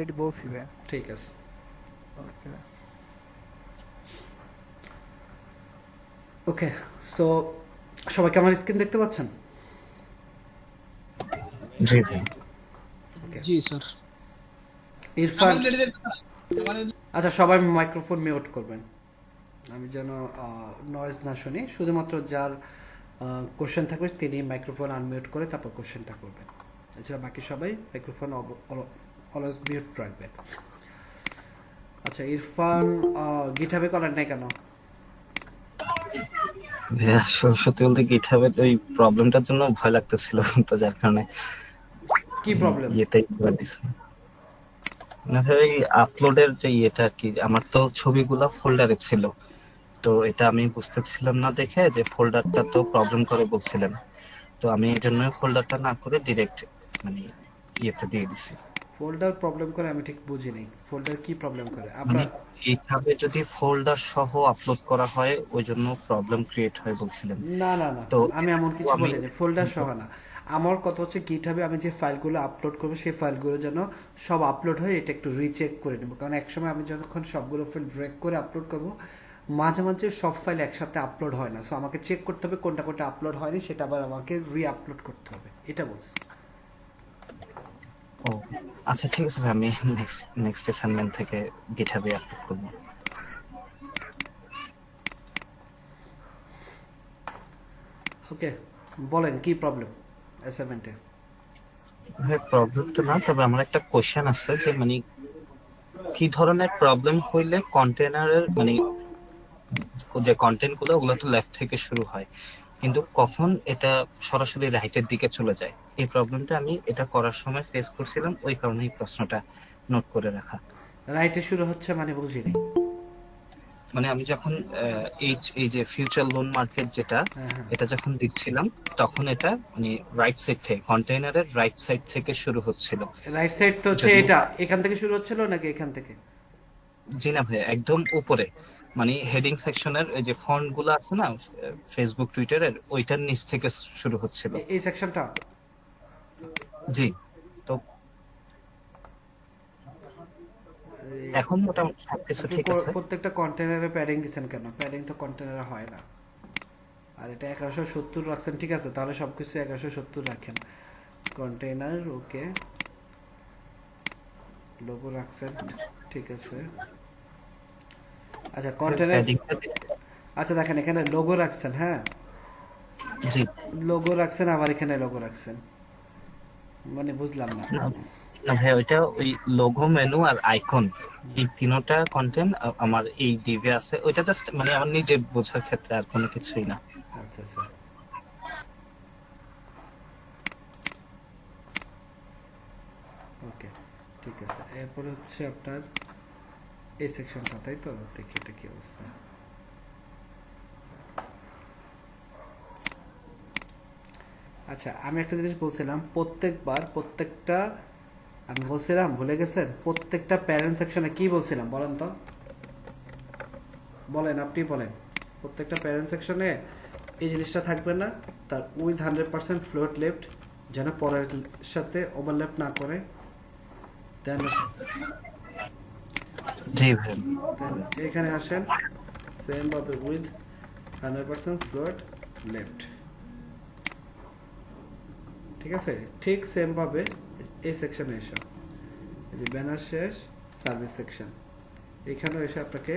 Already বলছি ভাই। ঠিক আছে। ওকে। ওকে, সো সবাই কি আমার স্ক্রিন দেখতে পাচ্ছেন? জি ভাই। ওকে। জি স্যার। ইরফান, আচ্ছা সবাই মাইক্রোফোন মিউট করবেন, আমি যেন নয়েজ না শুনি। শুধুমাত্র যার কোশ্চেন থাকবে তিনি মাইক্রোফোন আনমিউট করে তারপর কোশ্চেনটা করবেন। এছাড়া বাকি সবাই মাইক্রোফোন অলওয়েজ মিউট রাখবেন। আচ্ছা ইরফান, গিটহাবে করেন নাই কেন? ভাইয়া সত্যি বলতে গিটহাবের ওই প্রবলেমটার জন্য ভয় লাগতেছিল, তো যার কারণে কি প্রবলেম? ইয়েতেই করে দিছি। না ভাই, ওই আপলোডের যে ইয়েটা আর কি, আমার তো ছবিগুলা ফোল্ডারে ছিল, তো এটা আমি বুঝতেছিলাম না দেখে যে ফোল্ডারটা তো প্রবলেম করে বলছিলেন, তো আমি এই জন্য ফোল্ডারটা না করে ডিরেক্ট মানে ইয়েতে দিয়ে দিছি। ফোল্ডার প্রবলেম করে আমি ঠিক বুঝি নাই, ফোল্ডার কি প্রবলেম করে মানে আপনার? গিটহাবে যদি ফোল্ডার সহ আপলোড করা হয় ওই জন্য প্রবলেম ক্রিয়েট হয় বলছিলেন। না না না, তো আমি এমন কিছু আমি বলিনি, ফোল্ডার সহ না। আমার কথা হচ্ছে গিটহাবে আমি যে ফাইলগুলো আপলোড করবো সেই ফাইলগুলো যেন সব আপলোড হয়, এটা একটু রিচেক করে নেবো। কারণ একসময় আমি যখন সবগুলো ফাইল ড্র্যাগ করে আপলোড করবো, মাঝে মাঝে সব ফাইল একসাথে আপলোড হয় না। সো আমাকে চেক করতে হবে কোনটা কোনটা আপলোড হয়নি, সেটা আবার আমাকে রি আপলোড করতে হবে, এটা বলছি। ও আচ্ছা ঠিক আছে ভাই, আমি নেক্সট নেক্সট অ্যাসাইনমেন্ট থেকে গিটহাবে আপলোড করব। ওকে, বলেন কি প্রবলেম অ্যাসাইনমেন্টে? ভাই প্রবলেম তো না, তবে আমার একটা কোশ্চেন আছে যে মানে কি ধরনের প্রবলেম হইলে কন্টেনারের মানে যে কন্টেন্ট গুলো ওগুলো তো লেফট থেকে শুরু হয়, কিন্তু কখন এটা সরাসরি রাইটের দিকে চলে যায়, এই প্রবলেমটা আমি এটা করার সময় ফেস করছিলাম, ওই কারণে এই প্রশ্নটা নোট করে রাখা। রাইটে শুরু হচ্ছে মানে বুঝিনি। মানে আমি যখন এই যে ফিউচার লোন মার্কেট যেটা, হ্যাঁ হ্যাঁ। এটা যখন দিচ্ছিলাম তখন এটা মানে রাইট সাইড থেকে কন্টেইনারের রাইট সাইড থেকে শুরু হচ্ছিল। রাইট সাইড তো হচ্ছে যদিও এটা, এখান থেকে শুরু হচ্ছিল নাকি এখান থেকে? জি না ভাই, একদম উপরে মানে হেডিং সেকশনের এই যে ফন্ট গুলো আছে না ফেসবুক টুইটারের, ওইটার নিচ থেকে শুরু হচ্ছিল। এই সেকশনটা? জি। তো এখন মোটামুটি সবকিছু আপনি ঠিক আছে। প্রত্যেকটা কন্টেনারে প্যাডিং দিচ্ছেন কেন? প্যাডিং তো কন্টেনারে হয় না। আর এটা 1170 রাখছেন, ঠিক আছে, তাহলে সবকিছু 1170 রাখেন। কন্টেনার ওকে, লোগো রাখছেন, ঠিক আছে। আচ্ছা কন্টেনার, প্যাডিংটা আচ্ছা দেখেন এখানে লোগো রাখছেন, হ্যাঁ জি লোগো রাখছেন, আবার এখানে লোগো রাখছেন, মানে বুঝলাম না। না না ভাই, ওইটা ওই লোগো মেনু আর আইকন এই তিনটা কন্টেন্ট আমার এই ডিভে আছে, ওইটা জাস্ট মানে আমার নিজের বোঝার ক্ষেত্রে, আর কোনো কিছুই না। আচ্ছা আচ্ছা, ওকে ঠিক আছে। এরপরে হচ্ছে আপনার এই সেকশনটা, তাই তো? দেখি এটা কি অবস্থা। আচ্ছা আমি একটা জিনিস বলছিলাম, প্রত্যেকবার প্রত্যেকটা, আমি বলছিলাম ভুলে গেছেন, প্রত্যেকটা প্যারেন্ট সেকশনে কি বলছিলাম বলেন তো, বলেন আপনি বলেন। প্রত্যেকটা প্যারেন্ট সেকশনে এই জিনিসটা থাকবে না, তার উইথ 100% ফ্লোট লেফট, যেন পরের সাথে ওভারল্যাপ না করে। দেন জি ভাই। দেন এখানে আসেন, সেম ভাবে উইথ 100% ফ্লোট লেফট, ঠিক আছে। ঠিক সেম ভাবে এই সেকশনে এসো, এই যে ব্যানার শেষ, সার্ভিস সেকশন, এখানেও এসে আপনাকে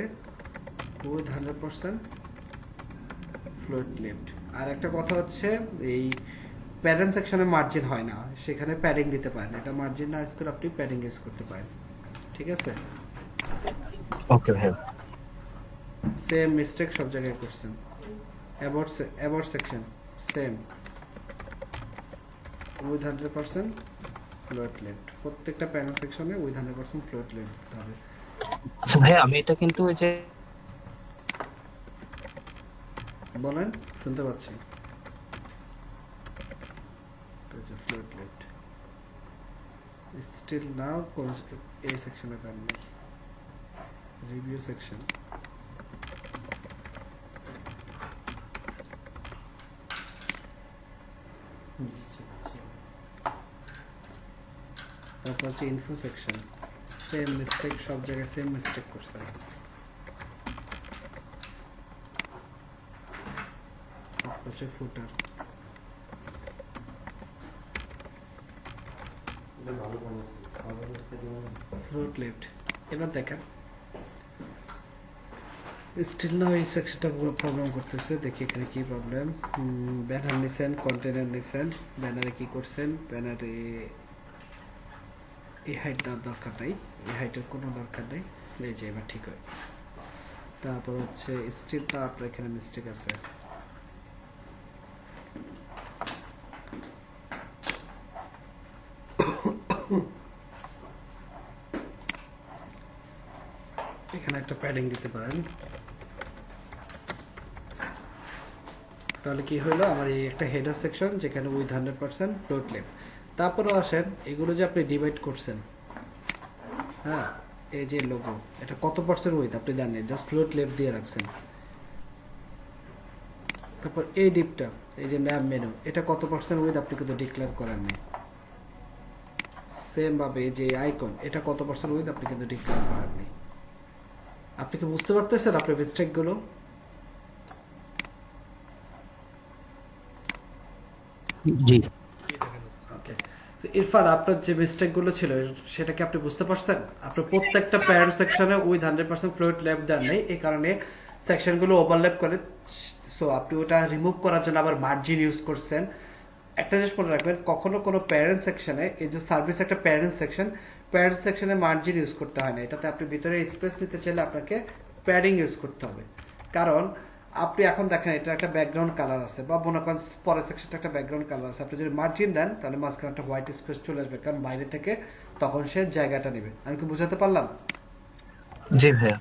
উইথ 100% ফ্লোট লেফট। আর একটা কথা হচ্ছে, এই প্যারেন্ট সেকশনে মার্জিন হয় না, সেখানে প্যাডিং দিতে পারেন, এটা মার্জিন না ইউজ করে আপনি প্যাডিং ইউজ করতে পারেন, ঠিক আছে। ওকে ভাই। সেম মিস্টেক সব জায়গায় করছেন। About section same, with 100% float left, প্রত্যেকটা প্যানেল সেকশনে উইথ 100% ফ্লোট লেফট দিতে হবে। আচ্ছা ভাই, আমি এটা কিন্তু ওই যে বলেন, শুনতে পাচ্ছি। ফ্লোট লেফট স্টিল নাও কোন এই সেকশনে দেন নেই, রিভিউ সেকশন। তারপর হচ্ছে ইনফো সেকশন, সেম মিস্টেক, সব জায়গায় সেম মিস্টেক করছেন। হচ্ছে ফুটার ফ্রন্ট লেফট। এবার দেখেন স্টিল না এই সেকশনটা পুরো প্রবলেম করতেছে। দেখি এখানে কি প্রবলেম। ব্যানার নিছেন, কন্টেনার নিছেন, ব্যানারে কি করছেন, ব্যানারে এই হাইট দেওয়ার দরকার নাই, এই হাইটের কোনো দরকার নেই। এই যে এবার ঠিক হয়ে গেছে। তারপর হচ্ছে স্টিলটা আপনার এখানে মিস্টেক আছে। এখানে একটা প্যাডিং দিতে পারেন। তাহলে কি হলো, আমার এই একটা হেডার সেকশন যেখানে উইথ 100% ফ্লোট লেফট। তারপরে আসেন এগুলো যে আপনি ডিভাইড করছেন, হ্যাঁ এই যে লোগো, এটা কত পার্সেন্ট উইথ আপনি জানেন, জাস্ট ফ্লোট লেফট দিয়ে রাখছেন। তারপর এই ডিপটা, এই যে ন্যাব মেনু, এটা কত পার্সেন্ট উইথ আপনি কিন্তু ডিক্লেয়ার করেন নাই। সেম ভাবে এই যে আইকন, এটা কত পার্সেন্ট উইথ আপনি কিন্তু ডিক্লেয়ার করেন নাই। আপনি কি বুঝতে পারতেছেন আপনার মিস্টেকগুলো? জি। ওকে, তো ইরফান আপনার যে মিস্টেকগুলো ছিল সেটা কি আপনি বুঝতে পারছেন? আপনার প্রত্যেকটা প্যারেন্ট সেকশনে উইথ 100% ফ্লুইড লেফট দেন নেই, এই কারণে সেকশনগুলো ওভারল্যাপ করে। সো আপনি ওটা রিমুভ করার জন্য আবার মার্জিন ইউজ করছেন। একটা জিনিস মনে রাখবেন, কখনো কোনো প্যারেন্ট সেকশনে, এই যে সার্ভিস একটা প্যারেন্ট সেকশনে মার্জিন ইউজ করতে হয় না। এটাতে আপনি ভিতরে স্পেস নিতে চাইলে আপনাকে প্যাডিং ইউজ করতে হবে। কারণ আপনি এখন দেখেন এটা একটা ব্যাকগ্রাউন্ড কালার আছে, বা মনে করেন পরের সেকশনটা একটা ব্যাকগ্রাউন্ড কালার আছে, আপনি যদি মার্জিন দেন তাহলে মাঝখানে একটা হোয়াইট স্পেস চলে আসবে, কারণ বাইরে থেকে তখন সে জায়গাটা নেবে। আমি কি বুঝাতে পারলাম? জি ভাইয়া,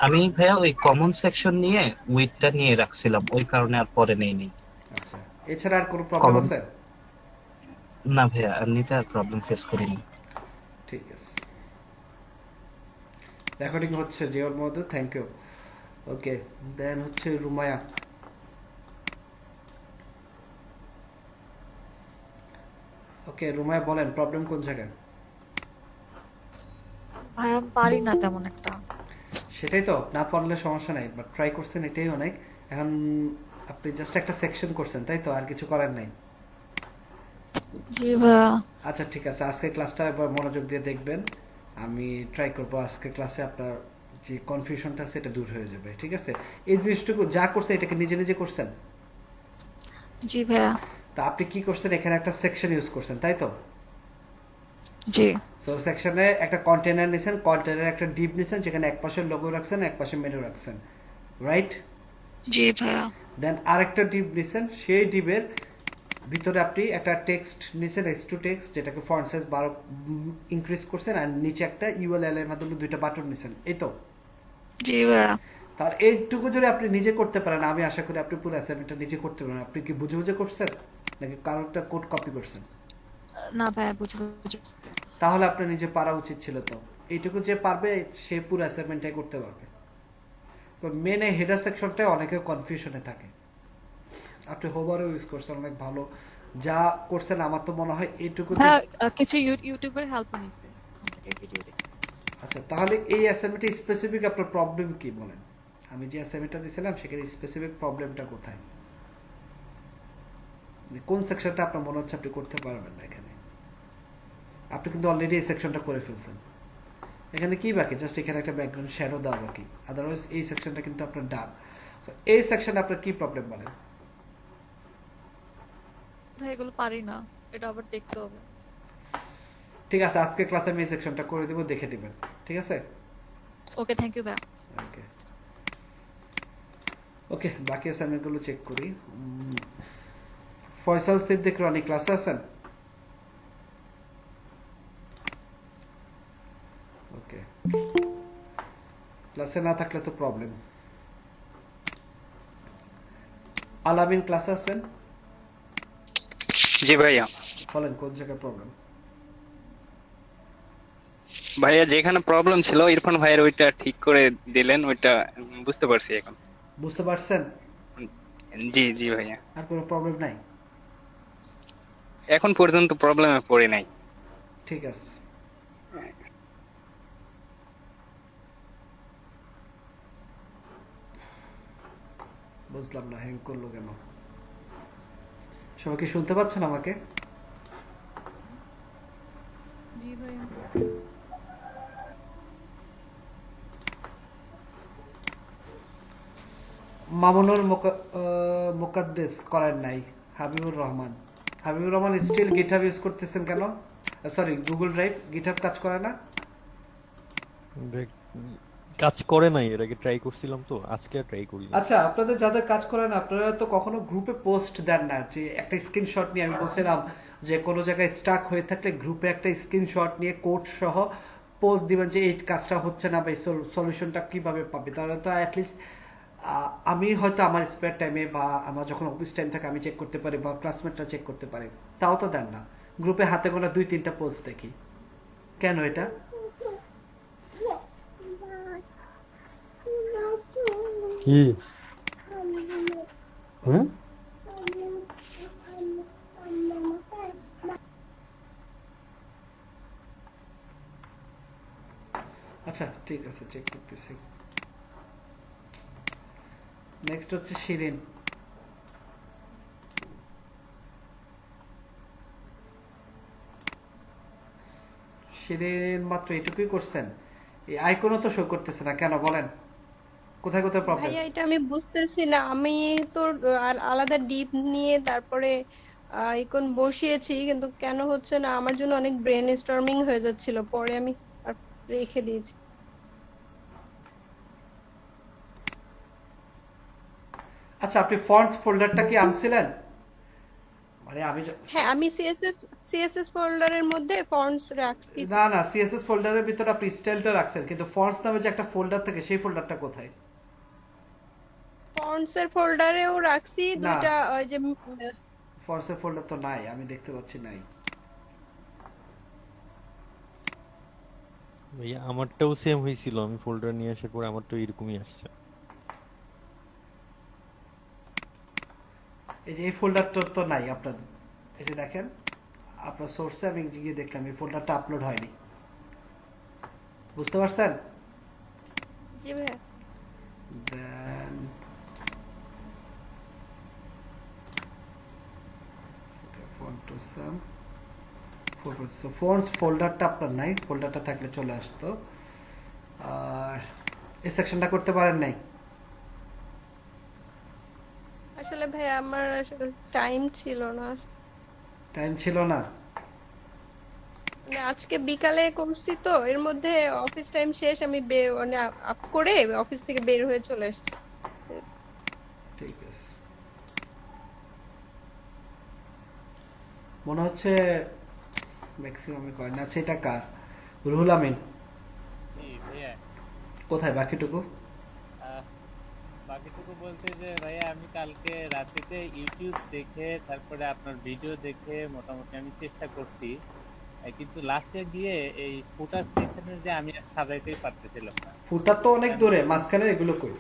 আমি ভাইয়া ওই কমন সেকশন নিয়ে উইথটা নিয়ে রাখছিলাম, ওই কারণে আর পরে নেইনি। আচ্ছা, এছাড়া আর কোনো প্রবলেম কমন আছে? না ভাইয়া, এমনিতে আর প্রবলেম ফেস করিনি। ঠিক আছে, রেকর্ডিং হচ্ছে জিওর মধ্যে, থ্যাংক ইউ। ওকে, দেন হচ্ছে রুমায়া। ওকে রুমায়া বলেন প্রবলেম কোন জায়গায়? ভাইয়া পারি না তেমন একটা। সেটাই তো, না পারলে সমস্যা নাই, বাট ট্রাই করছেন এটাই অনেক। এখন আপনি জাস্ট একটা সেকশন করছেন তাই তো, আর কিছু করার নাই। জি ভাইয়া। আচ্ছা ঠিক আছে, আজকে ক্লাসটা একবার মনোযোগ দিয়ে দেখবেন। আমি ট্রাই করবো আজকে ক্লাসে আপনার যে কনফিউশনটা আছে এটা দূর হয়ে যাবে, ঠিক আছে? এই জিনিসটুকু যা করছেন এটাকে নিজে নিজে করছেন। জি ভাইয়া। তা আপনি কি করছেন, এখানে একটা সেকশন ইউজ করছেন তাই তো? জি। সো সেকশনে একটা কন্টেনার নিছেন, কন্টেনারে একটা ডিপ নিছেন যেখানে এক পাশে লোগো রাখছেন, এক পাশে মেনু রাখছেন, রাইট? জি ভাইয়া। দেন আরেকটা ডিপ নিছেন, সেই ডিপের ভিতরে আপনি একটা টেক্সট নিছেন, H2 টেক্সট, যেটাকে ফন্ট সাইজ 12 ইনক্রিজ করছেন, আর নিচে একটা ইউএলএল এর মাধ্যমে দুইটা বাটন নিছেন, এই তো? জি ভাইয়া। তার এইটুকু যদি আপনি নিজে করতে পারেন, আমি আশা করি আপনি পুরো অ্যাসাইনমেন্টটা নিজে করতে পারেন। আপনি কি বুঝে বুঝে করছেন নাকি কারোরটা কোড কপি করছেন? না ভাইয়া, বুঝে বুঝে। তাহলে আপনার নিজে পারা উচিত ছিল। তো এইটুকু যে পারবে সে পুরো অ্যাসাইনমেন্টটাই করতে পারবে। তো মেন এই হেডার সেকশনটায় অনেকে কনফিউশনে থাকে। আপনি হোভারও ইউজ করছেন, অনেক ভালো যা করছেন। আমার তো মনে হয় এইটুকু। ভাইয়া কিছু ইউটিউবের হেল্প নিয়েছে, ওখান থেকে ভিডিও দেখছি। আচ্ছা, তাহলে এই অ্যাসাইনমেন্টে স্পেসিফিক আপনার প্রবলেম কি বলেন? আমি যে অ্যাসাইনমেন্টটা দিয়েছিলাম সেখানে স্পেসিফিক প্রবলেমটা কোথায়, কোন সেকশনটা আপনার মনে হচ্ছে আপনি করতে পারবেন না? এখানে আপনি কিন্তু অলরেডি এই সেকশনটা করে ফেলছেন। এখানে কি বাকি, জাস্ট এখানে একটা ব্যাকগ্রাউন্ড শ্যাডো দেওয়া বাকি, আদারওয়াইজ এই সেকশনটা কিন্তু আপনার ডান। এই সেকশনে আপনার কি প্রবলেম বলেন? ভাই এগুলো পারি না, এটা আবার দেখতে হবে। ঠিক আছে, আজকে ক্লাসে আমি এই সেকশনটা করে দেব, দেখে দিবেন, ঠিক আছে? ওকে, থ্যাংক ইউ ভাইয়া। ওকে ওকে, বাকি অ্যাসাইনমেন্টগুলো চেক করি। ফয়সাল সিদ্দিক রনি ক্লাসে আছেন? ওকে, ক্লাসে না থাকলে তো প্রবলেম। আলামিন ক্লাসে আছেন? জি ভাইয়া। বলেন কোন জায়গায় প্রবলেম? ভাইয়া যেখানে প্রবলেম ছিল ইরফান ভাইয়ের ওইটা ঠিক করে দিলেন, ওইটা বুঝতে পারছি এখন। বুঝতে পারছেন? জি জি ভাইয়া, আর কোনো প্রবলেম নাই? এখন পর্যন্ত প্রবলেমে পড়ে নাই। ঠিক আছে, বুঝলাম না হ্যাং করলো কেন। সবাই কি শুনতে পাচ্ছেন আমাকে? জি ভাইয়া। মামুনুর মুকাদ্দেস করেন নাই। Habibur Rahman still GitHub use করতেছেন কেন? Sorry, Google drive. গিটহাব কাজ করে না? কাজ করে নাই, এর আগে ট্রাই করছিলাম তো, আজকে আর ট্রাই করি। আচ্ছা, আপনাদের যাদের কাজ করে না, আপনারা তো কখনো গ্রুপে পোস্ট দেন না যে একটা স্ক্রিনশট নিয়ে? আমি বলছিলাম যে কোনো জায়গায় স্টাক হয়ে থাকলে গ্রুপে একটা স্ক্রিনশট নিয়ে কোড সহ পোস্ট দিবেন যে এই কাজটা হচ্ছে না বা এই সলিউশনটা কিভাবে পাবে। তাহলে তো অ্যাটলিস্ট আমি হয়তো আমার স্পেয়ার টাইমে বা আমার যখন অফিস টাইম থাকে আমি চেক করতে পারি বা ক্লাসমেটরা চেক করতে পারে। তাও তো দেন না। গ্রুপে হাতে গোনা 2-3টা পোস্ট দেখি, কেন এটা? কি হ্যাঁ? আচ্ছা ঠিক আছে, চেক করতেছি। নেক্সট হচ্ছে শিরিন। শিরিন মাত্র এটুকুই করছেন, এই আইকনও তো শো করতেছে না কেন বলেন? কোথায় কোথায় প্রবলেম? ভাইয়া এটা আমি বুঝতেছি না। আমি তো আলাদা ডিপ নিয়ে তারপরে আইকন বসিয়েছি, কিন্তু কেন হচ্ছে না আমার জন্য অনেক ব্রেন স্টর্মিং হয়ে যাচ্ছিল, পরে আমি আর রেখে দিয়েছি। আচ্ছা, আপনি ফন্টস ফোল্ডারটা কি আনছিলেন? মানে আমি হ্যাঁ, আমি সিএসএস ফোল্ডারের মধ্যে ফন্টস রাখছি। না না, সিএসএস ফোল্ডারের ভিতরে আপনি স্টাইলটা রাখছেন, কিন্তু ফন্টস নামে যে একটা ফোল্ডার থাকে সেই ফোল্ডারটা কোথায়? ফন্টস এর ফোল্ডারেও রাখছি না, দুইটা, ওই যে ফন্টসের ফোল্ডার তো নাই, আমি দেখতে পাচ্ছি নাই। ভাইয়া আমারটাও সেম হয়েছিল, আমি ফোল্ডার নিয়ে আসার পর আমারটাও এরকমই আসছে। এই যে এই ফোল্ডারটা তো নাই আপনার, এই যে দেখেন আপনার সোর্সে আমি গিয়ে দেখলাম এই ফোল্ডারটা আপলোড হয়নি। বুঝতে পারছেন? জি ভাইয়া। দেন ফন্টস ফোল্ডারটা আপনার নাই, ফোল্ডারটা থাকলে চলে আসতো। আর এই সেকশনটা করতে পারেন নাই? আসলে ভাইয়া আমার আসলে টাইম ছিল না। টাইম ছিল না? মানে আজকে বিকালে করছি তো, এর মধ্যে অফিস টাইম শেষ, আমি মানে আপ করে অফিস থেকে বের হয়ে চলে আসছি। ঠিক আছে, মনে হচ্ছে ম্যাক্সিমামে করেন। আচ্ছা, এটা কার? রুহুল আমিন। ভাইয়া কোথায় বাকিটুকু? বাকিটুকু বলতে যে ভাইয়া আমি কালকে রাতেতে ইউটিউব দেখে তারপরে আপনার ভিডিও দেখে মোটামুটি আমি চেষ্টা করছি, কিন্তু লাস্টে গিয়ে এই ফুটার সেকশনের যে আমি আর সাজাইতেই পারতেছিলাম না। ফুটার তো অনেক দূরে, মাঝখানে এগুলো কই?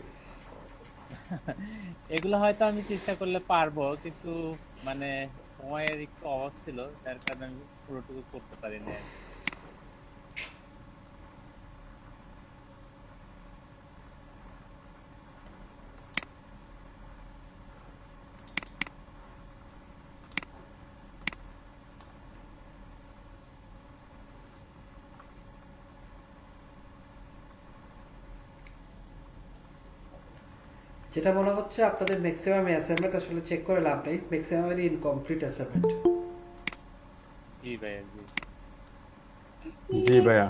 এগুলো হয়তো আমি চেষ্টা করলে পারবো, কিন্তু মানে সময়ের একটু অভাব ছিল, যার কারণে আমি পুরোটুকু করতে পারিনি আর কি। যেটা মনে হচ্ছে আপনাদের ম্যাক্সিমাম অ্যাসাইনমেন্ট আসলে চেক করে লাভ নেই, ম্যাক্সিমামেরই ইনকমপ্লিট অ্যাসাইনমেন্ট। জি ভাইয়া জি। জি ভাইয়া।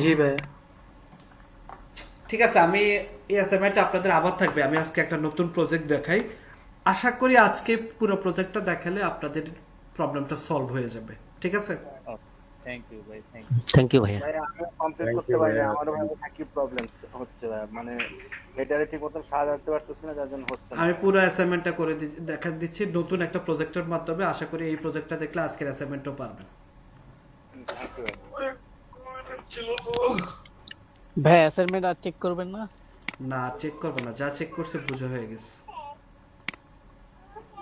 জি ভাইয়া। ঠিক আছে, আমি এই অ্যাসাইনমেন্টটা আপনাদের আবার থাকবে। আমি আজকে একটা নতুন প্রজেক্ট দেখাই, আশা করি আজকে পুরো প্রজেক্টটা দেখালে আপনাদের প্রবলেমটা সলভ হয়ে যাবে। ঠিক আছে? থ্যাংক ইউ ভাই, থ্যাংক ইউ ভাইয়া। ভাইয়া আমি কমপ্লিট করতে পারি না, আমারও ভাবে একই প্রবলেম হচ্ছে ভাইয়া, মানে এটারে ঠিক মতো সাজাতে পারতেছি না, যার জন্য হচ্ছে না। আমি পুরো অ্যাসাইনমেন্টটা করে দেখা দিচ্ছি নতুন একটা প্রজেক্টের মাধ্যমে। আশা করি এই প্রজেক্টটা দেখলে আজকের অ্যাসাইনমেন্টও পারবেন। থ্যাংক ইউ ভাইয়া। ভাই অ্যাসাইনমেন্ট আর চেক করবেন না? না, চেক করবো না, যা চেক করছে বুঝে হয়ে গেছে।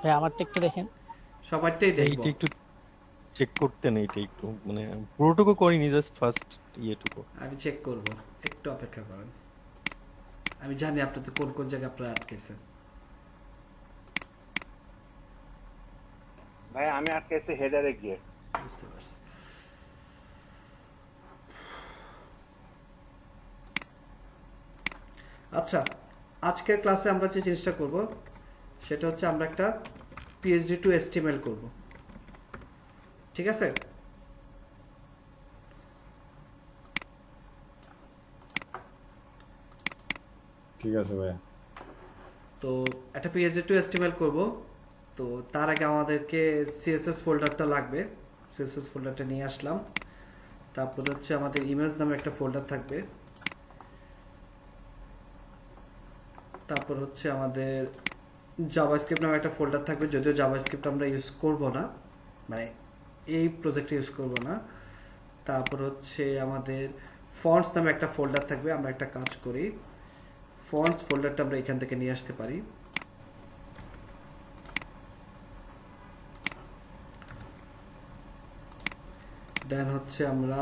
ভাই আমারটা একটু দেখেন। সবারটাই দেখবো। এইটা একটু চেক করতে নেই, এটা একটু মানে পুরোটুকু করিনি, জাস্ট ফার্স্ট ইয়েটুকু। আমি চেক করব, একটু অপেক্ষা করেন। আমি জানি আপনাদের কোন কোন জায়গায় আপনারা আটকেছেন। ভাই আমি আটকেছি হেডারে গিয়ে। বুঝতে পারছি। আচ্ছা, আজকের ক্লাসে আমরা যে জিনিসটা করব সেটা হচ্ছে আমরা একটা PHP to HTML করব। ঠিক আছে? ঠিক আছে ভাইয়া। তো একটা PHP to HTML করব। তো তার আগে আমাদেরকে CSS ফোল্ডারটা লাগবে। CSS ফোল্ডারটা নিয়ে আসলাম। তারপর হচ্ছে আমাদের ইমেজ নামে একটা ফোল্ডার থাকবে। তারপর হচ্ছে আমাদের জাভাস্ক্রিপ্ট নামে একটা ফোল্ডার থাকবে, যদিও জাভাস্ক্রিপ্ট আমরা ইউজ করব না, মানে এই প্রজেক্টে ইউজ করব না। তারপর হচ্ছে আমাদের ফন্টস নামে একটা ফোল্ডার থাকবে। আমরা একটা কাজ করি, ফন্টস ফোল্ডারটা আমরা এখান থেকে নিয়ে আসতে পারি। দেন হচ্ছে আমরা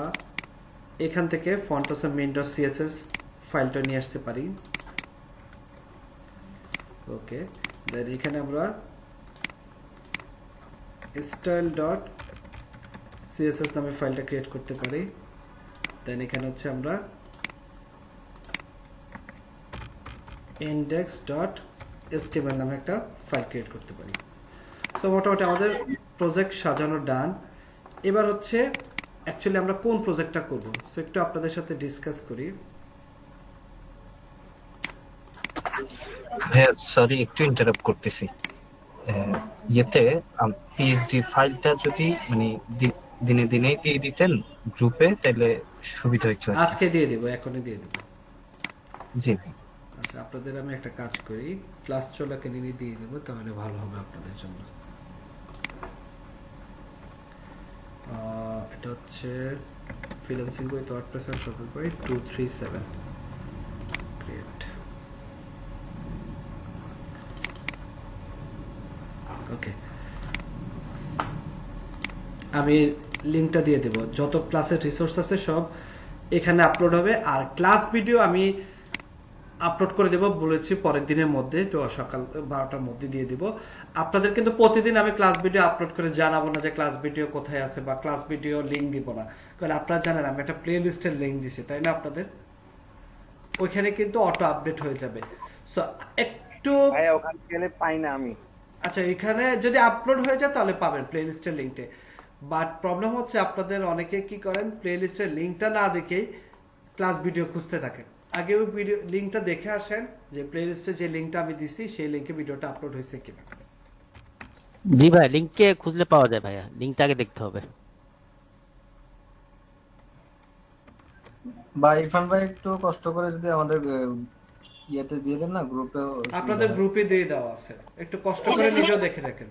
এখান থেকে ফন্টস main.css ফাইলটা নিয়ে আসতে পারি। ওকে, দেন এখানে আমরা style.css নামে ফাইলটা ক্রিয়েট করতে পারি। দেন এখানে হচ্ছে আমরা index.html নামে একটা ফাইল ক্রিয়েট করতে পারি। সো মোটামুটি আমাদের প্রজেক্ট সাজানো ডান। এবার হচ্ছে অ্যাকচুয়ালি আমরা কোন প্রজেক্টটা করব, সো একটু আপনাদের সাথে ডিসকাস করি। হ্যাঁ সরি, একটু ইন্টারাপ্ট করতেছি। ইয়েতে পিএইচডি ফাইলটা যদি মানে দিনে দিনেই দিয়ে দিতেন গ্রুপে তাহলে সুবিধা হতো। আজকে দিয়ে দেব, এখনই দিয়ে দেব। জি। আচ্ছা, আপনাদের আমি একটা কাজ করি, ক্লাস চলাকালীনই দিয়ে দেব, তাহলে ভালো হবে আপনাদের জন্য। এটা হচ্ছে freelancing with WordPress and Shopify 237 create. Okay, আমি লিংকটা দিয়ে দেব। যত ক্লাসের রিসোর্স আছে সব এখানে আপলোড হবে। আর ক্লাস ভিডিও আমি আপলোড করে দেব বলেছি পরের দিনের মধ্যে, তো সকাল 12টার মধ্যে দিয়ে দেব। আপনাদের কিন্তু প্রতিদিন আমি ক্লাস ভিডিও আপলোড করে জানাবো না যে ক্লাস ভিডিও কোথায় আছে বা ক্লাস ভিডিও লিংক দিব না, কারণ আপনারা জানেন আমি একটা প্লে লিস্টের লিংক দিছি, তাই না? আপনাদের ওইখানে কিন্তু অটো আপডেট হয়ে যাবে। সো একটু ভাই ওখানে গেলে পাই না আমি। আচ্ছা, এখানে যদি আপলোড হয়ে যায় তাহলে পাবেন প্লে লিস্টের লিংকটা। বাট প্রবলেম হচ্ছে আপনাদের অনেকে কি করেন, প্লে লিস্টের লিংকটা না দেখেই ক্লাস ভিডিও খুঁজতে থাকেন। আগে ওই ভিডিও লিংকটা দেখে আসেন যে প্লে লিস্টে যে লিংকটা আমি দিছি সেই লিংকে ভিডিওটা আপলোড হয়েছে কিনা। জি ভাই, লিংকে খুঁজলে পাওয়া যায় ভাইয়া, লিংকটা আগে দেখতে হবে। বা ইরফান ভাই একটু কষ্ট করে যদি আমাদের ইয়েতে দিয়ে দেন না, গ্রুপে। আপনাদের গ্রুপে দিয়ে দেওয়া আছে, একটু কষ্ট করে নিজেও দেখে রাখেন।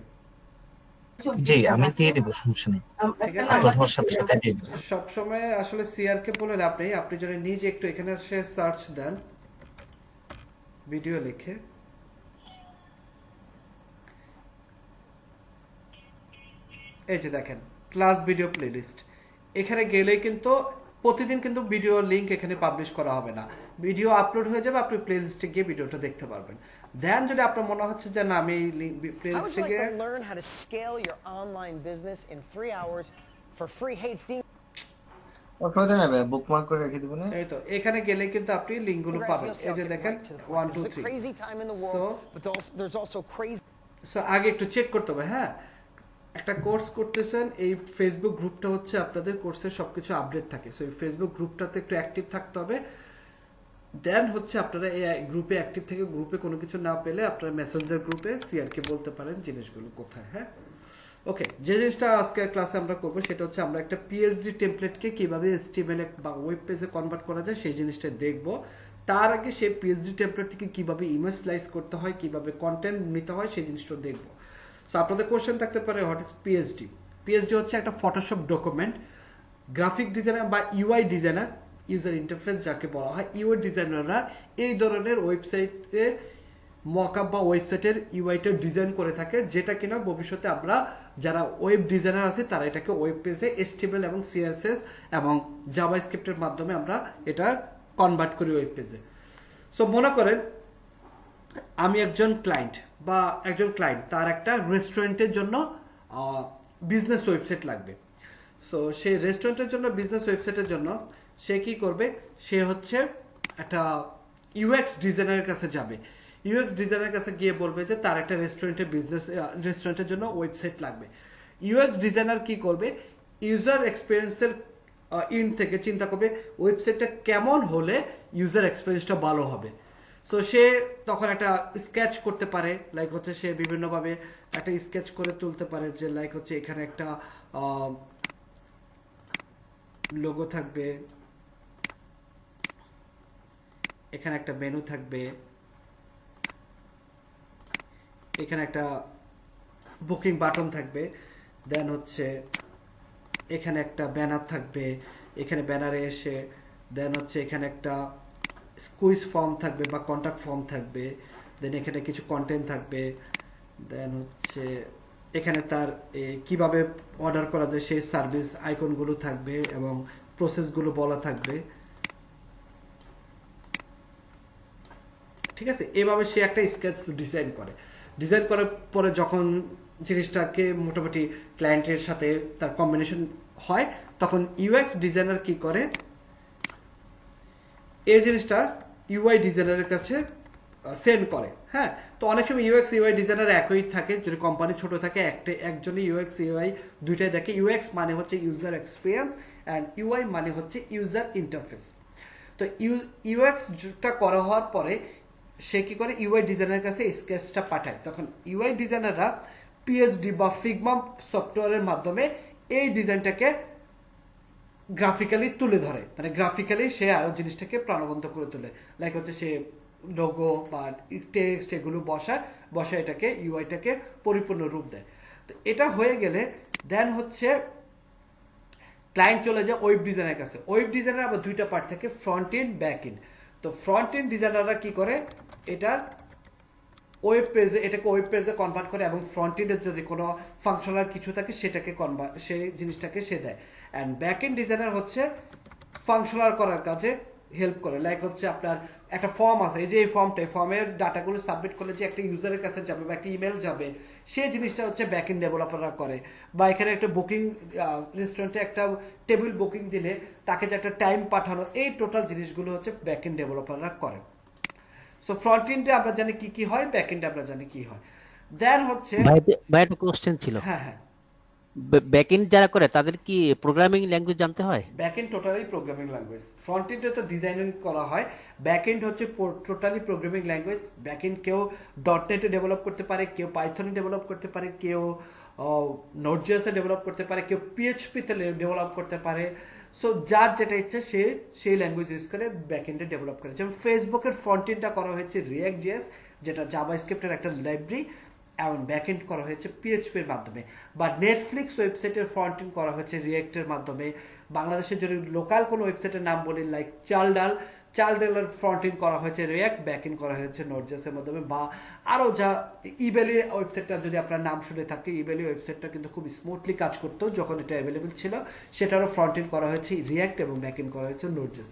জি আমি দিয়ে দিব, সমস্যা নেই। ঠিক আছে, তোমার সাথে সাথে দিয়ে দিব। সব সময় আসলে সিআর কে বলেন আপনি যদি নিজে একটু এখানে এসে সার্চ দেন ভিডিও লিখে, এই যে দেখেন ক্লাস ভিডিও প্লেলিস্ট, এখানে গেলেই কিন্তু প্রতিদিন কিন্তু ভিডিও লিংক এখানে পাবলিশ করা হবে না, ভিডিও আপলোড হয়ে যাবে, আপনি প্লেলিস্টে গিয়ে ভিডিওটা দেখতে পারবেন। দেন যদি আপনার মনে হচ্ছে যে না আমি প্লেলিস্টে গিয়ে learn how to scale your online business in 3 hours for free, hey it's Dean. অসুবিধা নেই ভাই, বুকমার্ক করে রেখে দিব না। এই তো এখানে গেলে কিন্তু আপনি লিংকগুলো পাবেন। এই যে দেখেন 1 2 3। Crazy time in the world, but there's also crazy. So আগে একটু চেক করতে হবে। হ্যাঁ, একটা কোর্স করতেছেন, এই ফেসবুক গ্রুপটা হচ্ছে আপনাদের কোর্সের সবকিছু আপডেট থাকে, সো এই ফেসবুক গ্রুপটাতে একটু অ্যাক্টিভ থাকতে হবে। দেন হচ্ছে আপনারা এই গ্রুপে অ্যাক্টিভ থেকে গ্রুপে কোনো কিছু না পেলে আপনারা মেসেঞ্জার গ্রুপে সিআরকে বলতে পারেন জিনিসগুলো কোথায়। হ্যাঁ, ওকে, যে জিনিসটা আজকের ক্লাসে আমরা করব সেটা হচ্ছে আমরা একটা পিএইচডি টেমপ্লেটকে কিভাবে এইচটিএমএল বা ওয়েব পেজে কনভার্ট করা যায় সেই জিনিসটা দেখব। তার আগে সেই পিএইচডি টেমপ্লেট থেকে কিভাবে ইমেজ স্লাইস করতে হয়, কিভাবে কন্টেন্ট নিতে হয় সেই জিনিসটা দেখব। সো আপনাদের কোশ্চেন থাকতে পারে হোয়াট ইজ পিএইচডি। পিএইচডি হচ্ছে একটা ফটোশপ ডকুমেন্ট। গ্রাফিক ডিজাইনার বা ইউআই ডিজাইনার, ইউজার ইন্টারফেস যাকে বলা হয়, ইউআই ডিজাইনাররা এই ধরনের ওয়েবসাইটের মকআপ বা ওয়েবসাইটের ইউআইটা ডিজাইন করে থাকে, যেটা কিনা ভবিষ্যতে আমরা যারা ওয়েব ডিজাইনার আছে তারা এটাকে ওয়েব পেজে এইচটিএমএল এবং সিএসএস এবং জাভাস্ক্রিপ্টের মাধ্যমে আমরা এটা কনভার্ট করি ওয়েব পেজে। সো মনে করেন আমি একজন ক্লায়েন্ট তার একটা রেস্টুরেন্টের জন্য বিজনেস ওয়েবসাইট লাগবে। সো সেই রেস্টুরেন্টের জন্য বিজনেস ওয়েবসাইটের জন্য সে কি করবে, সে হচ্ছে একটা ইউএক্স ডিজাইনারের কাছে যাবে। ইউএক্স ডিজাইনারের কাছে গিয়ে বলবে যে তার একটা রেস্টুরেন্টের জন্য ওয়েবসাইট লাগবে। ইউএক্স ডিজাইনার কি করবে, ইউজার এক্সপিরিয়েন্সের ইন থেকে চিন্তা করবে ওয়েবসাইটটা কেমন হলে ইউজার এক্সপিরিয়েন্সটা ভালো হবে। সো সে তখন একটা স্কেচ করতে পারে, লাইক হচ্ছে সে বিভিন্নভাবে একটা স্কেচ করে তুলতে পারে, যে লাইক হচ্ছে এখানে একটা লোগো থাকবে, এখানে একটা মেনু থাকবে, এখানে একটা বুকিং বাটন থাকবে, দেন হচ্ছে এখানে একটা ব্যানার থাকবে, এখানে ব্যানারে এসে দেন হচ্ছে এখানে একটা স্কুইজ ফর্ম থাকবে বা কন্ট্যাক্ট ফর্ম থাকবে, দেন এখানে কিছু কন্টেন্ট থাকবে, দেন হচ্ছে এখানে তার কিভাবে অর্ডার করা যায় সেই সার্ভিস আইকনগুলো থাকবে এবং প্রসেসগুলো বলা থাকবে। ঠিক আছে, এভাবে সে একটা স্কেচ ডিজাইন করার পরে যখন জিনিসটাকে মোটামুটি ক্লায়েন্টের সাথে তার কম্বিনেশন হয়, তখন ইউএক্স ডিজাইনার কি করে, এই জিনিসটা ইউআই ডিজাইনারের কাছে সেন্ড করে। হ্যাঁ, তো অনেক সময় ইউএক্স ইউআই ডিজাইনার একই থাকে, যদি কোম্পানি ছোট থাকে একজনই ইউএক্স ইউআই দুইটাই দেখে। ইউএক্স মানে হচ্ছে ইউজার এক্সপিরিয়েন্স অ্যান্ড ইউআই মানে হচ্ছে ইউজার ইন্টারফেস। তো ইউএক্সটা করা হওয়ার পরে সে কি করে, ইউআই ডিজাইনারের কাছে স্কেচটা পাঠায়। তখন ইউআই ডিজাইনাররা পিএইচডি বা ফিগমা সফটওয়্যারের মাধ্যমে এই ডিজাইনটাকে গ্রাফিক্যালি তুলে ধরে, মানে গ্রাফিক্যালি সে আরো জিনিসটাকে প্রাণবন্ত করে তোলে। লাইক হচ্ছে সে লোগো বা টেক্সট এগুলো বসা এটাকে ইউআইটাকে পরিপূর্ণ রূপ দেয়। তো এটা হয়ে গেলে দেন হচ্ছে ক্লায়েন্ট চলে যায় ওয়েব ডিজাইনের কাছে। ওয়েব ডিজাইনার আবার দুইটা পার্ট থাকে, ফ্রন্ট এন্ড ব্যাক এন্ড। তো ফ্রন্ট এন্ড ডিজাইনাররা কি করে, এটাকে ওয়েব পেজে কনভার্ট করে এবং ফ্রন্ট এন্ডের যদি কোনো ফাংশনাল কিছু থাকে সেটাকে সেই জিনিসটাকে সে দেয়। অ্যান্ড ব্যাক এন্ড ডিজাইনার হচ্ছে ফাংশনাল করার কাজে হেল্প করে। লাইক হচ্ছে আপনার একটা ফর্ম আছে, এই যে এই ফর্মের ডাটাগুলো সাবমিট করলে যে একটা ইউজারের কাছে যাবে বা একটা ইমেল যাবে, সেই জিনিসটা হচ্ছে ব্যাক এন্ড ডেভেলপাররা করে। বা এখানে একটা বুকিং, রেস্টুরেন্টে একটা টেবিল বুকিং দিলে তাকে যে একটা টাইম পাঠানো, এই টোটাল জিনিসগুলো হচ্ছে ব্যাক এন্ড ডেভেলপাররা করে। সো ফ্রন্ট এন্ডে আমরা জানি কি হয়, ব্যাক এন্ডে আমরা জানি কি হয়। দেন হচ্ছে ভাই একটা কোশ্চেন ছিল। হ্যাঁ, ব্যাকএন্ড যারা করে তাদের কি প্রোগ্রামিং ল্যাঙ্গুয়েজ জানতে হয়? Backend totally programming language. Front এন্ডে তো ডিজাইনিং করা হয়, ব্যাকএন্ড হচ্ছে টোটালি প্রোগ্রামিং ল্যাঙ্গুয়েজ। ব্যাকএন্ড কেউ ডটনেটে ডেভেলপ করতে পারে, কেউ পাইথনে ডেভেলপ করতে পারে, কেউ নোডজেএসে ডেভেলপ করতে পারে, কেউ পিএইচপিতে ডেভেলপ করতে পারে। সো যার যেটা ইচ্ছে সে সেই ল্যাঙ্গুয়েজ ইউজ করে ব্যাকএন্ডে ডেভেলপ করে। যেমন ফেসবুকের ফ্রন্ট এন্ডটা করা হয়েছে রিঅ্যাক্ট জেএস, যেটা জাভাস্ক্রিপ্টের একটা লাইব্রেরি, এবং ব্যাকএন্ড করা হয়েছে পিএইচপির মাধ্যমে। বা নেটফ্লিক্স ওয়েবসাইটের ফ্রন্ট এন্ড করা হয়েছে রিঅ্যাক্টের মাধ্যমে। বাংলাদেশের যদি লোকাল কোনো ওয়েবসাইটের নাম বলি, লাইক চালডালের ফ্রন্ট এন্ড করা হয়েছে রিঅ্যাক্ট, ব্যাক এন্ড করা হয়েছে নোডজেএসের মাধ্যমে। বা আরও যা ইবেলি ওয়েবসাইটটা যদি আপনার নাম শুনে থাকে, ইবেলি ওয়েবসাইটটা কিন্তু খুব স্মুথলি কাজ করতো যখন এটা অ্যাভেলেবেল ছিল, সেটারও ফ্রন্ট এন্ড করা হয়েছে রিঅ্যাক্ট এবং ব্যাক এন্ড করা হয়েছে নোডজেএস।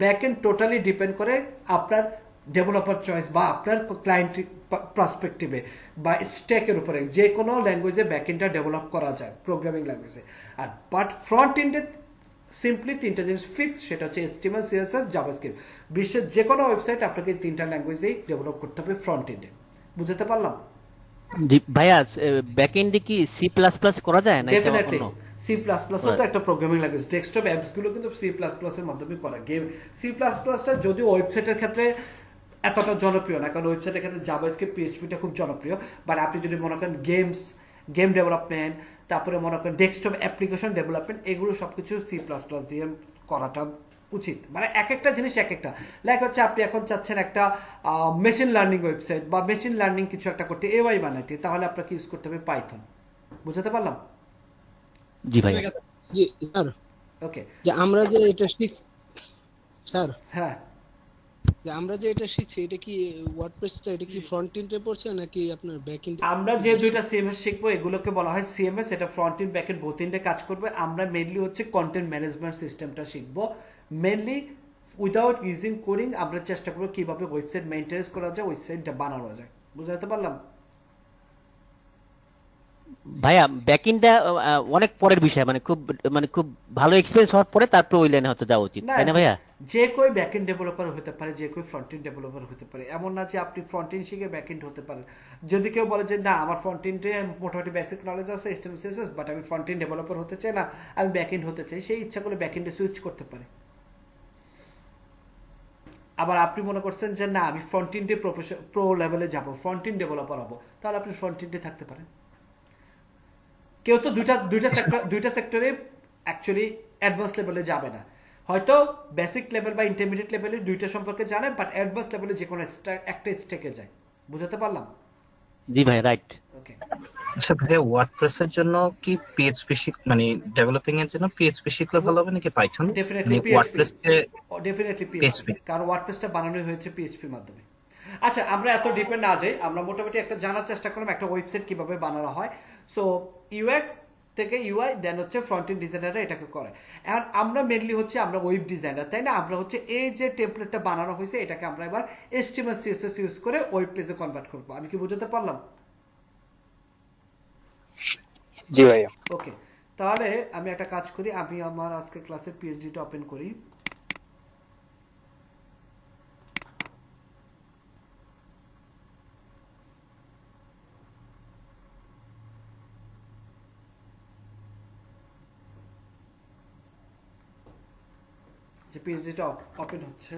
ব্যাক এন্ড টোটালি ডিপেন্ড করে আপনার ডেভেলপার চয়েস বা আপনার ক্লায়েন্ট পার্সপেক্টিভে বা স্ট্যাকের উপরে। যে কোনো ল্যাঙ্গুয়েজে ব্যাকএন্ডটা ডেভেলপ করা যায় প্রোগ্রামিং ল্যাঙ্গুয়েজে। আর বাট ফ্রন্ট এন্ডে সিম্পলি তিনটা জিনিস ফিক্স, সেটা হচ্ছে HTML, CSS, জাভাস্ক্রিপ্ট। বিশ্বের যে কোনো ওয়েবসাইট আপনাকে তিনটা ল্যাঙ্গুয়েজেই ডেভেলপ করতে হবে ফ্রন্ট এন্ডে। বুঝতে পারলাম ভাইয়া? ব্যাকএন্ডে কি C++ করা যায় না? ডেফিনেটলি C++ তো একটা প্রোগ্রামিং ল্যাঙ্গুয়েজ। ডেস্কটপ অ্যাপস গুলো কিন্তু C++ এর মাধ্যমে করা। C++ টা যদিও ওয়েবসাইটের ক্ষেত্রে এতটা জনপ্রিয় না, কারণ ওয়েবসাইটের ক্ষেত্রে জাভাস্ক্রিপ্ট, পিএইচপিটা খুব জনপ্রিয়। বাট আপনি যদি মনে করেন গেম ডেভেলপমেন্ট, তারপরে মনে করেন ডেস্কটপ অ্যাপ্লিকেশন ডেভেলপমেন্ট, এগুলো সবকিছু C++ দিয়ে করাটা উচিত। মানে এক একটা জিনিস এক একটা। লাইক হচ্ছে আপনি এখন চাচ্ছেন একটা মেশিন লার্নিং ওয়েবসাইট বা মেশিন লার্নিং কিছু একটা করতে, এআই বানাইতে, তাহলে আপনাকে ইউজ করতে হবে পাইথন। বুঝতে পারলাম? জি ভাই। জি স্যার। ওকে, যে আমরা যে এটা শিখছি স্যার, হ্যাঁ, যে আমরা যে এটা শিখছি, এটা কি ওয়ার্ডপ্রেসটা, এটা কি ফ্রন্ট এন্ডে পড়ছে নাকি আপনার ব্যাক এন্ডে? আমরা যে দুইটা সিএমএস শিখবো এগুলোকে বলা হয় সিএমএস। এটা front end back end both এন্ডে কাজ করবে। আমরা মেইনলি হচ্ছে কন্টেন্ট ম্যানেজমেন্ট সিস্টেমটা শিখবো। মেইনলি উইদাউট ইউজিং কোডিং আমরা চেষ্টা করবো কিভাবে ওয়েবসাইট মেইনটেনেন্স করা যায়, ওয়েবসাইটটা বানানো যায়। বুঝতে পারলাম? ভাইয়া ব্যাকইন্ডটা অনেক পরের বিষয়, মানে খুব ভালো এক্সপেরিয়েন্স হওয়ার পরে তারপর ওই লাইনে হয়তো যাওয়া উচিত, তাই না ভাইয়া? যে কেউ ব্যাকএন্ড ডেভেলপার হতে পারে, যে কেউ ফ্রন্ট এন্ড ডেভেলপার হতে পারে, এমন না যে আপনি ফ্রন্ট এন্ড শিখে ব্যাকএন্ড হতে পারেন। যদি কেউ বলে যে না আমার ফ্রন্ট এন্ডে মোটামুটি বেসিক নলেজ আছে HTML CSS, বাট আমি ফ্রন্ট এন্ড ডেভেলপার হতে চাই না, আমি ব্যাকএন্ড হতে চাই, সেই ইচ্ছা করলে ব্যাকএন্ডে সুইচ করতে পারে। আবার আপনি মনে করছেন যে না আমি ফ্রন্ট এন্ডে প্রো লেভেলে যাব, ফ্রন্ট এন্ড ডেভেলপার হবো, তাহলে আপনি ফ্রন্ট এন্ডে থাকতে পারেন। কেউ তো দুইটা সেক্টরে অ্যাকচুয়ালি অ্যাডভান্স লেভেলে যাবে না, হয়তো বেসিক লেভেল বা ইন্টারমিডিয়েট লেভেলে দুইটা সম্পর্কে জানে, বাট অ্যাডভান্স লেভেলে যে কোনো একটা স্টেকে যায়। বুঝতে পারলাম? জি ভাই, রাইট। ওকে, আচ্ছা ভাইয়া, ওয়ার্ডপ্রেসের জন্য কি পিএইচপি মানে ডেভেলপিং এর জন্য পিএইচপি শিখলে ভালো হবে নাকি পাইথন? ডেফিনেটলি পিএইচপি, কারণ ওয়ার্ডপ্রেসটা বানানো হয়েছে পিএইচপির মাধ্যমে। আচ্ছা, আমরা এত ডিপে না যাই, আমরা মোটামুটি একটা জানার চেষ্টা করলাম একটা ওয়েবসাইট কিভাবে বানানো হয়। সো ইউএক্স থেকে ইউআই, দেন হচ্ছে ফ্রন্ট এন্ড ডিজাইনাররা এটাকে করে। এখন আমরা মেনলি হচ্ছে আমরা ওয়েব ডিজাইনার, তাই না? আমরা হচ্ছে এই যে টেমপ্লেটটা বানানো হয়েছে এটাকে আমরা এবার HTML CSS ইউজ করে ওয়েব পেজে কনভার্ট করব। আমি কি বুঝতে পারলাম? জি ভাইয়া। ওকে, তাহলে আমি একটা কাজ করি, আমি আমার আজকে ক্লাসের পিএইচডিটা ওপেন করি। যে পিএইচডিটা ওপেন হচ্ছে,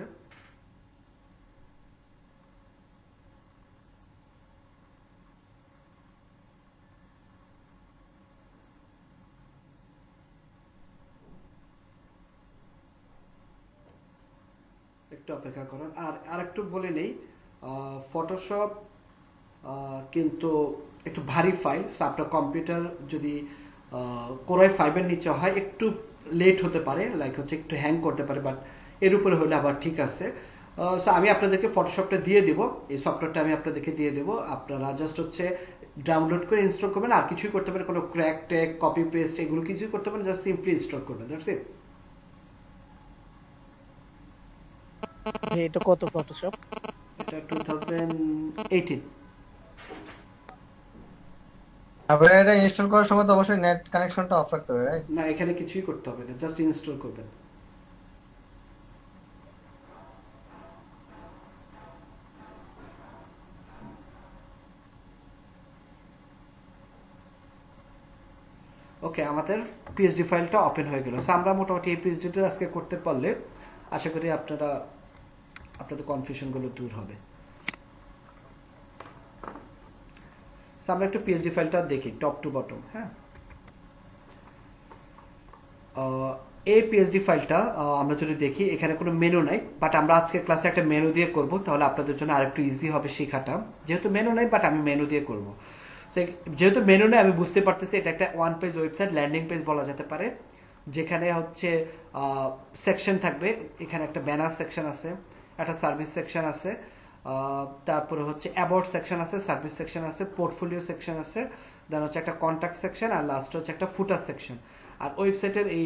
একটু অপেক্ষা করুন। আর আরেকটু বলে নেই, ফটোশপ কিন্তু একটু ভারী ফাইল, আপনার কম্পিউটার যদি কোরাই 5 এর নিচে হয় একটু লেট হতে পারে, লাইক হচ্ছে একটু হ্যাং করতে পারে, বাট এর উপরে হলে আবার ঠিক আছে। সো আমি আপনাদেরকে ফটোশপটা দিয়ে দেব, এই সফটওয়্যারটা আমি আপনাদেরকে দিয়ে দেবো, আপনারা জাস্ট হচ্ছে ডাউনলোড করে ইনস্টল করবেন, আর কিছুই করতে পারেন, কোনো ক্র্যাক ট্যাক কপি পেস্ট এগুলো কিছুই করতে পারেন, জাস্ট সিম্পলি ইনস্টল করবেন, দ্যাটস ইট। এটা কত ফটোশপ? এটা 2018। আবার এটা ইনস্টল করার সময় তো অবশ্যই নেট কানেকশনটা অফ রাখতে হবে, রাইট? না, এখানে কিছুই করতে হবে না, জাস্ট ইনস্টল করবেন। ওকে, আমাদের পিএইচডি ফাইলটা ওপেন হয়ে গেল। সো আমরা মোটামুটি এই পিএইচডিটা আজকে করতে পারলে আশা করি আপনাদের কনফিউশনগুলো দূর হবে। সো আমরা একটু পিএইচডি ফাইলটা দেখি টপ টু বটম। হ্যাঁ, এই পিএইচডি ফাইলটা আমরা যদি দেখি, এখানে কোনো মেনু নাই, বাট আমরা আজকে ক্লাসে একটা মেনু দিয়ে করব, তাহলে আপনাদের জন্য আরেকটু ইজি হবে শেখাটা। যেহেতু মেনু নাই, বাট আমি মেনু দিয়ে করব। যেহেতু মেনু নেই, আমি বুঝতে পারতেছি এটা একটা one page website, landing page বলা যেতে পারে, যেখানে হচ্ছে সেকশন থাকবে। এখানে একটা ব্যানার সেকশন আছে, একটা সার্ভিস সেকশন আছে, তারপরে হচ্ছে অ্যাবাউট সেকশন আছে, সার্ভিস সেকশন আছে, পোর্টফোলিও সেকশন আছে, দেন হচ্ছে একটা কন্ট্যাক্ট সেকশন, আর লাস্ট হচ্ছে একটা ফুটার সেকশন। আর ওয়েবসাইটের এই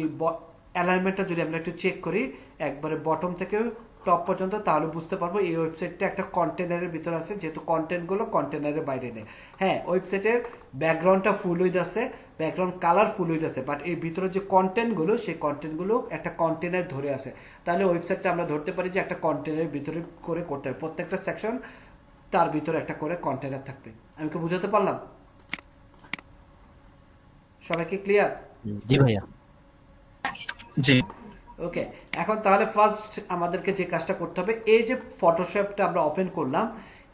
অ্যালাইনমেন্টটা যদি আমরা একটু চেক করি একবারে বটম থেকে টপ পর্যন্ত, তাহলে বুঝতে পারবো এই ওয়েবসাইটটা একটা কন্টেনারের ভিতরে আছে, যেহেতু কন্টেন্টগুলো কন্টেনারের বাইরে নেই। হ্যাঁ, ওয়েবসাইটের ব্যাকগ্রাউন্ডটা ফুল উইথ আছে, ব্যাকগ্রাউন্ড কালার ফুল উইথ আছে, বাট এর ভিতরে যে কন্টেন্টগুলো, সেই কন্টেন্টগুলো একটা কন্টেনার ধরে আছে। তাহলে ওয়েবসাইটটা আমরা ধরতে পারি যে একটা কন্টেনারের ভিতরে করে করতে হবে, প্রত্যেকটা সেকশন তার ভিতরে একটা করে কন্টেনার থাকবে। আমি কি বুঝাতে পারলাম? সবাই কি ক্লিয়ার? জি ভাইয়া। জি। ওকে, এখন তাহলে ফার্স্ট আমাদেরকে যে কাজটা করতে হবে, এই যে ফটোশপটা আমরা ওপেন করলাম,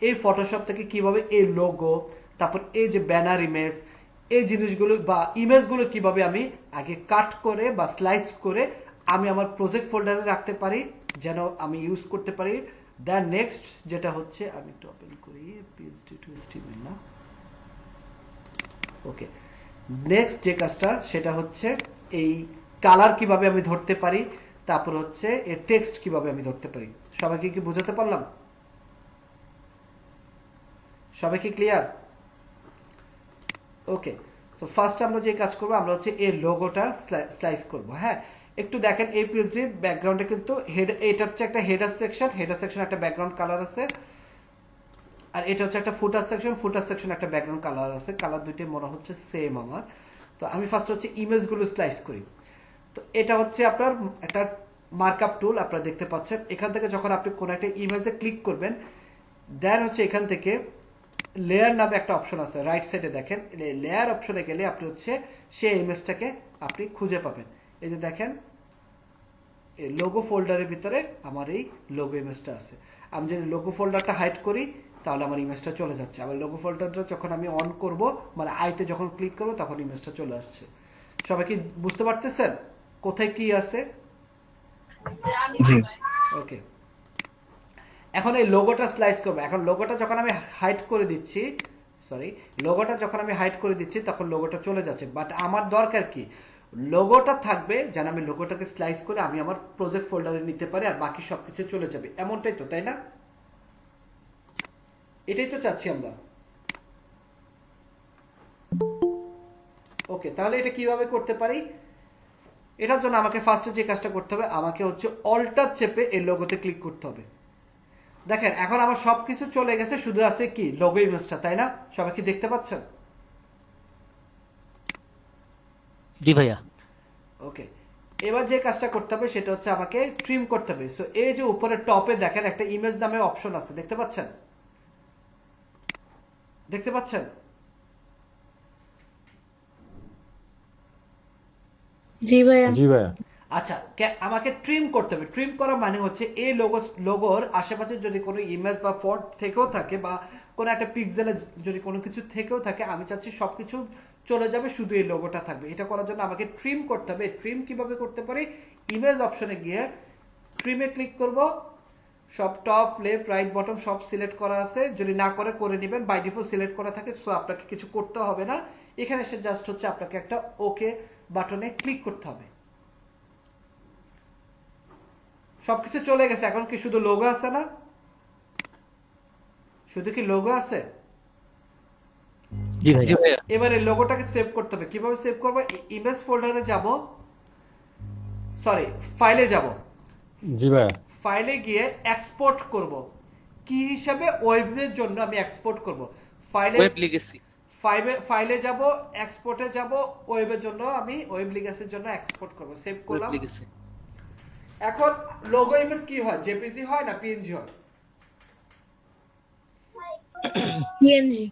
এই ফটোশপ থেকে কিভাবে এই লোগো, তারপর এই যে ব্যানার ইমেজ, এই জিনিসগুলো বা ইমেজগুলো কিভাবে আমি আগে কাট করে বা স্লাইস করে আমি আমার প্রজেক্ট ফোল্ডারে রাখতে পারি, যেন আমি ইউজ করতে পারি। দেন নেক্সট যেটা হচ্ছে, আমি একটু ওপেন করি পিএইচডি টু HTML না। ওকে, নেক্সট যে কাজটা সেটা হচ্ছে এই কালার কিভাবে আমি ধরতে পারি, তারপর হচ্ছে এর টেক্সট কিভাবে আমি ধরতে পারি। সবাইকে কি বোঝাতে পারলাম? সবাই কি ক্লিয়ার? ওকে, সো ফার্স্ট আমরা যে কাজ করবো, আমরা হচ্ছে এই লোগোটা স্লাইস করব। হ্যাঁ, একটু দেখেন এই পিএইচডি ব্যাকগ্রাউন্ডে কিন্তু হেড, এটা হচ্ছে একটা হেডার সেকশন, হেডার সেকশন একটা ব্যাকগ্রাউন্ড কালার আছে, আর এটা হচ্ছে একটা ফুটার সেকশন, ফুটার সেকশন একটা ব্যাকগ্রাউন্ড কালার আছে, কালার দুইটাই মনে হচ্ছে সেম আমার। তো আমি ফার্স্ট হচ্ছে ইমেজগুলো স্লাইস করি। তো এটা হচ্ছে আপনার একটা মার্কআপ টুল, আপনারা দেখতে পাচ্ছেন। এখান থেকে যখন আপনি কোনো একটা ইমেজে ক্লিক করবেন, দেন হচ্ছে এখান থেকে লেয়ার নামে একটা অপশন আছে, রাইট সাইডে দেখেন, লেয়ার অপশনে গেলে আপনি হচ্ছে সেই ইমেজটাকে আপনি খুঁজে পাবেন। এই যে দেখেন এই লোগো ফোল্ডারের ভিতরে আমার এই লোগো ইমেজটা আছে। আমি যদি লোগো ফোল্ডারটা হাইড করি তাহলে আমার ইমেজটা চলে যাচ্ছে। আবার লোগো ফোল্ডারটা যখন আমি অন করব, মানে আইতে যখন ক্লিক করব, তখন ইমেজটা চলে আসছে। সবাই কি বুঝতে পারতেছেন কোথায় কি আছে? জি ওকে, এখন এই লোগোটা স্লাইস করবো। এখন লোগোটা যখন আমি হাইড করে দিচ্ছি, লোগোটা যখন আমি হাইড করে দিচ্ছি তখন লোগোটা চলে যাচ্ছে। বাট আমার দরকার কি, লোগোটা থাকবে যেন আমি লোগোটাকে স্লাইস করে আমি আমার প্রজেক্ট ফোল্ডারে নিতে পারি, আর বাকি সবকিছু চলে যাবে। এমনটাই তো, তাই না? এটাই তো চাচ্ছি আমরা। ওকে, তাহলে এটা কিভাবে করতে পারি? এটার জন্য আমাকে ফার্স্টে যে কাজটা করতে হবে, আমাকে হচ্ছে অল্টার চেপে এই লোগোতে ক্লিক করতে হবে। দেখেন এখন আমার সবকিছু চলে গেছে, শুধু আছে কি লোগো ইমেজটা, তাই না? সবাই কি দেখতে পাচ্ছেন? জি ভাইয়া। ওকে, এবার যে কাজটা করতে হবে সেটা হচ্ছে আমাকে ট্রিম করতে হবে। সো এই যে উপরে টপে দেখেন একটা ইমেজ নামে অপশন আছে, দেখতে পাচ্ছেন? দেখতে পাচ্ছেন? জি ভাইয়া। জি ভাইয়া। আচ্ছা, আমাকে ট্রিম করতে হবে। ট্রিম করা মানে হচ্ছে এই লোগোর আশেপাশে যদি কোনো ইমেজ বা ফন্ট থেকেও থাকে, বা কোনো একটা পিক্সেলে যদি কোনো কিছু থেকেও থাকে, আমি চাচ্ছি সবকিছু চলে যাবে, শুধু এই লোগোটা থাকবে। এটা করার জন্য আমাকে ট্রিম করতে হবে। ট্রিম কিভাবে করতে পারি? ইমেজ অপশনে গিয়ে ট্রিমে ক্লিক করব, সব টপ লেফট রাইট বটম সব সিলেক্ট করা আছে। যদি না করে নেবেন, বাই ডিফল্ট সিলেক্ট করা থাকে, সো আপনাকে কিছু করতে হবে না। এখানে এসে জাস্ট হচ্ছে আপনাকে একটা ওকে বাটনে ক্লিক করতে হবে। সবকিছু চলে গেছে, এখন কি শুধু লোগো আছে না? শুধু কি লোগো আছে? এবারে লোগোটাকে সেভ করতে হবে। কিভাবে সেভ করবো? ইমেজ ফোল্ডারে যাব, ফাইলে যাব। জি ভাইয়া। ফাইলে গিয়ে এক্সপোর্ট করব। কি হিসাবে? ওয়েবের জন্য আমি এক্সপোর্ট করব। ফাইলে ওয়েব লিগেসি, ফাইলে যাব, এক্সপোর্টে যাব, ওয়েবের জন্য আমি ওয়েব লিগেসির জন্য এক্সপোর্ট করব। সেভ করলাম। এখন লোগো ইমেজ কি হয়? জেপিজি হয় না পিএনজি হয়? পিএনজি,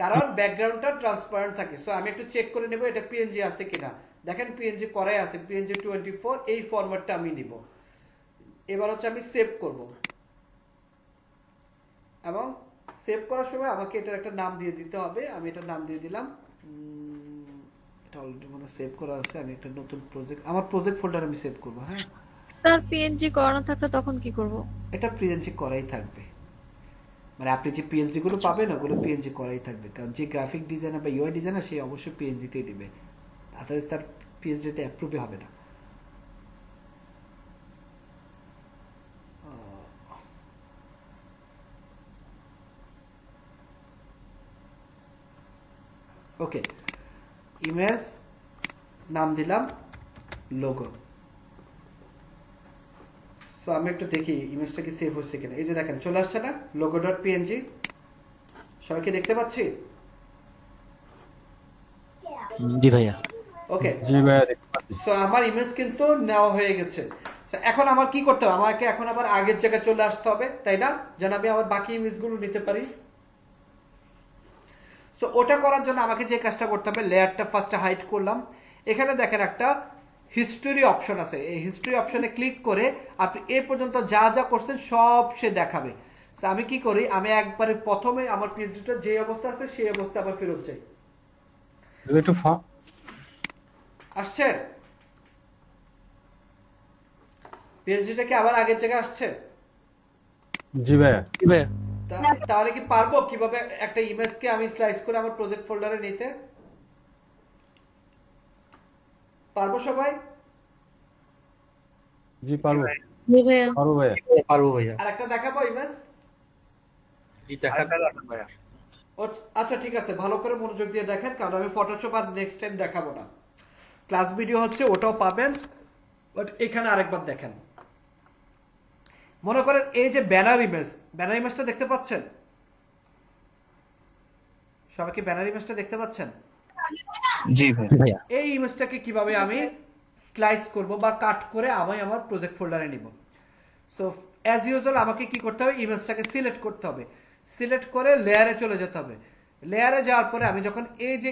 কারণ ব্যাকগ্রাউন্ডটা ট্রান্সপারেন্ট থাকে। সো আমি একটু চেক করে নেব এটা পিএনজি আছে কিনা। দেখেন পিএনজি করাই আছে, পিএনজি 24, এই ফরম্যাটটা আমি নিব। এবার হচ্ছে আমি সেভ করব, এবং সেভ করার সময় আমাকে এটার একটা নাম দিয়ে দিতে হবে। আমি এটার নাম দিয়ে দিলাম, এটা অলরেডি মনে সেভ করা আছে। আমি একটা নতুন প্রজেক্ট, আমার প্রজেক্ট ফোল্ডার আমি সেভ করব। হ্যাঁ স্যার, পিএনজি করানো থাকলে তখন কি করব? এটা পিএনজি করাই থাকবে, মানে আপনি যে পিএইচডি গুলো পাবেন ওগুলো পিএনজি করাই থাকবে। কারণ যে গ্রাফিক ডিজাইনার বা ইউআই ডিজাইনার সে অবশ্যই পিএনজিতেই দিবে, আদারওয়াইজ তার পিএইচডিতে অ্যাপ্রুভই হবে না। ওকে, ইমেজ নাম দিলাম লোগো। সো আমি একটু দেখি ইমেজটা কি সেভ হচ্ছে কিনা। এই যে দেখেন চলে আসছে না logo.png, সবাইকে দেখতে পাচ্ছি? জি ভাইয়া। ওকে, জি ভাইয়া দেখতে পাচ্ছি। সো আমার ইমেজ কিন্তু নেওয়া হয়ে গেছে। এখন আমার কি করতে হবে? আমাকে এখন আবার আগের জায়গায় চলে আসতে হবে, তাই না? যেন আমি আবার বাকি ইমেজগুলো নিতে পারি। সো ওটা করার জন্য আমাকে যে কাজটা করতে হবে, লেয়ারটা ফার্স্টে হাইড করলাম। এখানে দেখেন একটা হিস্টোরি অপশন আছে, এই হিস্টোরি অপশনে ক্লিক করে আপনি এ পর্যন্ত যা যা করছেন সব সে দেখাবে। আমি কি করি, আমি একবারে প্রথমে আমার পিএইচডিটা যে অবস্থা আছে সেই অবস্থা আবার ফেরত যাই। একটু আসছে পিএইচডিটা কি আবার আগের জায়গায় আসছে? জি ভাইয়া। জি ভাইয়া। তাহলে কি পারবো কিভাবে একটা ইমেজকে আমি স্লাইস করে আমার প্রজেক্ট ফোল্ডারে নিতে? পারবো সবাই? জি পারবো। জি ভাইয়া। পারবো ভাইয়া। পারবো ভাইয়া। আর একটা দেখাবো ইমেজ? জি দেখাবেন ভাইয়া। আচ্ছা ঠিক আছে, ভালো করে মনোযোগ দিয়ে দেখেন, কারণ আমি ফটোশপ আর নেক্সট টাইম দেখাবো না। ক্লাস ভিডিও হচ্ছে, ওটাও পাবেন, বাট এখানে আরেকবার দেখেন, মনে করেন এই যে ব্যানার ইমেজটা দেখতে পাচ্ছেন? সবাই কি ব্যানার ইমেজটা দেখতে পাচ্ছেন? জি ভাইয়া। এই ইমেজটাকে কিভাবে আমি স্লাইস করব বা কাট করে আমি আমার প্রজেক্ট ফোল্ডারে নিব? সো অ্যাজ ইউজুয়াল আমাকে কি করতে হবে, ইমেজটাকে সিলেক্ট করতে হবে, সিলেক্ট করে লেয়ারে চলে যেতে হবে। লেয়ারে যাওয়ার পরে আমি যখন এই যে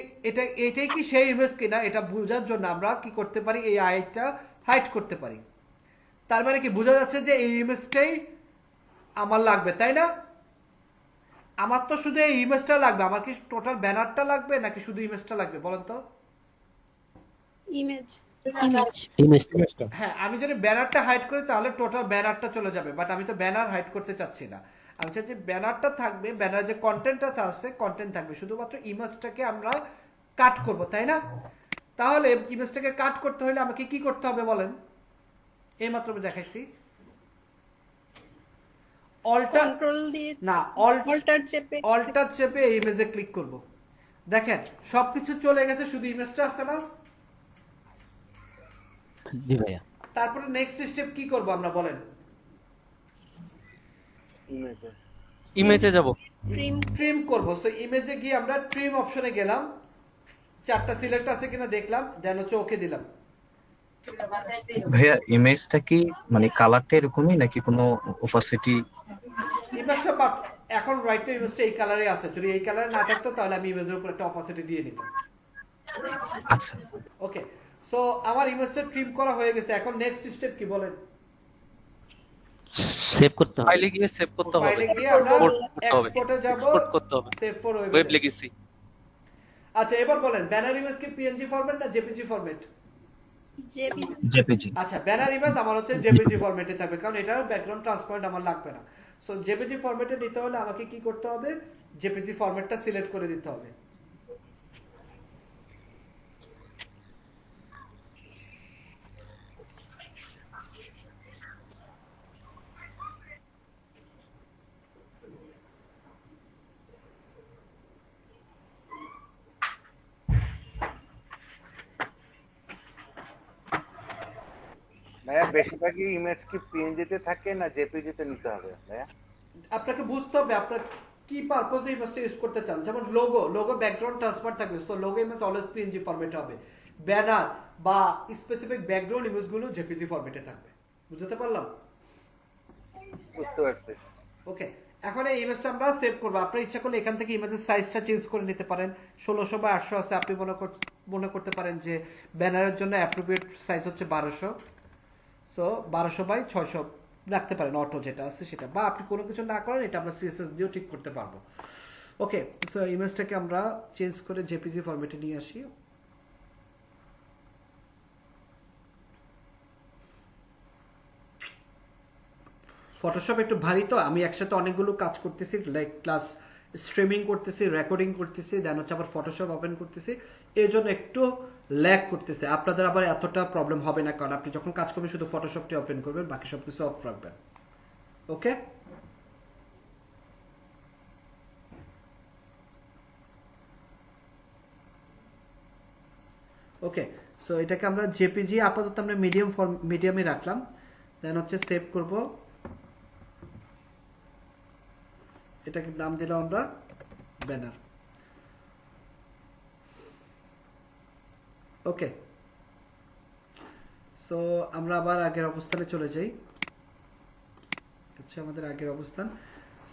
এটাই কি সেই ইমেজ কিনা এটা বোঝার জন্য আমরা কি করতে পারি, এই আইটা হাইড করতে পারি। তার মানে কি বোঝা যাচ্ছে যে এই ইমেজটাই আমার লাগবে, তাই না? আমার তো শুধু এই ইমেজটা লাগবে, আমার কি টোটাল ব্যানারটা লাগবে নাকি শুধু ইমেজটা লাগবে বলেন তো? হ্যাঁ, আমি যদি ব্যানারটা হাইড করি তাহলে টোটাল ব্যানারটা চলে যাবে, বাট আমি তো ব্যানার হাইড করতে চাচ্ছি না। আমি চাচ্ছি ব্যানারটা থাকবে, ব্যানার যে কন্টেন্টটা আছে কন্টেন্ট থাকবে, শুধুমাত্র ইমেজটাকে আমরা কাট করব, তাই না? তাহলে ইমেজটাকে কাট করতে হলে আমাকে কি করতে হবে বলেন? এইমাত্র আমি দেখাইছি, অল্টার চেপে এই ইমেজে ক্লিক করব। দেখেন সবকিছু চলে গেছে, শুধু ইমেজটা আছে না? জি ভাইয়া। তারপরে নেক্সট স্টেপ কি করব আমরা বলেন? ইমেজে যাব, ট্রিম করব। সো ইমেজে গিয়ে আমরা ট্রিম অপশনে গেলাম, চারটা সিলেক্ট আছে কিনা দেখলাম, দেন হচ্ছে ওকে দিলাম। ভাইয়া ইমেজটা কি মানে কালারটা এরকমই নাকি কোনো ওপাসিটি? ইমেজটা এখন রাইট নাও ইমেজটা এই কালারে আছে, যদি এই কালারে না থাকতো তাহলে আমি ইমেজের উপর একটা অপাসিটি দিয়ে নিতাম। আচ্ছা ওকে, সো আমার ইমেজটা ট্রিম করা হয়ে গেছে। এখন নেক্সট স্টেপ কি বলেন? সেভ করতে হবে, ফাইলে গিয়ে সেভ করতে হবে, ফাইলে গিয়ে আমরা এক্সপোর্টে যাব, এক্সপোর্ট করতে হবে, সেভ ফর ওয়েব লেগেসি। আচ্ছা এবার বলেন ব্যানার ইমেজ কি পিএনজি ফরম্যাট না জেপিজি ফরম্যাট? জেপিজি। আচ্ছা, ব্যানার ইমেজ আমার হচ্ছে জেপিজি ফরম্যাটে থাকবে, কারণ এটার ব্যাকগ্রাউন্ড ট্রান্সপারেন্ট আমার লাগবে না। সো জেপিজি ফরম্যাটে নিতে হলে আমাকে কি করতে হবে, জেপিজি ফরম্যাটটা সিলেক্ট করে দিতে হবে। ভাইয়া বেশিরভাগই ইমেজ কি পিএনজি তে থাকে না জেপিজি তে নিতে হবে ভাইয়া? আপনাকে বুঝতে হবে আপনার কি পারপোজে ইমেজটা ইউজ করতে চান। যেমন লোগো ব্যাকগ্রাউন্ড ট্রান্সফার থাকবে, so logo image always PNG ফরম্যাটে হবে। ব্যানার বা স্পেসিফিক ব্যাকগ্রাউন্ড ইমেজগুলো জেপিজি ফরম্যাটে থাকবে। বুঝতে পারলাম? বুঝতে পারছি। ওকে, এখন এই ইমেজটা আমরা সেভ করব। আপনি ইচ্ছা করলে এখান থেকে ইমেজের সাইজটা চেঞ্জ করে নিতে পারেন। 1600 বা 800 আছে, আপনি মনে করতে পারেন যে ব্যানারের জন্য অ্যাপ্রোপ্রিয়েট সাইজ হচ্ছে 1200, সো 1200 বাই 600 রাখতে পারেন, অটো যেটা আছে সেটা, বা আপনি কোনো কিছু না করেন এটা আমরা সিএসএস দিয়েও ঠিক করতে পারবো। ওকে, সো ইমেজটাকে আমরা চেঞ্জ করে জেপিজি ফরম্যাটে নিয়ে আসি। ফটোশপ একটু ভারী, তো আমি একসাথে অনেকগুলো কাজ করতেছি, লাইক ক্লাস স্ট্রিমিং করতেছি, রেকর্ডিং করতেছি, দেন হচ্ছে আবার ফটোশপ ওপেন করতেছি, এর জন্য একটু ল্যাগ করতেছে। আপনাদের আবার এতটা প্রবলেম হবে না, কারণ আপনি যখন কাজ করবেন শুধু ফটোশপটি ওপেন করবেন, বাকি সব কিছু অফ রাখবেন। ওকে, ওকে, সো এটাকে আমরা জেপিজি আপাতত আমরা মিডিয়ামে রাখলাম, দেন হচ্ছে সেভ করব। এটাকে নাম দিলাম আমরা ব্যানার। ওকে, সো আমরা আবার আগের অবস্থানে চলে যাই। আচ্ছা, আমাদের আগের অবস্থান।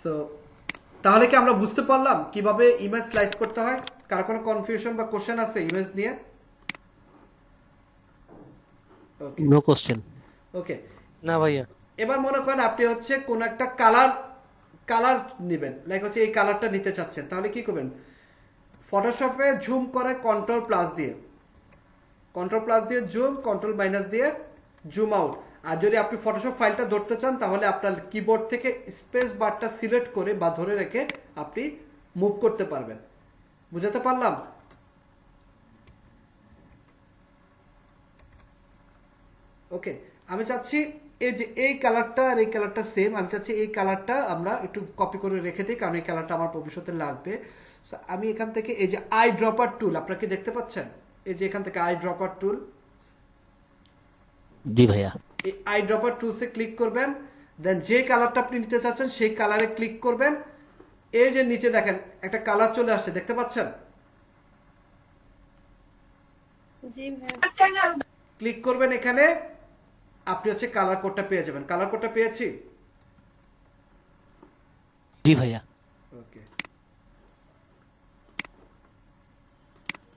সো তাহলে কি আমরা বুঝতে পারলাম কিভাবে ইমেজ স্লাইস করতে হয়? কার কোনো কনফিউশন বা কোশ্চেন আছে ইমেজ নিয়ে? No question. ওকে, না ভাইয়া। এবার মনে করেন আপনি হচ্ছে কোন একটা কালার নেবেন, লাইক হচ্ছে এই কালারটা নিতে চাচ্ছেন, তাহলে কি করবেন? ফটোশপে জুম করে কন্ট্রোল প্লাস দিয়ে জুম, কন্ট্রোল মাইনাস দিয়ে জুম আউট। আর যদি আপনি ফটোশপ ফাইলটা ধরতে চান তাহলে আপনার কিবোর্ড থেকে স্পেস বারটা সিলেক্ট করে বা ধরে রেখে আপনি মুভ করতে পারবেন। বুঝাতে পারলাম? ওকে, আমি চাচ্ছি এই যে এই কালারটা আর এই কালারটা সেম, আমি চাচ্ছি এই কালারটা আমরা একটু কপি করে রেখে দিই, কারণ এই কালারটা আমার ভবিষ্যতে লাগবে। আমি এখান থেকে এই যে আই ড্রপার টুল, আপনারা কি দেখতে পাচ্ছেন? এই যে এখান থেকে আই ড্রপার টুল, জি ভাইয়া। এই আই ড্রপার টুলসে ক্লিক করবেন, দেন যে কালারটা আপনি নিতে চাচ্ছেন সেই কালারে ক্লিক করবেন। এই যে নিচে দেখেন একটা কালার চলে আসছে, দেখতে পাচ্ছেন? জি ভাইয়া। ক্লিক করবেন এখানে, আপনি হচ্ছে কালার কোডটা পেয়ে যাবেন। কালার কোডটা পেয়েছি? জি ভাইয়া। ওকে,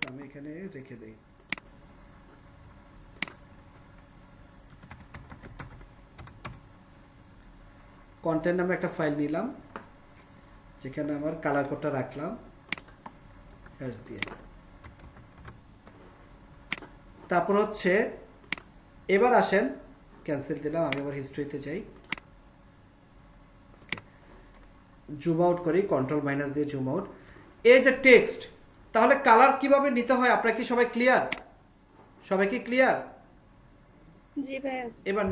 আমি এখানে রেখে দেই। কন্টেন্ট নামে একটা ফাইল নিলাম, যেখানে আমার কালার কোডটা রাখলাম হ্যাশ দিয়ে। তারপর হচ্ছে এবার আসেন, ক্যান্সেল দিলাম, আমি আবার হিস্ট্রিতে যাই, জুম আউট করি, কন্ট্রোল মাইনাস দিয়ে জুম আউট। এই যে টেক্সট, তাহলে কালার কিভাবে নিতে হয় আপনারা কি সবাই ক্লিয়ার? সবাই কি ক্লিয়ার? জি ভাইয়া। এবার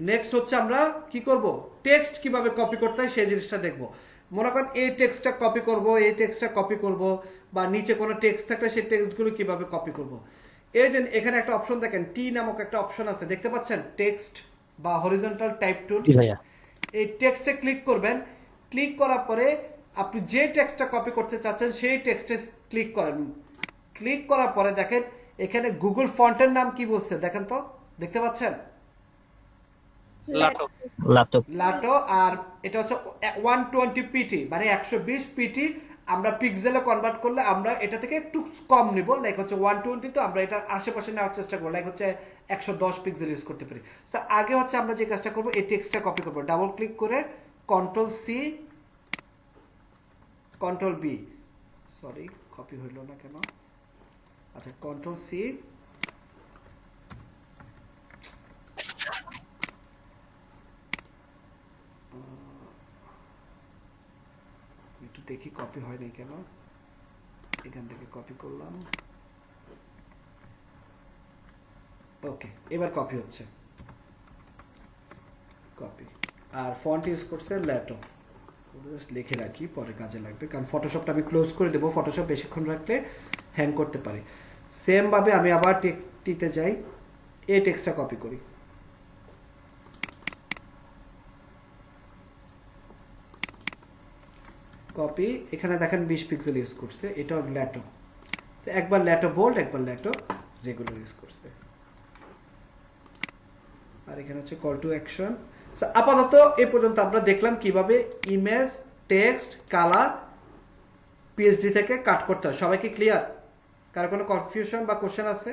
নেক্সট হচ্ছে আমরা কি করব, টেক্সট কিভাবে কপি করতে হয় সেই জিনিসটা দেখব। মনে করেন এই টেক্সটটা কপি করব, এই টেক্সটটা কপি করব, বা নিচে কোনো টেক্সট থাকলে সেই টেক্সটগুলো কিভাবে কপি করব। এই যে এখানে একটা অপশন দেখেন, টি নামক একটা অপশন আছে, দেখতে পাচ্ছেন? টেক্সট বা হরিজন্টাল টাইপ টুল। এই টেক্সটে ক্লিক করবেন, ক্লিক করার পরে আপনি যে টেক্সটটা কপি করতে চাচ্ছেন সেই টেক্সটে ক্লিক করেন। ক্লিক করার পরে দেখেন এখানে গুগল ফন্টের নাম কি বলছে দেখেন তো, দেখতে পাচ্ছেন? লাটো। আর এটা হচ্ছে 120 পিটি, মানে 120 পিটি। আমরা পিক্সেলে কনভার্ট করলে আমরা এটা থেকে একটু কম নিব, লাইক হচ্ছে 120, তো আমরা এটা আশেপাশে নেওয়ার চেষ্টা করবো, লাইক হচ্ছে 110 পিক্সেল ইউজ করতে পারি। সো আগে হচ্ছে আমরা যে কাজটা করবো, এই টেক্সটটা কপি করবো, ডাবল ক্লিক করে control C control B, sorry copy হইল না কেন, আচ্ছা কন্ট্রোল সি, একটু দেখি কপি হয় নাই কেন, এখান থেকে কপি করলাম, ওকে এবার কপি হচ্ছে, কপি। আর ফন্ট ইউজ করছে ল্যাটো, জাস্ট লিখে রাখি পরে কাজে লাগবে, কারণ ফটোশপটা আমি ক্লোজ করে দেবো, ফটোশপ বেশিক্ষণ রাখলে হ্যাং করতে পারে। সেম ভাবে আমি আবার টেক্সটিতে যাই, এই টেক্সটটা কপি করি, কপি, এখানে দেখেন 20 পিক্সেল ইউজ করছে, এটা ল্যাটো, একবার ল্যাটো বোল্ড, একবার ল্যাটো রেগুলার ইউজ করছে। আর এখানে হচ্ছে কল টু অ্যাকশন। আপাতত এই পর্যন্ত আমরা দেখলাম কিভাবে ইমেজ, টেক্সট, কালার পিএইচডি থেকে কাট করতে হয়। সবাই কি ক্লিয়ার? কারো কোনো কনফিউশন বা কোশ্চেন আছে?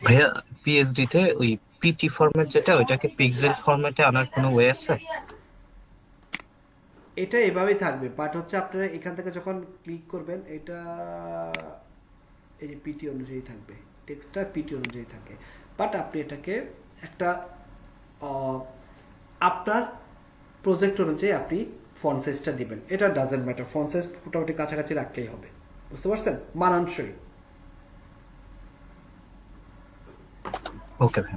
ভাইয়া পিএইচডি তে ওই পিটি ফরম্যাট যেটা, ওইটাকে পিক্সেল ফরম্যাটে আনার কোনো ওয়ে আছে? এটা এভাবেই থাকবে, বাট হচ্ছে আপনারা এখান থেকে যখন ক্লিক করবেন, এটা এই যে পিটি অনুযায়ী থাকবে, টেক্সটটা পিটি অনুযায়ী থাকে, বাট আপনি এটাকে একটা আপনার প্রজেক্ট অনুযায়ী আপনি ফন্ট সাইজটা দিবেন, এটা ডাজেন্ট ম্যাটার, ফন্ট সাইজ মোটামুটি কাছাকাছি রাখলেই হবে, বুঝতে পারছেন? মানানসই। ওকে ভাই।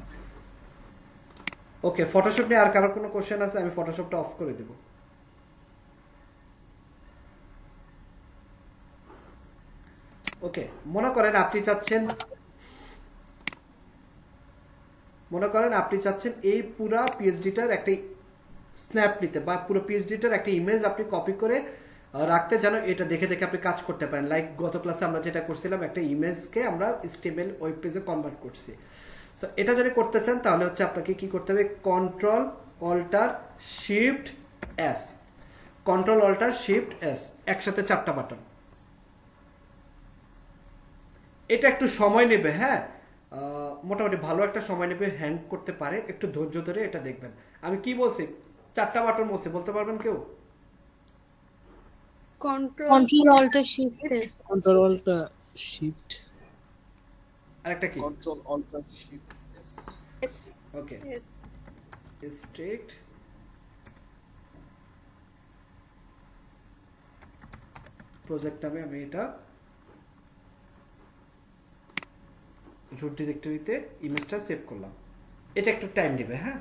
ওকে, ফটোশপ নিয়ে আর কারো কোনো কোশ্চেন আছে? আমি ফটোশপটা অফ করে দেব। ওকে, মনে করেন আপনি চাচ্ছেন এই পুরা পিএইচডিটার একটা স্ন্যাপ নিতে, বা পুরো পিএইচডিটার একটা ইমেজ আপনি কপি করে রাখতে, যেন এটা দেখে দেখে আপনি কাজ করতে পারেন। লাইক গত ক্লাসে আমরা যেটা করছিলাম, একটা ইমেজকে আমরা স্টেবল ওয়েব পেজে কনভার্ট করছি। সো এটা যদি করতে চান তাহলে হচ্ছে আপনাকে কি করতে হবে, control alt shift S, control alt shift S, একসাথে 4টা বাটন। এটা একটু সময় নেবে, হ্যাঁ মোটামুটি ভালো একটা সময় নেবে, হ্যাং করতে পারে, একটু ধৈর্য ধরে এটা দেখবেন। আমি কি বলছি, 4টা বাটন বলছি, বলতে পারবেন কেউ? Control alt shift S, control alt shift, আরেকটা key, control alt shift S. Okay, strict project নামে আমি এটা রুট ডিরেক্টরিতে ইমেজটা সেভ করলাম। এটা একটু টাইম নেবে, হ্যাঁ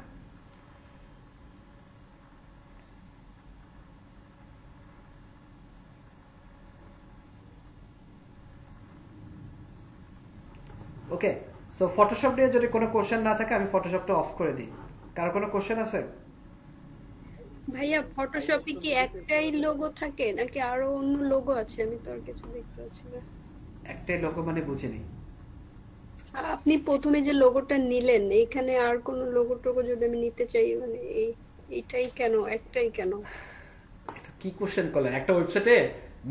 ওকে সো ফটোশপ নিয়ে যদি কোনো কোশ্চেন না থাকে আমি ফটোশপটা অফ করে দিই কারো কোনো কোশ্চেন আছে ভাইয়া ফটোশপে কি একটাই লোগো থাকে নাকি আরো অন্য লোগো আছে আমি তো আর কিছু দেখতে পাচ্ছি না একটাই লোগো মানে বুঝিনি আপনি প্রথমে যে লোগোটা নিলেন এখানে আর কোনো লোগো টোগো যদি আমি নিতে চাই মানে এইটাই কেন একটাই কেন কি কোশ্চেন করলেন একটা ওয়েবসাইটে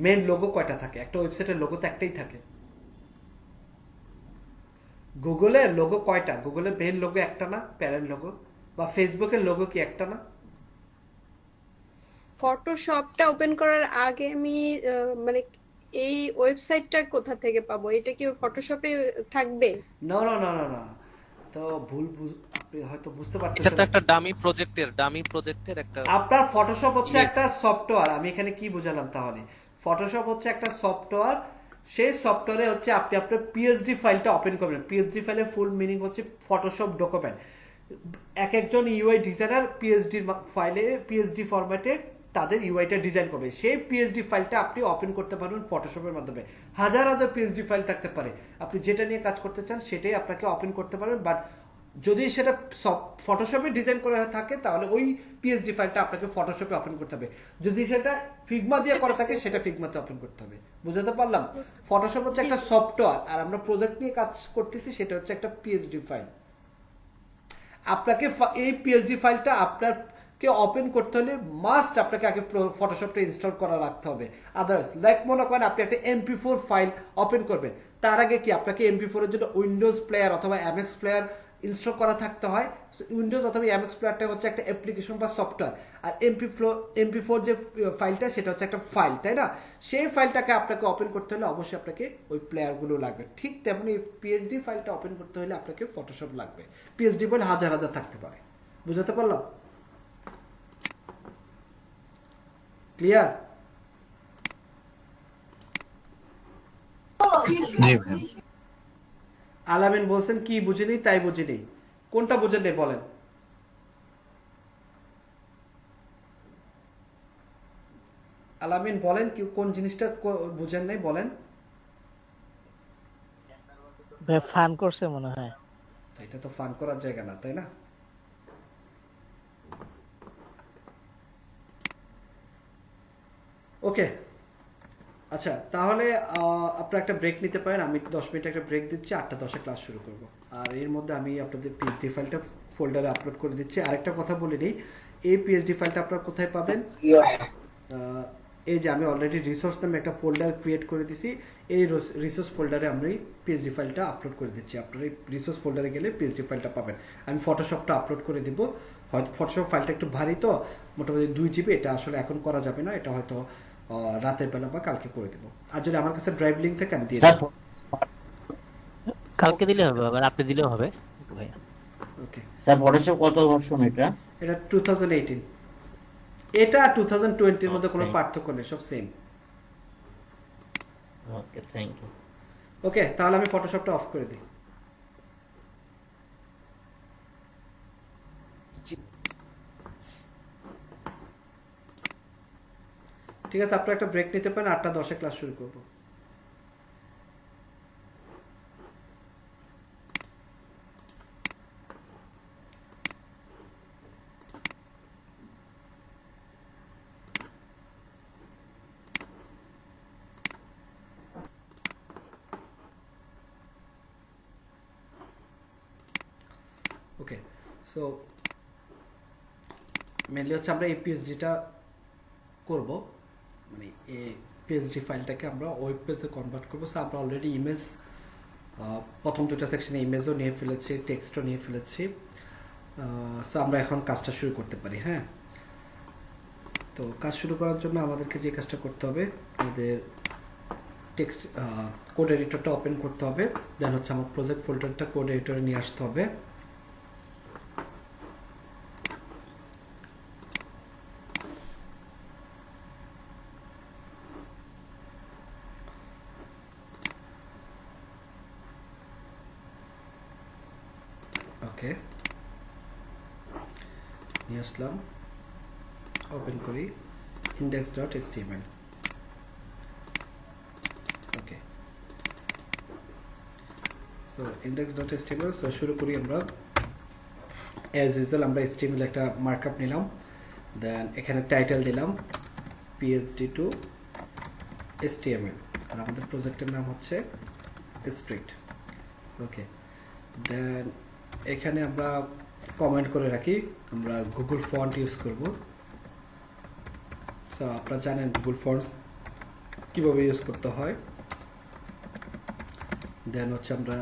মেইন লোগো কয়টা থাকে একটা ওয়েবসাইটের লোগো তো একটাই থাকে গুগলে লোগো কয়টা গুগলের মেইন লোগো একটা না প্যারেন্ট লোগো বা ফেসবুকের লোগো কি একটা না ফটোশপটা ওপেন করার আগে আমি মানে এই ওয়েবসাইটটা কোথা থেকে পাবো এটা কি ফটোশপে থাকবে না না না না না তো ভুল আপনি হয়তো বুঝতে পারতেছেন এটা তো একটা ডামি প্রজেক্টের একটা আপনার ফটোশপ হচ্ছে একটা সফটওয়্যার আমি এখানে কি বুঝালাম তাহলে ফটোশপ হচ্ছে একটা সফটওয়্যার সেই সফটওয়্যারে হচ্ছে আপনি আপনার পিএসডি ফাইলটা ওপেন করবেন পিএসডি ফাইলের ফুল মিনিং হচ্ছে ফটোশপ ডকুমেন্ট এক একজন ইউআই ডিজাইনার পিএসডি ফাইলে পিএসডি ফরম্যাটে তাদের ইউআইটা ডিজাইন করবে সেই পিএসডি ফাইলটা আপনি ওপেন করতে পারবেন ফটোশপের মাধ্যমে হাজার হাজার পিএসডি ফাইল থাকতে পারে আপনি যেটা নিয়ে কাজ করতে চান সেটাই আপনাকে ওপেন করতে পারবেন বাট যদি সেটা ফটোশপে ডিজাইন করা থাকে তাহলে ওই পিএসডি ফাইলটা আপনাকে ফটোশপে ওপেন করতে হবে যদি সেটা ফিগমা দিয়ে করা থাকে সেটা ফিগমাতে ওপেন করতে হবে বুঝতে পারলাম ফটোশপ হচ্ছে একটা সফটওয়্যার আর আমরা প্রজেক্ট নিয়ে কাজ করতেছি সেটা হচ্ছে একটা পিএসডি ফাইল আপনাকে এই পিএসডি ফাইলটা আপনাকে ওপেন করতে হলে মাস্ট আপনাকে আগে ফটোশপটা ইনস্টল করা রাখতে হবে আদারওয়াইজ লাইক মনে করেন আপনি একটা MP4 ফাইল ওপেন করবেন তার আগে কি আপনাকে MP4 এর জন্য উইন্ডোজ প্লেয়ার অথবা MX প্লেয়ার ইনস্টল করা থাকতে হয় উইন্ডোজ অথবা MX প্লেয়ারটা হচ্ছে একটা অ্যাপ্লিকেশন বা সফটওয়্যার আর MP4 যে ফাইলটা সেটা হচ্ছে একটা ফাইল তাই না সেই ফাইলটাকে আপনাকে ওপেন করতে হলে অবশ্যই আপনাকে ওই প্লেয়ারগুলো লাগবে ঠিক তেমনি পিএসডি ফাইলটা ওপেন করতে হলে আপনাকে ফটোশপ লাগবে পিএসডি ফাইল হাজার হাজার থাকতে পারে বুঝতে পারলাম ক্লিয়ার জি ভাই আলামিন বলছেন কি বুঝিনি তাই বুঝিনি কোনটা বুঝেন নাই বলেন আলামিন বলেন কি কোন জিনিসটা বুঝেন নাই বলেন ভাই ফান করছে মনে হয় এটা তো ফান করার জায়গা না তাই না ওকে আচ্ছা তাহলে আপনারা একটা ব্রেক নিতে পারেন আমি 10 মিনিট একটা ব্রেক দিচ্ছি 8:10 ক্লাস শুরু করব আর এর মধ্যে আমি আপনাদের পিএসডি ফাইলটা ফোল্ডারে আপলোড করে দিচ্ছি আরেকটা কথা বলে নিই এই পিএসডি ফাইলটা আপনারা কোথায় পাবেন এই যে আমি অলরেডি রিসোর্স নামে একটা ফোল্ডার ক্রিয়েট করে দিয়েছি এই রিসোর্স ফোল্ডারে আমি পিএসডি ফাইলটা আপলোড করে দিচ্ছি আপনারা এই রিসোর্স ফোল্ডারে গেলে পিএসডি ফাইলটা পাবেন আমি ফটোশপটা আপলোড করে দিব হয়তো ফটোশপ ফাইলটা একটু ভারী তো মোটামুটি 2 জিবি এটা আসলে এখন করা যাবে না এটা হয়তো রাতের বেলা বা কালকে করে দেব আর যদি আমার কাছে ড্রাইভ লিংক থাকে আমি দিয়ে দেব কালকে দিলে হবে আবার আপনি দিলেও হবে ভাইয়া ওকে স্যার ফটোশপ কত ভার্সন এটা 2018 এটা 2020 এর মধ্যে কোনো পার্থক্য নেই সব same okay thank you okay তাহলে আমি ফটোশপটা অফ করে দিই ঠিক আছে আপনারা একটা ব্রেক নিতে পারেন 8:10 ক্লাস শুরু করব ওকে সো মেনলি হচ্ছে আমরা এই পিএসডিটা করব মানে এই পিএসডি ফাইলটাকে আমরা ওয়েব পেজে কনভার্ট করব সো আমরা অলরেডি ইমেজ প্রথম দুটো সেকশনে ইমেজও নিয়ে ফেলেছি টেক্সটও নিয়ে ফেলেছি সো আমরা এখন কাজটা শুরু করতে পারি হ্যাঁ তো কাজ শুরু করার জন্য আমাদেরকে যে কাজটা করতে হবে আমাদের টেক্সট কোড এডিটরটা ওপেন করতে হবে দেন হচ্ছে আমার প্রজেক্ট ফোল্ডারটা কোড এডিটরে নিয়ে আসতে হবে ওকে নিয়ে আসলাম ওপেন করি index.html okay so so index.html so শুরু করি আমরা অ্যাজ ইউজুয়াল আমরা html একটা মার্কআপ নিলাম দেন এখানে টাইটেল দিলাম phd to html আর আমাদের প্রজেক্টের নাম হচ্ছে street ওকে দেন এখানে আমরা কমেন্ট করে রাখি আমরা গুগল ফন্ট ইউজ করব সো আপনারা জানেন গুগল ফন্টস কিভাবে ইউজ করতে হয় দেন হচ্ছে আমরা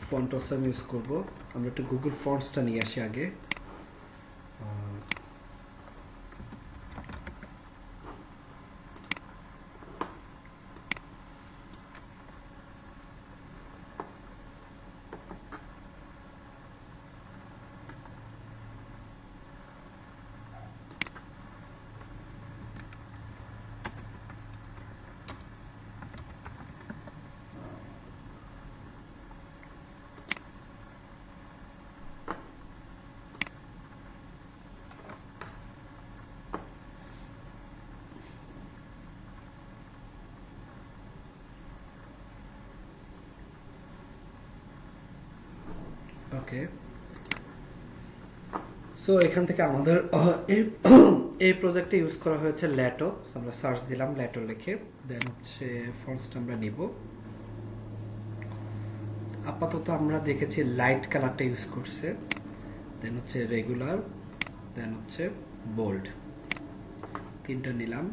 ফন্ট অসাম ইউজ করব আমরা একটু গুগল ফন্টসটা নিয়ে আসি আগে ওকে সো এখান থেকে আমাদের এই প্রজেক্টে ইউজ করা হয়েছে ল্যাটো আমরা সার্চ দিলাম ল্যাটো লিখে দেন হচ্ছে ফন্টসটা আমরা নিব আপাতত আমরা দেখেছি লাইট কালারটা ইউজ করছে দেন হচ্ছে রেগুলার দেন হচ্ছে বোল্ড তিনটা নিলাম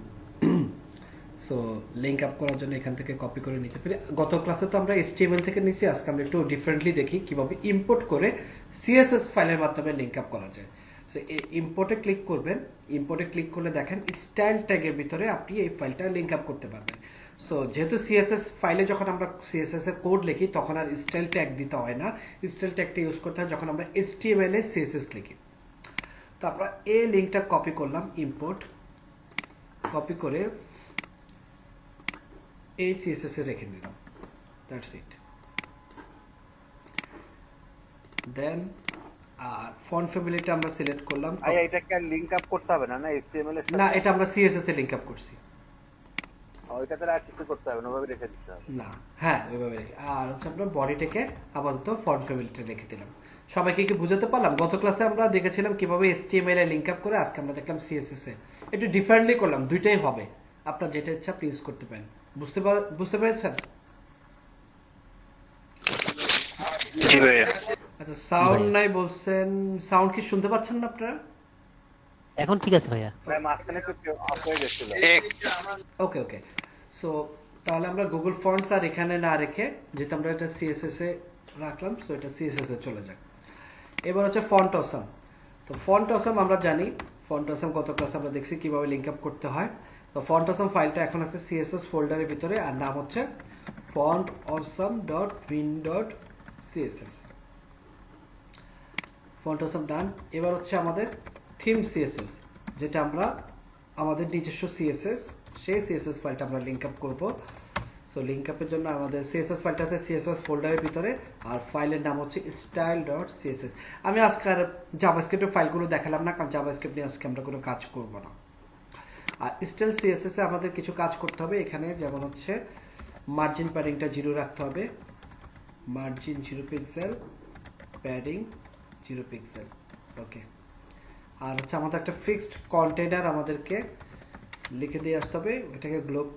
সো লিংক আপ করার জন্য এখান থেকে কপি করে নিতে পারি গত ক্লাসে তো আমরা HTML থেকে নিছি আজকে আমরা একটু ডিফারেন্টলি দেখি কিভাবে ইম্পোর্ট করে CSS ফাইলের মাধ্যমে লিংক আপ করা যায় সো এই ইম্পোর্টে ক্লিক করবেন ইম্পোর্টে ক্লিক করলে দেখেন স্টাইল ট্যাগের ভিতরে আপনি এই ফাইলটা লিংক আপ করতে পারবেন সো যেহেতু CSS ফাইলে যখন আমরা CSS এর কোড লিখি তখন আর স্টাইল ট্যাগ দিতে হয় না স্টাইল ট্যাগটা ইউজ করতে হয় যখন আমরা HTML এ CSS লিখি তো আমরা এই লিংকটা কপি করলাম ইম্পোর্ট কপি করে এই CSS এ রেখে দিলাম that's it then R font ফ্যামিলিটা আমরা সিলেক্ট করলাম এটাকে লিংক আপ করতে হবে না HTML এর সাথে না এটা আমরা CSS এ লিংক আপ করছি ওইটা তাহলে আর কিছু করতে হবে না ওভাবে রেখে দিতে হবে না হ্যাঁ ওইভাবে আর হচ্ছে আমরা বডিটাকে আপাতত ফন্ট ফ্যামিলিটা রেখে দিলাম সবাইকে কি বুঝাতে পারলাম গত ক্লাসে আমরা দেখেছিলাম কিভাবে HTML এ লিংক আপ করে আজকে আমরা দেখলাম CSS এ একটু ডিফারেন্টলি করলাম দুইটাই হবে আপনার যেটা ইচ্ছা আপনি ইউজ করতে পারেন বুঝতে পেরেছেন জি ভাইয়া আচ্ছা সাউন্ড নাই বলছেন সাউন্ড কি শুনতে পাচ্ছেন না আপনারা এখন ঠিক আছে ভাইয়া ভাই মাঝখানে একটু অফ হয়ে গেছিল ওকে ওকে সো তাহলে আমরা গুগল ফন্টস আর এখানে না রেখে যেটা আমরা এটা CSS এ রাখলাম সো এটা CSS এ চলে যাক এবার হচ্ছে ফন্ট অসাম তো ফন্ট অসাম আমরা জানি ফন্ট অসাম গত ক্লাসে আমরা দেখছি কিভাবে লিংক আপ করতে হয় তো ফন্ট অসাম ফাইলটা এখন আছে CSS ফোল্ডারের ভিতরে আর নাম হচ্ছে fontawesome.win.css ফন্ট অসাম ডান এবার হচ্ছে আমাদের থিম CSS যেটা আমরা আমাদের নিজস্ব CSS সেই CSS ফাইলটা আমরা লিংক আপ করব সো লিংক আপের জন্য আমাদের CSS ফাইলটা আছে CSS ফোল্ডারের ভিতরে আর ফাইলের নাম হচ্ছে style.css আমি আজকে আর জাভাস্ক্রিপ্টের ফাইলগুলো দেখালাম না কারণ জাভাস্ক্রিপ্ট নিয়ে আজকে আমরা কোনো কাজ করব না আর স্টাইল CSS এ আমাদের কিছু কাজ করতে হবে এখানে যেমন হচ্ছে মার্জিন প্যাডিংটা 0 রাখতে হবে margin 0 pixel padding 0 pixel okay আর হচ্ছে আমাদের একটা ফিক্সড কন্টেইনার আমাদেরকে লিখে দিয়ে আসতে হবে এটাকে গ্লোব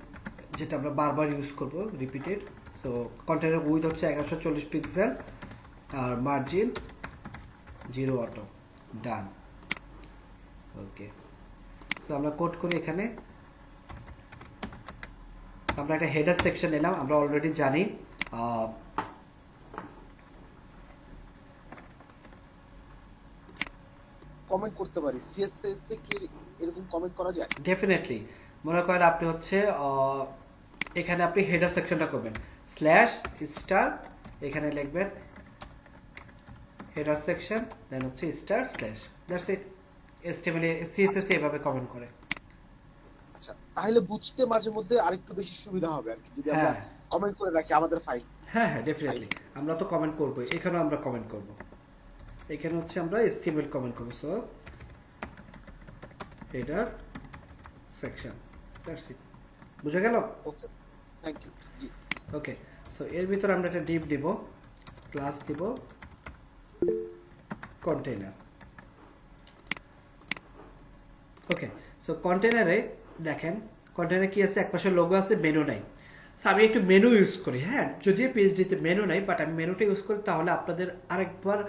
যেটা আমরা বারবার ইউজ করব রিপিটেড সো কন্টেইনার উইথ হচ্ছে 1140 পিক্সেল আর মার্জিন 0 অটো ডান ওকে সো আমরা কোড করি এখানে আমরা একটা হেডার সেকশন নিলাম আমরা অলরেডি জানি কমেন্ট করতে পারি CSS এ কি এরকম কমেন্ট করা যায় ডেফিনেটলি মনে করেন আপনি হচ্ছে এখানে আপনি হেডার সেকশনটা করবেন স্ল্যাশ স্টার এখানে লিখবেন হেডার সেকশন দেন হচ্ছে star slash that's it HTML A CSS এভাবে কমেন্ট করে আচ্ছা তাহলে বুঝতে মাঝে মধ্যে আরেকটু বেশি সুবিধা হবে আর কি যদি আমরা কমেন্ট করে রাখি আমাদের ফাইল হ্যাঁ হ্যাঁ ডেফিনেটলি আমরা তো কমেন্ট করব এখানেও আমরা কমেন্ট করব এখানে হচ্ছে আমরা HTML কমেন্ট করব so header section that's it বুঝা গেল ওকে thank you G okay so এর ভিতর আমরা একটা ডিপ দিব ক্লাস দিব কন্টেইনার। ওকে, সো কন্টেইনারে দেখেন কন্টেইনারে কি আছে, একপাশে লোগো আছে, মেনু নাই। সো আমি একটু মেনু ইউজ করি। হ্যাঁ, যদিও পিএইচডিতে মেনু নাই, বাট আমি মেনুটা ইউজ করি, তাহলে আপনাদের আরেকবার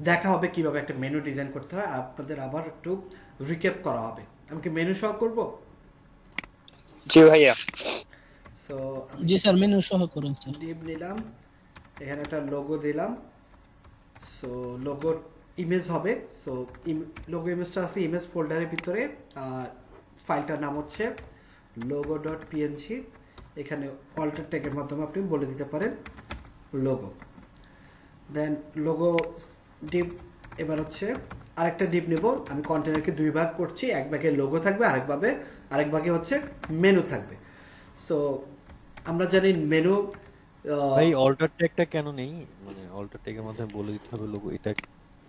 দেখা হবে কিভাবে একটা মেনু ডিজাইন করতে হয়, আপনাদের আবার একটু রিক্যাপ করা হবে। আমি কি মেনু সহ করব? জি ভাইয়া। সো জি স্যার, মেনু সহ করুন স্যার। ডিপ নিলাম, এখানে একটা লোগো দিলাম। সো লোগো ইমেজ হবে। সো লোগো ইমেজটা আছে ইমেজ ফোল্ডারের ভিতরে, আর ফাইলটার নাম হচ্ছে logo.png। এখানে অল্টার ট্যাগের মাধ্যমে আপনি বলে দিতে পারেন লোগো। দেন লোগো ডিপ, এবার হচ্ছে আরেকটা ডিপ নেব। আমি কন্টেনারকে দুই ভাগ করছি, এক ভাগে লোগো থাকবে, আরেক ভাগে হচ্ছে মেনু থাকবে। সো আমরা জানি মেনু ভাই অল্টার ট্যাগটা কেন নেই, মানে অল্টার ট্যাগের মাধ্যমে বলে দিতে হবে লোগো, এটা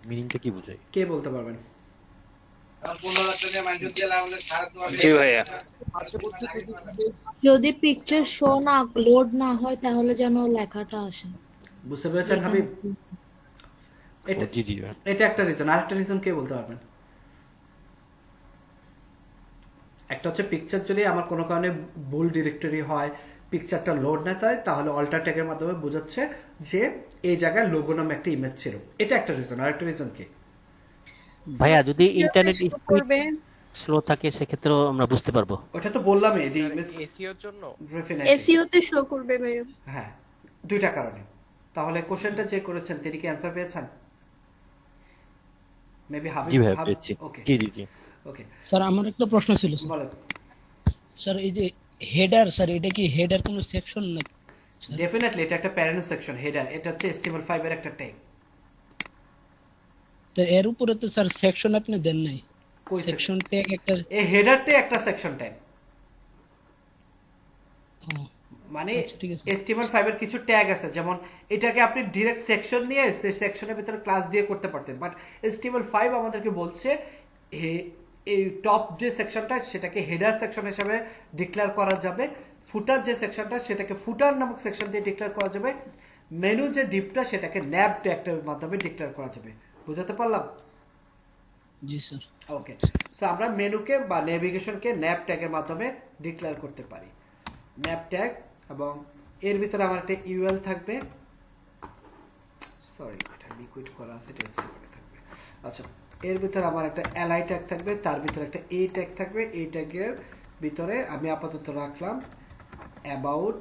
মিনিংটা কি বোঝায়? কে বলতে পারবেন? জি ভাইয়া। যদি পিকচার শো না লোড না হয় তাহলে যেন লেখাটা আসে। বুঝতে পেরেছেন হাবিব? এটা জি জি, এটা একটা রিজন। আরেকটা রিজন কে বলতে পারবেন? একটা হচ্ছে পিকচার যদি আমার কোনো কারণে ভুল ডিরেক্টরি হয়, পিকচারটা লোড না হয়, তাহলে অল্টার ট্যাগের মাধ্যমে বোঝাচ্ছে যে এই জায়গায় লোগো নামে একটা ইমেজ ছিল। এটা একটা রিজন। আরেকটা রিজন কি? ভাইয়া যদি ইন্টারনেট স্পিড স্লো থাকে সেক্ষেত্রেও আমরা বুঝতে পারবো। ওটা তো বললামই, যে ইমেজ এসইওর জন্য এসইও তে শো করবে ভাইয়া। হ্যাঁ, দুইটা কারণে। তাহলে কোশ্চেনটা যে করেছেন তিনি কি অ্যানসার পেয়েছেন? মেবি হাবিব। জি ভাইয়া পেয়েছি। ওকে, জি জি জি। ওকে স্যার আমার একটা প্রশ্ন ছিল স্যার। বলেন স্যার এই যে হেডার, স্যার এটা কি হেডার কোন সেকশন নাকি? ডেফিনেটলি এটা একটা প্যারেন্ট সেকশন। হেডার এটা হচ্ছে HTML5 এর একটা ট্যাগ। তো এর উপরে তো স্যার সেকশন আপনি দেন নাই। কোই সেকশন ট্যাগ একটা, এই হেডারতে একটা সেকশন ট্যাগ, মানে HTML5 এর কিছু ট্যাগ আছে, যেমন এটাকে আপনি ডাইরেক্ট সেকশন নিয়ে সেই সেকশনের ভিতরে ক্লাস দিয়ে করতে পারতেন, বাট HTML5 আমাদেরকে বলছে এই টপ যে সেকশনটা সেটাকে হেডার সেকশন হিসেবে ডিক্লেয়ার করা যাবে, ফুটার যে সেকশনটা সেটাকে ফুটার নামক সেকশন দিয়ে ডিক্লেয়ার করা যাবে, মেনু যে ডিপটা সেটাকে ন্যাব ট্যাগের মাধ্যমে ডিক্লেয়ার করা যাবে। বুঝাতে পারলাম? জি স্যার। ওকে, সো আমরা মেনুকে বা নেভিগেশনকে ন্যাব ট্যাগের মাধ্যমে ডিক্লেয়ার করতে পারি। ন্যাব ট্যাগ, এবং এর ভিতরে আমার একটা ইউএল থাকবে, সরি এটা লিকুইড করা আছে, এটা এসটিএমএল থাকবে। আচ্ছা, এর ভিতরে আমার একটা এলআই ট্যাগ থাকবে, তার ভিতরে একটা এ ট্যাগ থাকবে। এই ট্যাগের ভিতরে আমি আপাতত রাখলাম অ্যাবাউট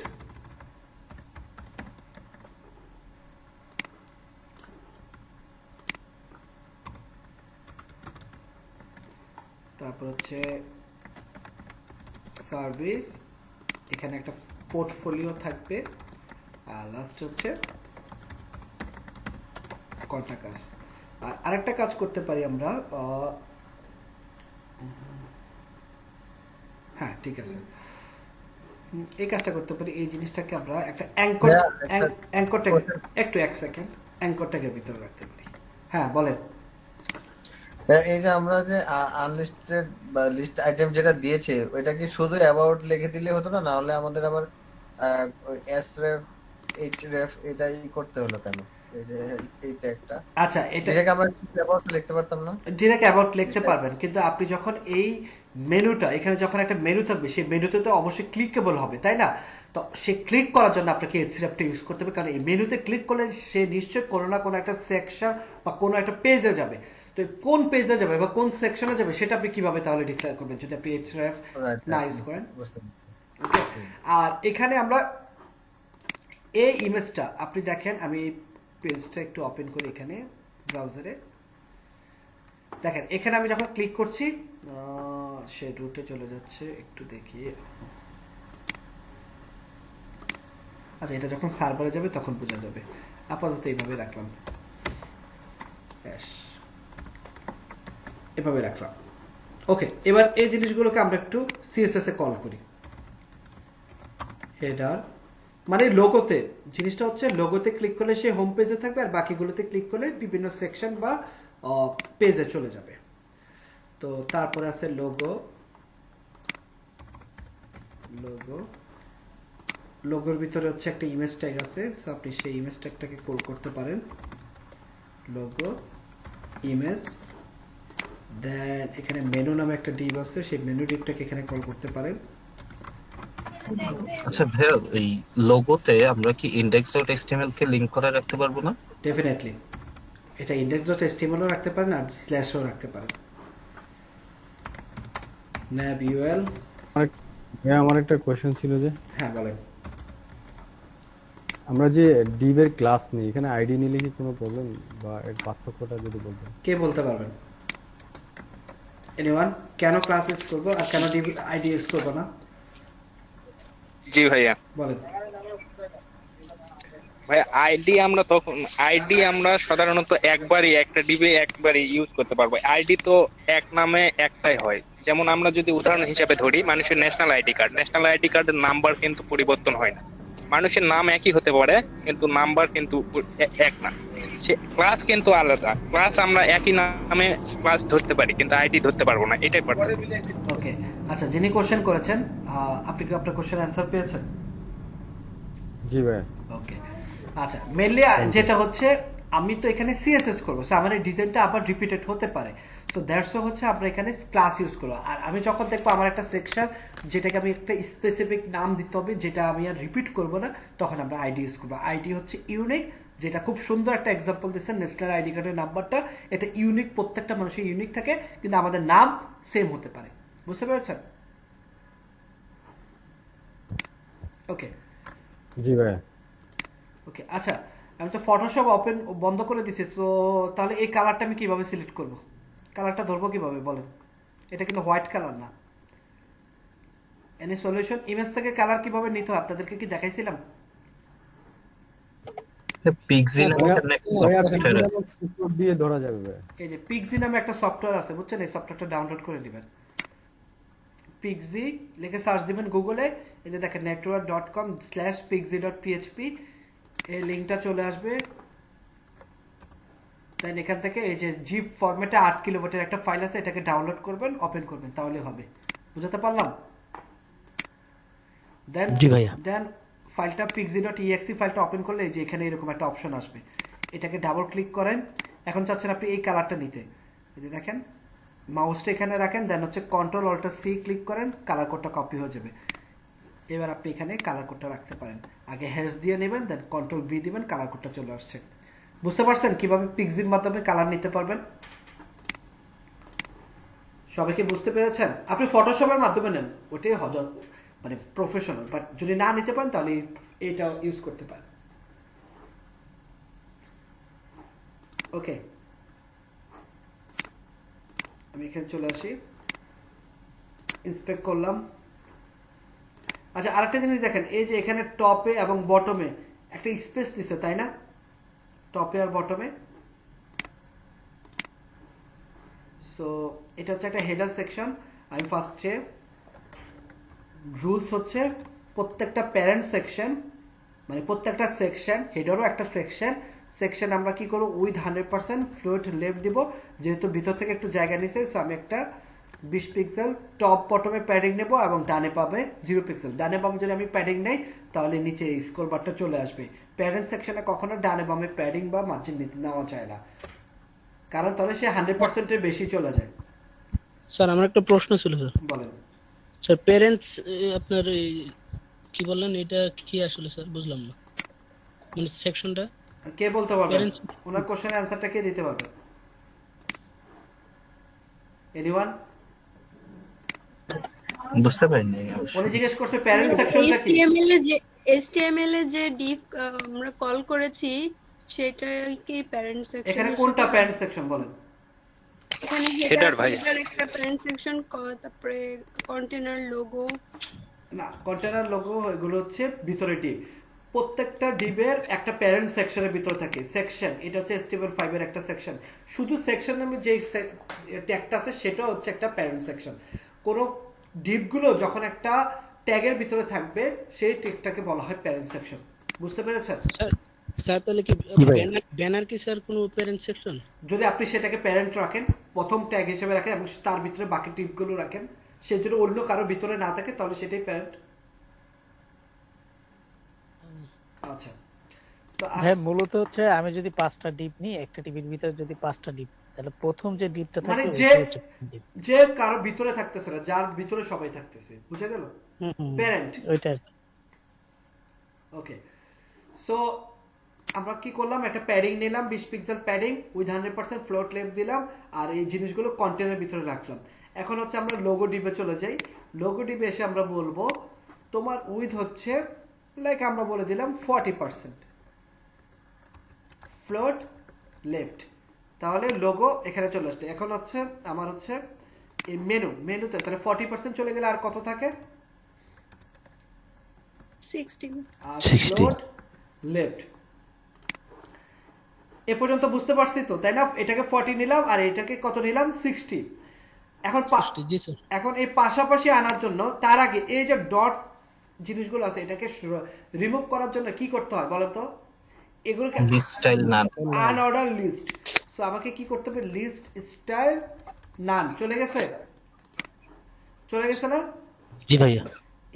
তারপর হচ্ছে সার্ভিস, এখানে একটা পোর্টফোলিও থাকবে, আর লাস্ট হচ্ছে কন্টাক্ট। আর আরেকটা কাজ করতে পারি আমরা, হ্যাঁ ঠিক আছে, এই কাজটা করতে পারি। এই জিনিসটাকে আমরা একটা অ্যাঙ্কর ট্যাগ, একটু এক সেকেন্ড, অ্যাঙ্কর ট্যাগের ভিতরে রাখতে পারি। হ্যাঁ বলেন। এই যে আমরা যে আনলিস্টেড বা লিস্ট আইটেম যেটা দিয়েছে ওইটা কি শুধু অ্যাবাউট লিখে দিলে হতো না? না হলে আমাদের আবার এসরেফ এইচরেফ এটাই করতে হলো কেন? এই যে এই ট্যাগটা, আচ্ছা এটা এটাকে আমরা অ্যাবাউট লিখতে পারতাম না? ডিরেক্ট অ্যাবাউট লিখতে পারবেন, কিন্তু আপনি যখন এই মেনুটা, এখানে যখন একটা মেনু থাকবে সেই মেনুতে তো অবশ্যই ক্লিকেবল হবে, তাই না? তো সে ক্লিক করার জন্য আপনাকে এইচরেফটা ইউজ করতে হবে, কারণ এই মেনুতে ক্লিক করলে সে নিশ্চয়ই কোনো না কোনো একটা সেকশন বা কোনো একটা পেজে যাবে। তো কোন পেজে যাবে বা কোন সেকশনে যাবে সেটা আপনি কিভাবে তাহলে ডিক্লেয়ার করবেন যদি আপনি এইচরেফ না ইউজ করেন? আর এখানে আমরা এই ইমেজটা আপনি দেখেন, আমি পেজটা একটু ওপেন করি এখানে ব্রাউজারে, দেখেন এখানে আমি যখন ক্লিক করছি সে রুটে চলে যাচ্ছে, একটু দেখি। আচ্ছা, এটা যখন সার্ভারে যাবে তখন বোঝা যাবে। আপাতত এইভাবে রাখলাম, এভাবে রাখলাম। ওকে, এবার এই জিনিসগুলোকে আমরা একটু সিএসএস এ কল করি। হেডার মানে লোগোতে, জিনিসটা হচ্ছে লোগোতে ক্লিক করলে সে হোম পেজে থাকবে, আর বাকিগুলোতে ক্লিক করলে বিভিন্ন সেকশন বা পেজে চলে যাবে। তো তারপরে আছে লোগো, লোগো লোগোর ভিতরে হচ্ছে একটা ইমেজ ট্যাগ আছে, সো আপনি সেই ইমেজ ট্যাগটাকে কল করতে পারেন, লোগো ইমেজ। দেন এখানে মেনু নামে একটা ডিভ আছে, সেই মেনু ডিভটাকে এখানে কল করতে পারেন। আচ্ছা ভাইয়া, এই লোগোতে আমরা কি index.html কে লিংক করে রাখতে পারবো না? ডেফিনেটলি, এটা index.html ও রাখতে পারেন আর স্ল্যাশও রাখতে পারেন। nav.ul। আমার একটা কোশ্চেন ছিল যে, হ্যাঁ বলেন। আমরা যে ডিভের ক্লাস নিই, এখানে আইডি নিলে কি কোনো প্রবলেম, বা এর পার্থক্যটা যদি বলতেন। কে বলতে পারবেন? এনিওয়ান? কেন ক্লাস ইউজ করব আর কেন ডিভ আইডি ইউজ করব না? জি ভাইয়া বলেন। ভাই আইডি আমরা সাধারণত একবারই একটা ডিবে একবারই ইউজ করতে পারবো। আইডি তো এক নামে একটাই হয়। যেমন আমরা যদি উদাহরণ হিসেবে ধরি, মানুষের ন্যাশনাল আইডি কার্ডের নাম্বার কিন্তু পরিবর্তন হয় না। মানুষের নাম একই হতে পারে কিন্তু নাম্বার কিন্তু এক না। ক্লাস কিন্তু আলাদা। ক্লাস আমরা একই নামে ক্লাস ধরতে পারি কিন্তু আইডি ধরতে পারবো না, এটাই পার্থক্য। ওকে, আচ্ছা, যিনি কোশ্চেন করেছেন আপনি কি আপনার কোশ্চেন অ্যানসার পেয়েছেন? জি ভাই। ওকে, আচ্ছা, মেইনলি যেটা হচ্ছে আমি তো এখানে সিএসএস করব, সো আমার এই ডিজাইনটা আবার রিপিটেড হতে পারে, সো দ্যাটস হচ্ছে আমরা এখানে ক্লাস ইউজ করব। আর আমি যখন দেখবো আমার একটা সেকশন যেটাকে আমি একটা স্পেসিফিক নাম দিতে হবে, যেটা আমি আর রিপিট করব না, তখন আমরা আইডি ইউজ করব। আইডি হচ্ছে ইউনিক, যেটা খুব সুন্দর একটা এক্সাম্পল দিচ্ছেন, ন্যাশনাল আইডি কার্ডের নাম্বারটা এটা ইউনিক, প্রত্যেকটা মানুষের ইউনিক থাকে, কিন্তু আমাদের নাম সেম হতে পারে। বুঝতে পেরেছেন? ওকে, জি ভাই। ওকে, আচ্ছা, আমি তো ফটোশপ ওপেন বন্ধ করে দিছি, তো তাহলে এই কালারটা আমি কিভাবে সিলেক্ট করব? কালারটা ধরবো কিভাবে বলেন? এটা কিন্তু হোয়াইট কালার না। Any solution? ইমেজ থেকে কালার কিভাবে নিতে হয় আপনাদেরকে কি দেখাইছিলাম? পিক্সি নামে দিয়ে ধরা যাবে ভাই। এই যে পিক্সি নামে একটা সফটওয়্যার আছে, বুঝছেন? এই সফটওয়্যারটা ডাউনলোড করে নেবেন। পিক্সি লিখে সার্চ দিবেন গুগলে, এই যে দেখেন network.com/pixi.php, এই লিঙ্কটা চলে আসবে। দেন এখান থেকে এই যে জিপ ফরম্যাটে 8 কিলোবাইটের একটা ফাইল আছে, এটাকে ডাউনলোড করবেন, ওপেন করবেন, তাহলে হবে। বুঝতে পারলাম? দেন জি ভাইয়া। দেন ফাইলটা pixi.exe ফাইলটা ওপেন করলে এই যে এখানে এরকম একটা অপশন আসবে, এটাকে ডাবল ক্লিক করেন। এখন চাচ্ছেন আপনি এই কালারটা নিতে, এই যে দেখেন মাউসটা এখানে রাখেন, দেন হচ্ছে Ctrl+Alt+C ক্লিক করেন, কালার কোডটা কপি হয়ে যাবে। এবার আপনি এখানে কালার কোডটা রাখতে পারেন, আগে হ্যাশ দিয়ে নেবেন, দেন Ctrl+V দিবেন, কালার কোডটা চলে আসছে। বুঝতে পারছেন কিভাবে পিক্সির মাধ্যমে কালার নিতে পারবেন? সবাইকে বুঝতে পেরেছেন? আপনি ফটোশপের মাধ্যমে নেন, ওটাই মানে প্রফেশনাল, বাট যদি না নিতে পারেন তাহলে এটা ইউজ করতে পারেন। ওকে, আমি এখানে চলে আসি, ইন্সপেক্ট করলাম। আচ্ছা, আরেকটা জিনিস দেখেন, এই যে এখানে টপে এবং বটমে একটা স্পেস দিছে, তাই না? টপে আর বটমে। সো এটা হচ্ছে একটা হেডার সেকশন। আমি ফার্স্টে রুলস হচ্ছে প্রত্যেকটা প্যারেন্ট সেকশন, মানে প্রত্যেকটা সেকশন, হেডারও একটা সেকশন আমরা কি করব, উইথ 100% ফ্লুইড লেফট দিব, যেহেতু ভিতর থেকে একটু জায়গা নিছে, সো আমি একটা 20 পিক্সেল টপ বটমে প্যাডিং নেব এবং ডানে পাবে 0 পিক্সেল। ডানে বামে যদি আমি প্যাডিং নেই তাহলে নিচে স্ক্রল বারটা চলে আসবে। প্যারেন্ট সেকশনে কখনো ডানে বামে প্যাডিং বা মার্জিন নেওয়া যায় না, কারণ তাহলে সে 100% এর বেশি চলে যায়। স্যার আমার একটা প্রশ্ন ছিল স্যার। বলেন স্যার, প্যারেন্টস আপনার কি বললেন, এটা কি আসলে স্যার বুঝলাম না, মানে সেকশনটা কে বলতে পারবে? ওনার কোশ্চেনের অ্যানসারটা কে দিতে পারবে? এনিওয়ান? বুঝতে পারিনি। উনি জিজ্ঞেস করছে প্যারেন্ট সেকশনটা কি? HTML এ যে ডিভ আমরা কল করেছি সেটা কি প্যারেন্ট সেকশন? এখানে কোনটা প্যারেন্ট সেকশন বলেন? এখানে হেডার ভাই, একটা প্যারেন্ট সেকশন, তারপরে কন্টেইনার লোগো। না, কন্টেইনার লোগো এগুলো হচ্ছে ভিতরে ডিভ। প্রত্যেকটা ডিভের একটা প্যারেন্ট সেকশনের ভিতরে থাকে সেকশন, এটা হচ্ছে HTML5 এর একটা সেকশন। শুধু সেকশন নামে যে ট্যাগটা আছে সেটা হচ্ছে একটা প্যারেন্ট সেকশন। কোন ডিভগুলো যখন একটা ট্যাগের ভিতরে থাকবে সেই ট্যাগটাকে বলা হয় প্যারেন্ট সেকশন। বুঝতে পেরেছেন? স্যার তাহলে কি ব্যানার কি স্যার কোনো প্যারেন্ট সেকশন? যদি আপনি সেটাকে প্যারেন্ট রাখেন, প্রথম ট্যাগ হিসেবে রাখেন এবং তার ভিতরে বাকি টিপগুলো রাখেন, সে যদি অন্য কারো ভিতরে না থাকে তাহলে সেটাই প্যারেন্ট। ভাই মূলত হচ্ছে আমি যদি 5টা ডিপ নিই একটা টিভির ভিতরে যদি 5টা ডিপ তাহলে প্রথম যে ডিপটা মানে থাকে যে ওটা হচ্ছে ডিপ যে কারো ভিতরে থাকতেছে না, যার ভিতরে সবাই থাকতেছে, বুঝা গেল? প্যারেন্ট। ওইটা ওকে, সো আমরা কি করলাম, একটা প্যাডিং নিলাম 20 pixel padding with 100% float left দিলাম, আর এই জিনিসগুলো কন্টেনারের ভিতরে রাখলাম। এখন হচ্ছে আমরা লোগো ডিপে চলে যাই। লোগো ডিপে এসে আমরা বলবো তোমার উইথ হচ্ছে লাইক আমরা বলে দিলাম 40% ফ্লোট লেফট, তাহলে লোগো এখানে চলে আসছে। এখন হচ্ছে আমার হচ্ছে এই মেনুতে তাহলে 40% চলে গেলে আর কত থাকে? 60 আর ফ্লোট লেফট। এ পর্যন্ত বুঝতে পারছি তো, তাই না? এটাকে 40 নিলাম আর এটাকে কত নিলাম? 60। এখন এই পাশাপাশি আনার জন্য তার আগে এই যে ডট জিনিসগুলো আছে এটাকে রিমুভ করার জন্য কি করতে হয় বলো তো? এগুলোকে লিস্ট স্টাইল নান, আনঅর্ডার লিস্ট। সো আমাকে কি করতে হবে? লিস্ট স্টাইল নান। চলে গেছে? চলে গেছে না? জি ভাইয়া।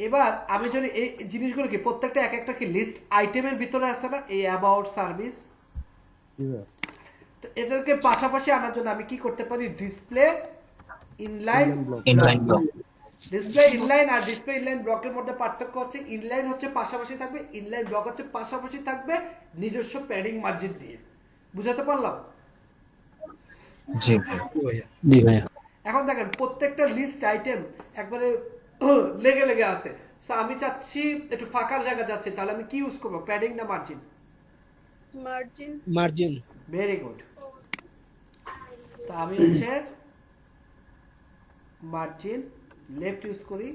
এবার আমি যদি এই জিনিসগুলো কি প্রত্যেকটা এক একটা কি লিস্ট আইটেমের ভিতরে আছে না, এই অ্যাবাউট সার্ভিস, তো এদেরকে পাশাপাশি আনার জন্য আমি কি করতে পারি? Display inline block. Display inline আর ডিসপ্লে ইনলাইন ব্লকের মধ্যে পার্থক্য হচ্ছে ইনলাইন হচ্ছে পাশাপাশি থাকবে, ইনলাইন ব্লক হচ্ছে পাশাপাশি থাকবে নিজস্ব প্যাডিং মার্জিন দিয়ে। বুঝাতে পারলাম? জি ভাইয়া। জি ভাইয়া। এখন দেখেন প্রত্যেকটা লিস্ট আইটেম একবারে লেগে লেগে আছে। সো আমি চাচ্ছি একটু ফাঁকা জায়গা যাচ্ছে, তাহলে আমি কি ইউজ করব? প্যাডিং না মার্জিন? মার্জিন। Very good. তো আমি হচ্ছে মার্জিন লেফট ইউজ করি।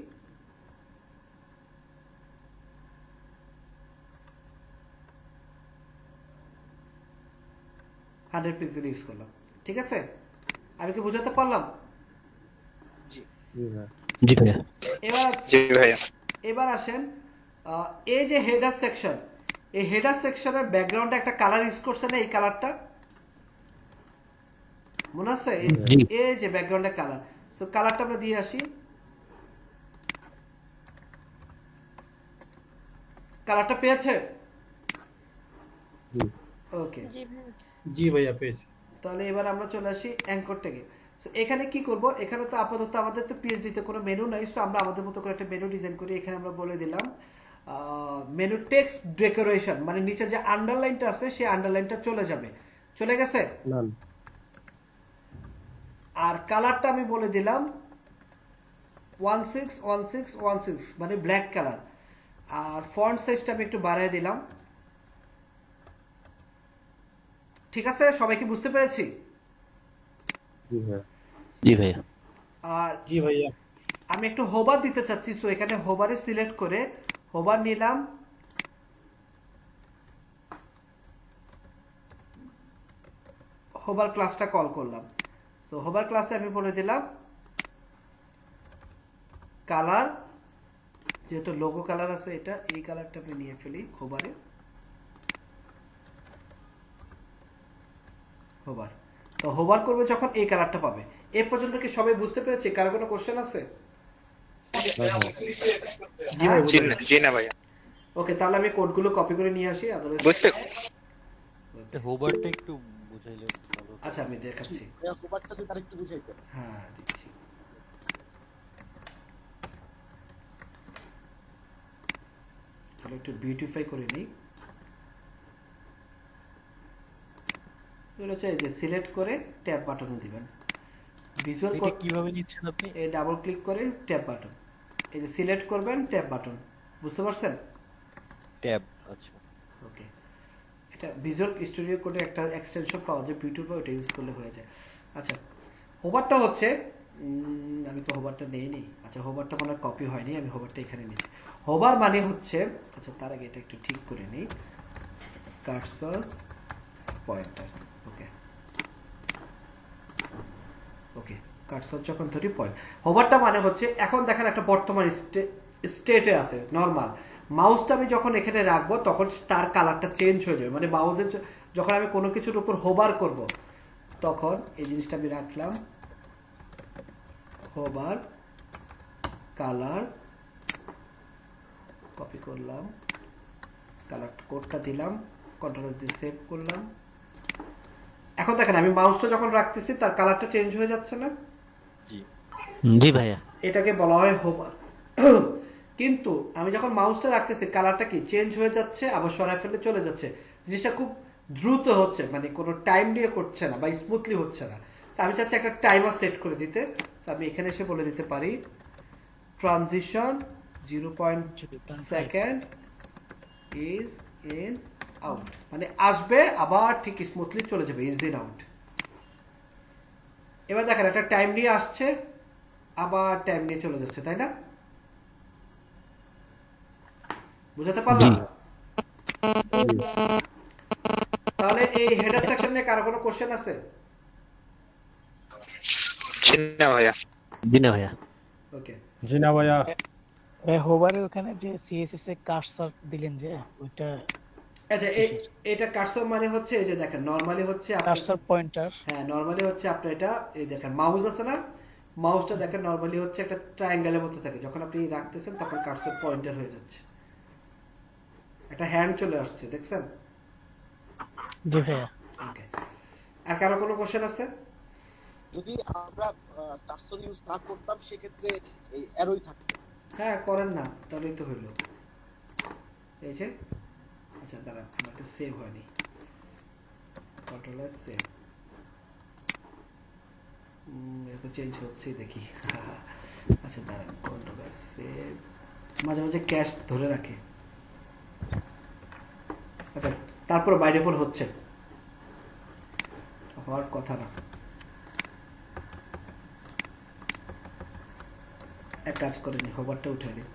হান্ড্রেড পিক্সেল ইউজ করলাম, ঠিক আছে? আমি কি বোঝাতে পারলাম? জি ভাইয়া। এবার আসেন এই যে হেডার সেকশন, এই হেডার সেকশনের ব্যাকগ্রাউন্ডে একটা কালার ইউজ করছে না, এই কালারটা মনে আছে? এই যে ব্যাকগ্রাউন্ডে কালার, সো কালারটা আমরা দিয়ে আসি। কালারটা পেয়েছে? ওকে, জি ভাইয়া পেয়েছি। তাহলে এবার আমরা চলে আসি অ্যাঙ্কর ট্যাগে। সো এখানে কি করব? এখানে তো আপাতত আমাদের তো পিএইচডি তে কোনো মেনু নাই, সো আমরা আমাদের মতো করে একটা মেনু ডিজাইন করি। এখানে আমরা বলে দিলাম মেনু টেক্সট ডেকোরেশন, মানে নিচে যে আন্ডারলাইনটা আছে সেই আন্ডারলাইনটা চলে যাবে। চলে গেছে? আর কালারটা আমি বলে দিলাম 161616 মানে ব্ল্যাক কালার। আর ফন্ট সাইজটা আমি একটু বাড়ায় দিলাম। ঠিক আছে, সবাই কি বুঝতে পেরেছি? জি ভাইয়া। আর জি ভাইয়া আমি একটু হোভার দিতে চাচ্ছি, সো এখানে হোভারে সিলেক্ট করে হোভার নিলাম। হোভার ক্লাসটা কল করলাম। সো হোভার ক্লাসে আমি বলে দিলাম কালার, যেহেতু লোগো কালার আছে এটা, এই কালারটা আমি নিয়ে ফেলি হোভারে। হোভার তো হোভার করবে যখন এই কালারটা পাবে। এ পর্যন্ত কি সবাই বুঝতে পেরেছে? কার কোনো কোশ্চেন আছে? জি না ভাইয়া। ওকে, তাহলে আমি কোডগুলো কপি করে নিয়ে আসি। বুঝতে হোভারটা একটু বুঝাইলে ভালো। আচ্ছা আমি দেখাচ্ছি। হোভারটা তো আরেকটু বুঝাইতে। হ্যাঁ দিচ্ছি। তাহলে একটু বিউটিফাই করে নিই। হচ্ছে যে সিলেক্ট করে ট্যাব বাটনও দিবেন। ভিজুয়াল এটা কিভাবে নিচ্ছেন আপনি? এই ডাবল ক্লিক করে ট্যাব বাটন, এই যে সিলেক্ট করবেন ট্যাব বাটন, বুঝতে পারছেন? ট্যাব, আচ্ছা ওকে। এটা ভিজুয়াল স্টুডিও কোডে একটা এক্সটেনশন পাওয়া যায় বিউটিফাই, ওটা ইউজ করলে হয়ে যায়। আচ্ছা হোভারটা হচ্ছে আমি তো হোভারটা নেইনি। আচ্ছা হোভারটা মনে কপি হয়নি, আমি হোভারটা এখানে নিচ্ছি। হোভার মানে হচ্ছে, আচ্ছা তার আগে এটা একটু ঠিক করে নিই, কার্সর পয়েন্টার। ওকে ওকে, কার্সর যখন ধরি পয়েন্ট। হোভারটা মানে হচ্ছে এখন দেখেন একটা বর্তমান স্টেটে আছে নরমাল। মাউসটা আমি যখন এখানে রাখবো তখন তার কালারটা চেঞ্জ হয়ে যাবে, মানে মাউসের যখন আমি কোনো কিছুর উপর হোভার করব তখন এই জিনিসটা আমি রাখলাম হোভার কালার, কপি করলাম, কালার কোডটা দিলাম, কন্ট্রোল এস দিয়ে সেভ করলাম। এখন দেখেন আমি মাউসটা যখন রাখতেছি তার কালারটা চেঞ্জ হয়ে যাচ্ছে না? জি ভাইয়া। এটাকে বলা হয় হোভার। কিন্তু আমি যখন মাউসটা রাখতেছি কালারটা কি চেঞ্জ হয়ে যাচ্ছে, আবার সরাই ফেললে চলে যাচ্ছে। জিনিসটা খুব দ্রুত হচ্ছে, মানে কোনো টাইম নিয়ে করছে না বা স্মুথলি হচ্ছে না। আমি চাচ্ছি একটা টাইমার সেট করে দিতে। আমি এখানে এসে বলে দিতে পারি transition 0.2 second is in out, মানে আসবে আবার ঠিক স্মুথলি চলে যাবে, ইজ ইন আউট। এবার দেখেন একটা টাইম নিয়ে আসছে আবার টাইম নিয়ে চলে যাচ্ছে, তাই না? বুঝাতে পারলাম? তাহলে এই হেডার সেকশন নিয়ে কারো কোনো কোশ্চেন আছে? জি না ভাইয়া। জি না ভাইয়া। ওকে, জি না ভাইয়া। হোভারের ওখানে যে সিএসএস এ কার্সর দিলেন যে ওইটা, আচ্ছা এটা কার্সর মানে হচ্ছে এই যে দেখেন নরমালি হচ্ছে কার্সর পয়েন্টার। হ্যাঁ, নরমালি হচ্ছে আপনার এটা এই দেখেন মাউস আছে না, মাউসটা দেখেন নরমালি হচ্ছে একটা ট্রায়াঙ্গেলের মতো থাকে, যখন আপনি রাখতেছেন তখন কার্সর পয়েন্টার হয়ে যাচ্ছে, একটা হ্যান্ড চলে আসছে, দেখছেন? জি ভাইয়া। ওকে, আর কারো কোনো কোশ্চেন আছে? যদি আমরা কার্সর ইউজ না করতাম সেক্ষেত্রে এই অ্যারোই থাকতো। হ্যাঁ, করেন না তাহলেই তো হইলো। এই যে আচ্ছা দাঁড়ান, আমারটা সেভ হয়নি, কন্ট্রোল এস সেভ, এটা চেঞ্জ হচ্ছে দেখি। আচ্ছা দাঁড়ান, কন্ট্রোল এস সেভ, মাঝে মাঝে ক্যাশ ধরে রাখে। আচ্ছা, তারপর বাই ডিফল্ট হচ্ছে, হওয়ার কথা না। এক কাজ করেনি, হোভারটা উঠে দিন।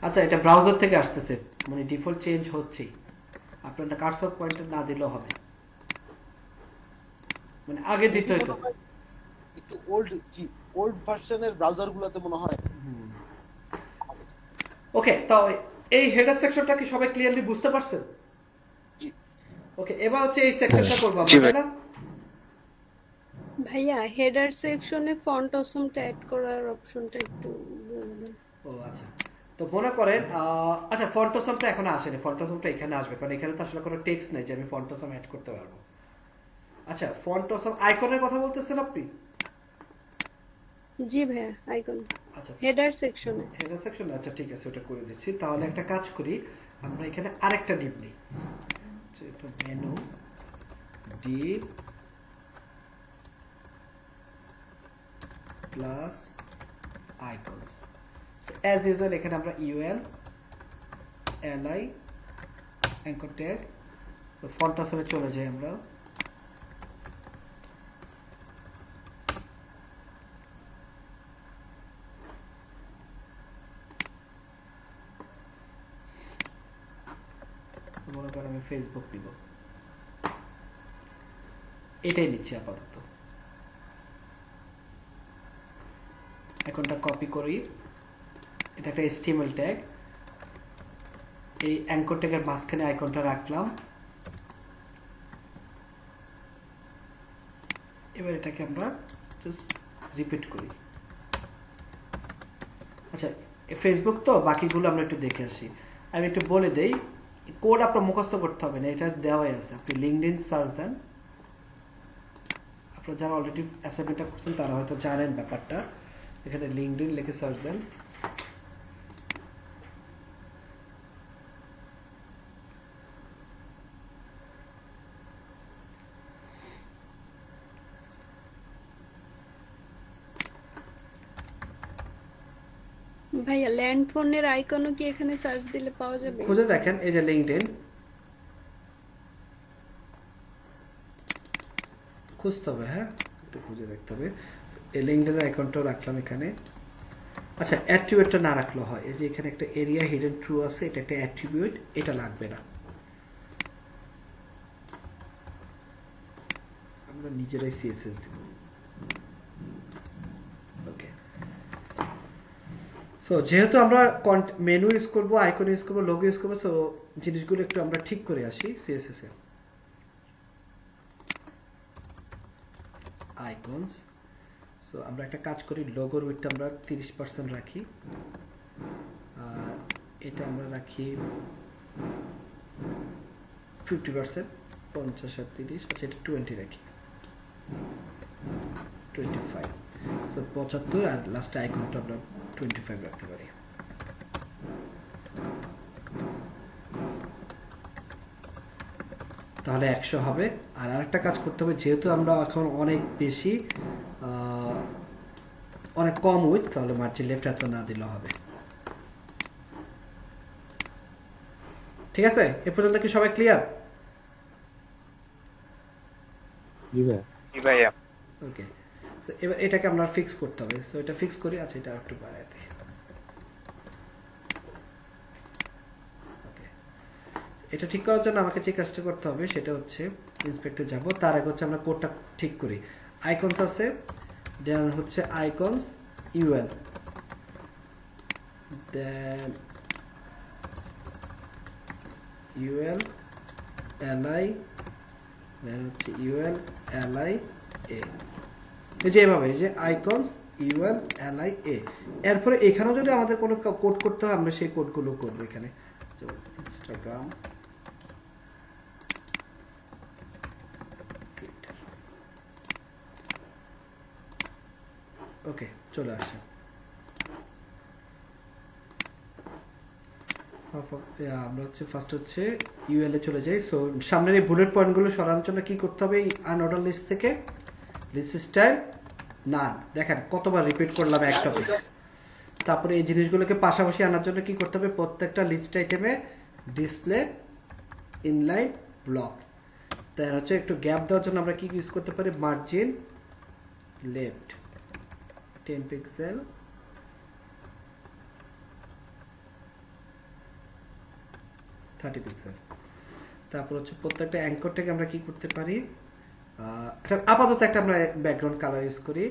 আচ্ছা, এটা ব্রাউজার থেকে আসতেছে, মানে ডিফল্ট চেঞ্জ হচ্ছেই, আপনার কার্সর পয়েন্টার না দিলেও হবে, মানে আগে দিতে হইতো। একটু ওল্ড ভার্সনের ব্রাউজারগুলোতে মনে হয়। ওকে, তো এই হেডার সেকশনটা কি সবাই ক্লিয়ারলি বুঝতে পারছেন? জি। ওকে, এবার হচ্ছে এই সেকশনটা করব আমরা, তাই না? ভাইয়া হেডার সেকশনে ফন্ট অসমটা অ্যাড করার অপশনটা একটু বলবেন। ও আচ্ছা, তো মনে করেন আচ্ছা ফন্ট অসমটা এখন আসেনি, ফন্ট অসমটা এখানে আসবে, কারণ এখানে তো আসলে কোনো টেক্সট নাই যে আমি ফন্ট অসম অ্যাড করতে পারবো। আচ্ছা, ফন্ট অসম আইকনের কথা বলতেছেন আপনি? জি ভাইয়া, আইকন। আচ্ছা, হেডার সেকশনে। হেডার সেকশনে, আচ্ছা ঠিক আছে, ওটা করে দিচ্ছি। তাহলে একটা কাজ করি, আমরা এখানে আরেকটা ডিপ নিই, তো menu deep plus icons. As usual এখানে আমরা ইউএল এলআই অ্যাঙ্কর ট্যাগ, তো ফন্ট অসমে চলে যাই আমরা। মনে করেন আমি ফেসবুক নিব, এটাই নিচ্ছি আপাতত। আইকনটা কপি করি, এটা একটা HTML ট্যাগ, এই অ্যাঙ্কর ট্যাগের মাঝখানে আইকনটা রাখলাম। এবার এটাকে আমরা জাস্ট রিপিট করি। আচ্ছা, ফেসবুক তো বাকিগুলো আমরা একটু দেখে আসি। আমি একটু বলে দেই, কোড আপনার মুখস্থ করতে হবে না, এটা দেওয়াই আছে। আপনি লিঙ্কডইন সার্চ দেন, আপনারা যারা অলরেডি অ্যাসাইনমেন্টটা করছেন তারা হয়তো জানেন ব্যাপারটা। এখানে লিঙ্কডইন লিখে সার্চ দেন, ভাইয়া ল্যান্ড ফোনের আইকনও কি এখানে সার্চ দিলে পাওয়া যাবে? খুঁজে দেখেন, এই যে লিঙ্কডইন খুঁজতে হবে, হ্যাঁ একটু খুঁজে দেখতে হবে। এই লিঙ্কডইনের আইকনটাও রাখলাম এখানে। আচ্ছা, অ্যাট্রিবিউটটা না রাখলেও হয়, এই যে এখানে একটা এরিয়া হিডেন ট্রু আছে, এটা একটা অ্যাট্রিবিউট, এটা লাগবে না, আমরা নিজেরাই সিএসএস দিব। ওকে, সো যেহেতু আমরা মেনু ইউজ করবো, আইকন ইউজ করবো, লোগো ইউজ করবো, সো জিনিসগুলো একটু আমরা ঠিক করে আসি। সিএসএস এ আইকনস, সো আমরা একটা কাজ করি, লোগোর উইডথটা আমরা 30% রাখি, আর এটা আমরা রাখি 50%, 50 আর 30, আচ্ছা এটা 20 রাখি, 25, সো 75 আর লাস্ট আইকনটা আমরা 25 রাখতে পারি। তাহলে 100 হবে। আর আরেকটা কাজ করতে হবে, যেহেতু আমরা এখন অনেক বেশি অনেক কম উইথ, তাহলে মার্জিন লেফট এত না দিলে হবে। ঠিক আছে, এ পর্যন্ত কি সবাই ক্লিয়ার? জি ভাইয়া। ওকে, সো এবার এটাকে আমরা ফিক্স করতে হবে। সো এটা ফিক্স করি। আচ্ছা এটা একটু বাড়াই দিই। ওকে, এটা ঠিক করার জন্য আমাকে যে কাজটা করতে হবে সেটা হচ্ছে ইন্সপেক্টর যাব, তার আগে হচ্ছে আমরা কোডটা ঠিক করি। আইকনস আছে, দেন হচ্ছে আইকনস ইউএল, দেন UL li, দেন হচ্ছে UL li a, এই যে এভাবে, এই যে আইকনস UL li a। এরপরে এখানেও যদি আমাদের কোনো কোড করতে হয় আমরা সেই কোডগুলো করব এখানে, যেমন ইনস্টাগ্রাম, ওকে চলে আসছে। আমরা হচ্ছে ফার্স্ট হচ্ছে ইউএল এ চলে যাই। সো সামনের এই বুলেট পয়েন্টগুলো সরানোর জন্য কি করতে হবে, এই আনঅর্ডার লিস্ট থেকে লিস্ট স্টাইল নান, দেখেন কতবার রিপিট করলাম এক টপিক। তারপরে এই জিনিসগুলোকে পাশাপাশি আনার জন্য কি করতে হবে, প্রত্যেকটা লিস্ট আইটেমে ডিসপ্লে ইনলাইন ব্লক। তাই হচ্ছে একটু গ্যাপ দেওয়ার জন্য আমরা কি ইউজ করতে পারি, মার্জিন লেফট 10 পিক্সেল, পিক্সেল। তারপর হচ্ছে প্রত্যেকটা অ্যাঙ্করটাকে আমরা কি করতে পারি, আপাতত একটা আমরা ব্যাকগ্রাউন্ড কালার ইউজ করি,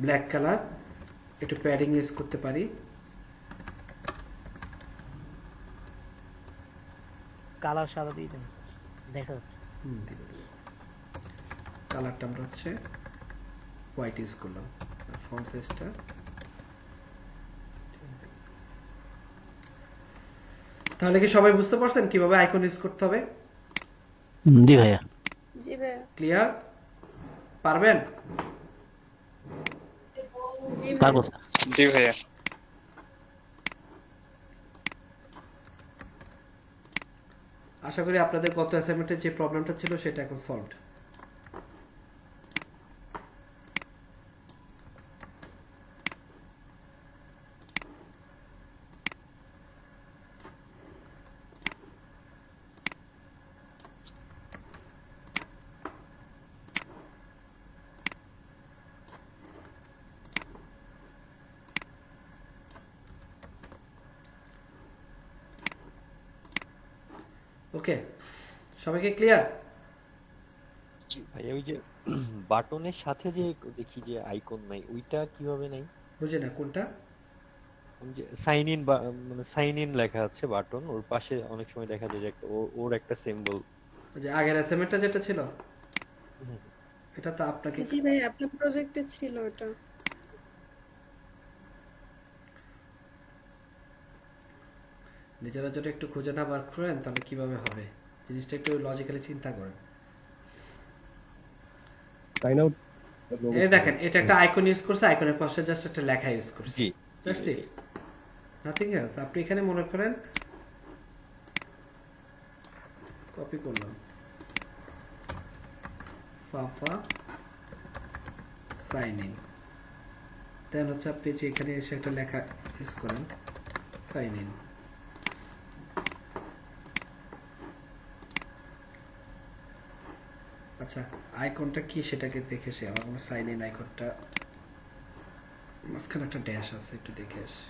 ব্ল্যাক কালার, একটু প্যাডিং ইউজ করতে পারি, কালার সাদা দিয়ে দেন স্যার, দেখা যাচ্ছে। কালারটা আমরা হচ্ছে হোয়াইট ইউজ করলাম, ফন্ট সাইজটা তাহলে কি সবাই বুঝতে পারছেন কিভাবে আইকন ইউজ করতে হবে? জি ভাইয়া। জি ভাইয়া। ক্লিয়ার? পারবেন? জি পারবো। জি ভাইয়া। আশা করি আপনাদের গত অ্যাসাইনমেন্টের যে প্রবলেমটা ছিল সেটা এখন সলভড। ওকে, সবাইকে ক্লিয়ার? ভাই ওই যে বাটনের সাথে যে দেখি যে আইকন নাই, ওইটা কিভাবে নাই? বুঝি না কোনটা? ওই যে সাইন ইন, মানে সাইন ইন লেখা আছে বাটন, ওর পাশে অনেক সময় দেখা যায় যে একটা ওর একটা সিম্বল। ওই যে আগের অ্যাসাইনমেন্টটা যেটা ছিল এটা তো আপনাকে, জি ভাই আপনার প্রজেক্টে ছিল ওটা। নিজেরা যদি একটু খুঁজে না বার করেন তাহলে কিভাবে হবে, জিনিসটা একটু লজিক্যালি চিন্তা করেন। সাইন আউট, এই দেখেন এটা একটা আইকন ইউজ করছে, আইকনের পাশে জাস্ট একটা লেখা ইউজ করছে, জি দ্যাটস ইট, নাথিং এলস। আপনি এখানে মনে করেন কপি করলাম ফাফা সাইন ইন, দেন হচ্ছে আপনি যে এখানে এসে একটা লেখা ইউজ করেন সাইন ইন। আচ্ছা আইকনটা কি সেটাকে দেখে সে আমার কোনো সাইন ইন আইকনটা মাঝখানে একটা ড্যাশ আছে, একটু দেখে আসি।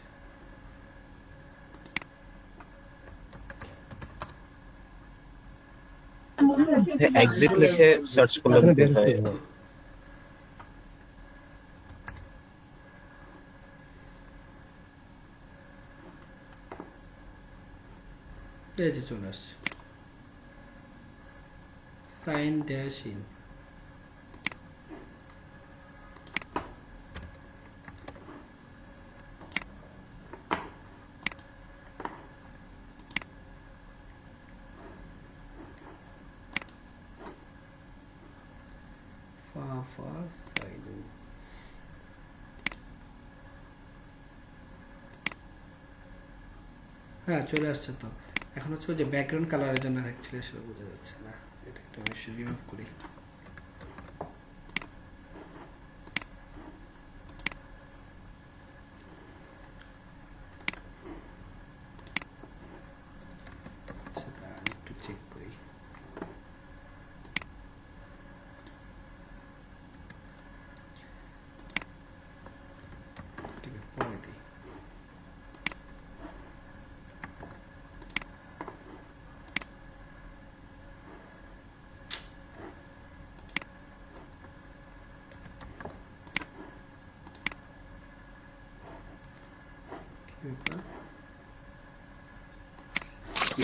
এক্সিট লিখে সার্চ করলে বের হয়। এই যে চলে আসছে সাইন ড্যাশ ইন। হ্যাঁ চলে আসছে তো। এখন হচ্ছে যে ব্যাকগ্রাউন্ড কালারের জন্য অ্যাকচুয়ালি সেটা বোঝা যাচ্ছে না, এটা একটা অবশ্যই রিমুভ করি। সেটা একটু চেক করি। ঠিক আছে, পরে দিই।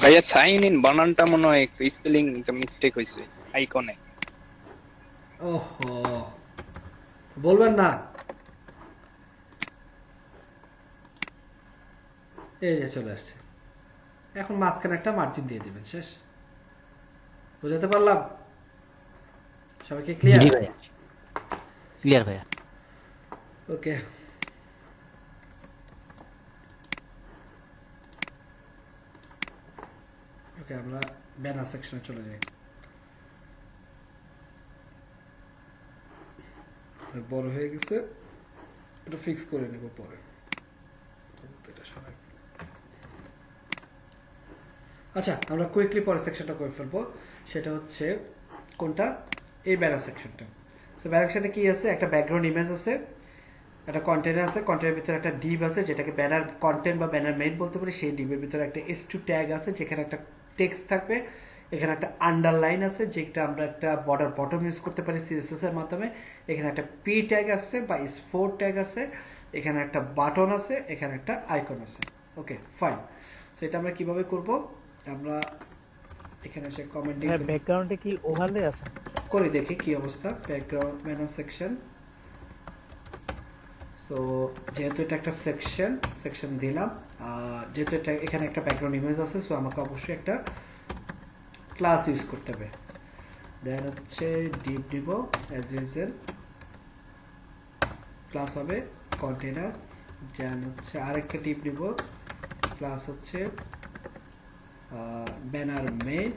ভাইয়া সাইন ইন বানানটা মনে হয় একটু স্পেলিং মিস্টেক হয়েছে আইকনে। ওহো, বলবেন না। এই যে চলে আসছে। এখন মাঝখানে একটা মার্জিন দিয়ে দিবেন, শেষ। বুঝাতে পারলাম সবাইকে? ক্লিয়ার? জি ভাইয়া, ক্লিয়ার ভাইয়া। ওকে, ওকে আমরা ব্যানার সেকশনে চলে যাই। বড় হয়ে গেছে, এটা ফিক্স করে নেব পরে। এটা সরাই। আচ্ছা, আমরা কুইকলি পরের সেকশনটা করে ফেলবো। সেটা হচ্ছে কোনটা? এই ব্যানার সেকশনটা। সো ব্যানার সেকশনে কি আছে? একটা ব্যাকগ্রাউন্ড ইমেজ আছে, একটা কন্টেনার আছে, কন্টেনারের ভিতরে একটা ডিভ আছে যেটাকে ব্যানার কন্টেন্ট বা ব্যানার মেইন বলতে পারি। সেই ডিভের ভিতরে একটা S2 ট্যাগ আছে যেখানে একটা টেক্সট থাকবে। এখানে একটা আন্ডারলাইন আছে যেটা আমরা একটা বর্ডার বটম ইউজ করতে পারি CSS এর মাধ্যমে। এখানে একটা P ট্যাগ আছে বা S4 ট্যাগ আছে। এখানে একটা বাটন আছে, এখানে একটা আইকন আছে। Okay fine. সো এটা আমরা কিভাবে করব? আমরা এখানে এসে কমেন্টিং ব্যাকগ্রাউন্ডে কি ওভারলে আছে করি, দেখি কি অবস্থা। Background banner section. সো যেহেতু এটা একটা সেকশন দিলাম, যেহেতু এটা এখানে একটা ব্যাকগ্রাউন্ড ইমেজ আছে, সো আমাকে অবশ্যই একটা ক্লাস ইউজ করতে হবে। দেন হচ্ছে ডিপ দিব অ্যাজ ইউজুয়াল। ক্লাস হবে কন্টেনার। দেন হচ্ছে আরেকটা ডিপ দিব, ক্লাস হচ্ছে ব্যানার মেইন।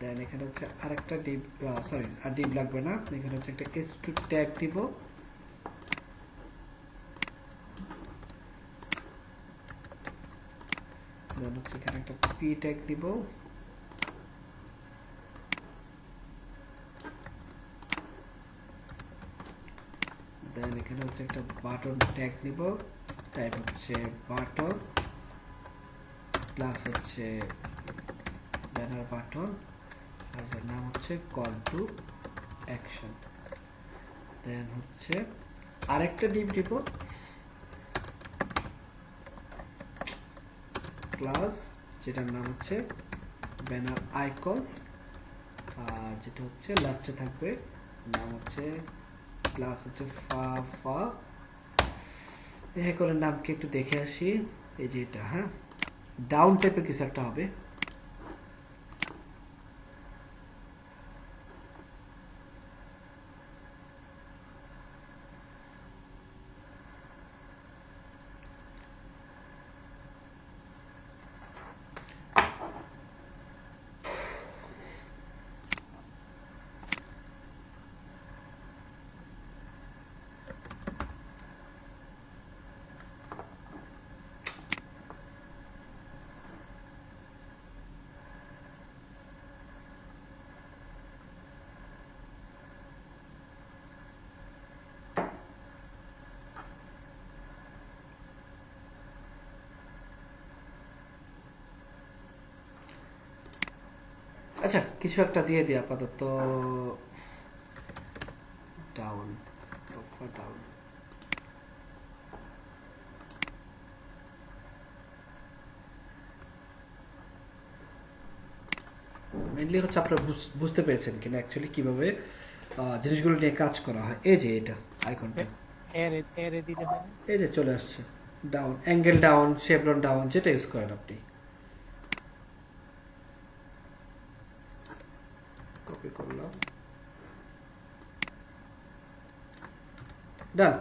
দেন এখানে হচ্ছে আরেকটা ডিপ, সরি আর ডিপ লাগবে না, এখানে হচ্ছে একটা S2 ট্যাগ দিব। দেন হচ্ছে এখানে একটা P ট্যাগ দিব। দেন এখানে হচ্ছে একটা বাটন ট্যাগ নিব, টাইপ হচ্ছে বাটন, প্লাস হচ্ছে ব্যানার বাটন, আর এর নাম হচ্ছে কল টু অ্যাকশন। দেন হচ্ছে আরেকটা ডিপ দিব, ক্লাস যেটার নাম হচ্ছে ব্যানার আইকনস, আর যেটা হচ্ছে লাস্টে থাকবে নাম হচ্ছে ক্লাস হচ্ছে ফা। এই করে নামকে একটু দেখে আসি। এই যে এটা, হ্যাঁ ডাউন টাইপের কিছু একটা হবে। আচ্ছা কিছু একটা দিয়ে দিই আপাতত। Down, down. মেইনলি হচ্ছে আপনারা বুঝতে পেরেছেন কিনা অ্যাকচুয়ালি কিভাবে জিনিসগুলো নিয়ে কাজ করা হয়। এই যে এটা আইকনটা এরে দিলে হয় না? এই যে চলে আসছে down, angle down, Chevron down, যেটা ইউজ করেন আপনি। কপি করলাম, ডান।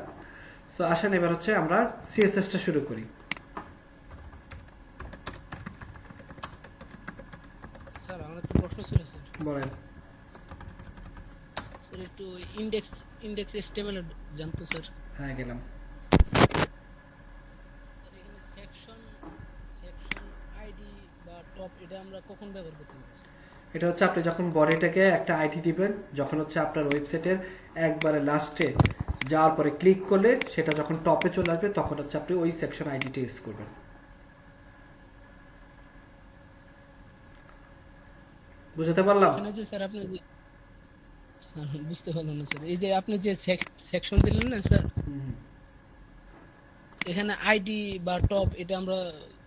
সো আসেন এবার হচ্ছে আমরা CSS টা শুরু করি। প্রশ্ন ছিল স্যার। বলেন। স্যার একটু ইনডেক্স HTML জানতো স্যার। হ্যাঁ গেলাম। স্যার এখানে সেকশন আইডি বা টপ এটা আমরা কখন ব্যবহার করতে পারি? এটা হচ্ছে আপনি যখন বডিটাকে একটা আইডি দিবেন, যখন হচ্ছে আপনার ওয়েবসাইটের একবারে লাস্টে যাওয়ার পরে ক্লিক করলে সেটা যখন টপে চলে আসবে তখন হচ্ছে আপনি ওই সেকশন আইডিটা ইউজ করবেন। বুঝতে পারলাম? এখানে যে স্যার আপনি যে স্যার বুঝতে পারলাম না স্যার, এই যে আপনি যে সেকশন দিলেন না স্যার, এখানে আইডি বা টপ এটা আমরা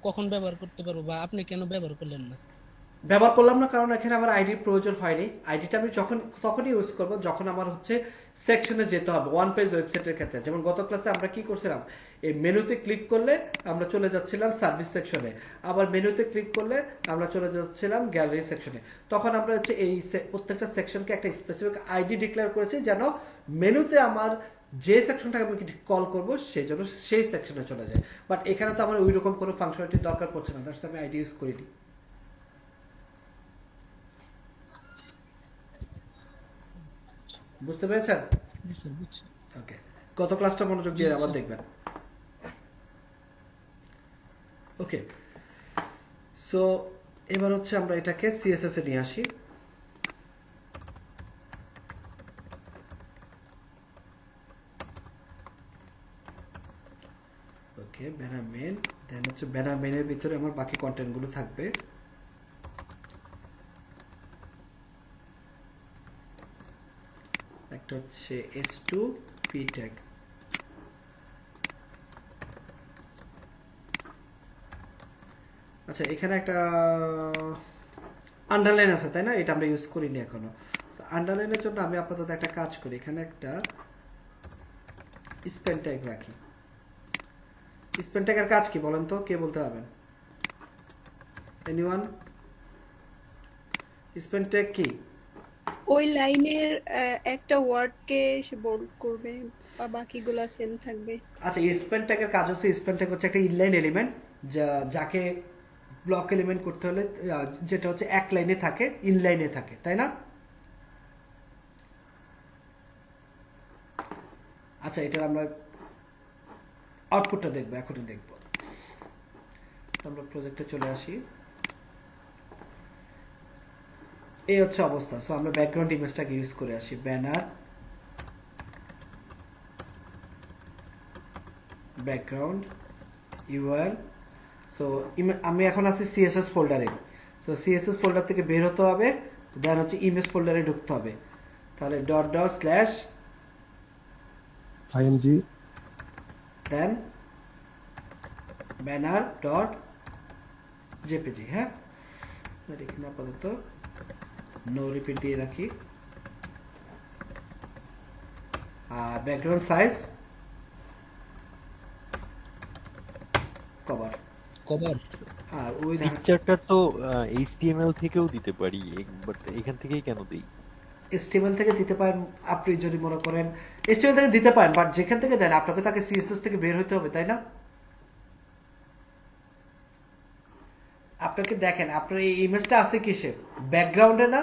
কখন ব্যবহার করতে পারবো বা আপনি কেন ব্যবহার করলেন না? ব্যবহার করলাম না কারণ এখানে আমার আইডির প্রয়োজন হয়নি। আইডিটা আমি তখনই ইউজ করব যখন আমার হচ্ছে সেকশনে যেতে হবে, ওয়ান পেজ ওয়েবসাইটের ক্ষেত্রে। যেমন গত ক্লাসে আমরা কি করছিলাম, এই মেনুতে ক্লিক করলে আমরা চলে যাচ্ছিলাম সার্ভিস সেকশনে, আবার মেনুতে ক্লিক করলে আমরা চলে যাচ্ছিলাম গ্যালারি সেকশনে। তখন আমরা হচ্ছে এই প্রত্যেকটা সেকশনকে একটা স্পেসিফিক আইডি ডিক্লেয়ার করেছি যেন মেনুতে আমার যে সেকশনটাকে আমি কল করবো সেই জন্য সেই সেকশনে চলে যায়। বাট এখানে তো আমার ওই রকম কোনো ফাংশনালিটি দরকার পড়ছে না, দ্যাটস আমি আইডি ইউজ করিনি। বুঝতে পেরেছেন? ওকে, গত ক্লাসটা মনোযোগ দিয়ে আবার দেখবেন। ওকে, সো এবার হচ্ছে আমরা এটাকে সিএসএস এ নিয়ে আসি। ওকে, ব্যানার মেন, দেন হচ্ছে ব্যানার মেনের ভিতরে আমার বাকি কন্টেন্ট গুলো থাকবে। একটা হচ্ছে S2 p tag, আচ্ছা এখানে একটা আন্ডারলাইন আছে তাই না, এটা আমরা ইউজ করিনি এখনো। আন্ডারলাইনের জন্য আমি আপাতত একটা কাজ করি, এখানে একটা স্পেন ট্যাগ রাখি। স্পেন ট্যাগের কাজ কি বলেন তো, কে বলতে পারবেন? এনিওয়ান? স্পেন ট্যাগ কি? ওই লাইনের একটা ওয়ার্ডকে সে বোল্ড করবে বা বাকিগুলো সেম থাকবে। আচ্ছা, স্পেন ট্যাগের কাজ হচ্ছে, স্পেন ট্যাগ হচ্ছে একটা ইনলাইন এলিমেন্ট যাকে ব্লক এলিমেন্ট করতে হলে যেটা হচ্ছে এক লাইনে থাকে, ইনলাইনে থাকে, তাই না? আচ্ছা, এটা আমরা আউটপুটটা দেখবো, এখনই দেখবো। আমরা প্রজেক্টে চলে আসি। এই হচ্ছে অবস্থা। সো আমরা ব্যাকগ্রাউন্ড ইমেজটাকে ইউজ করে আসি, ব্যানার ব্যাকগ্রাউন্ড ইউআরএল। সো আমি এখন আছি সিএসএস ফোল্ডারে। সো সিএসএস ফোল্ডার থেকে বের হতে হবে, দেন হচ্ছে ইমেজ ফোল্ডারে ঢুকতে হবে। তাহলে ./img দেন banner.jpg। হ্যাঁ, এখানে আপাতত নো রিপিট দিয়ে রাখি। আর ব্যাকগ্রাউন্ড সাইজ কভার। আর ওই পিকচারটা তো HTML থেকেও দিতে পারি, বাট এখান থেকেই কেন দেই? HTML থেকে দিতে পারেন আপনি যদি মনে করেন, HTML থেকে দিতে পারেন, বাট যেখান থেকে দেন আপনাকে তাকে CSS থেকে বের হতে হবে, তাই না? আপনাকে দেখেন আপনার এই ইমেজটা আছে কিসে, ব্যাকগ্রাউন্ডে না?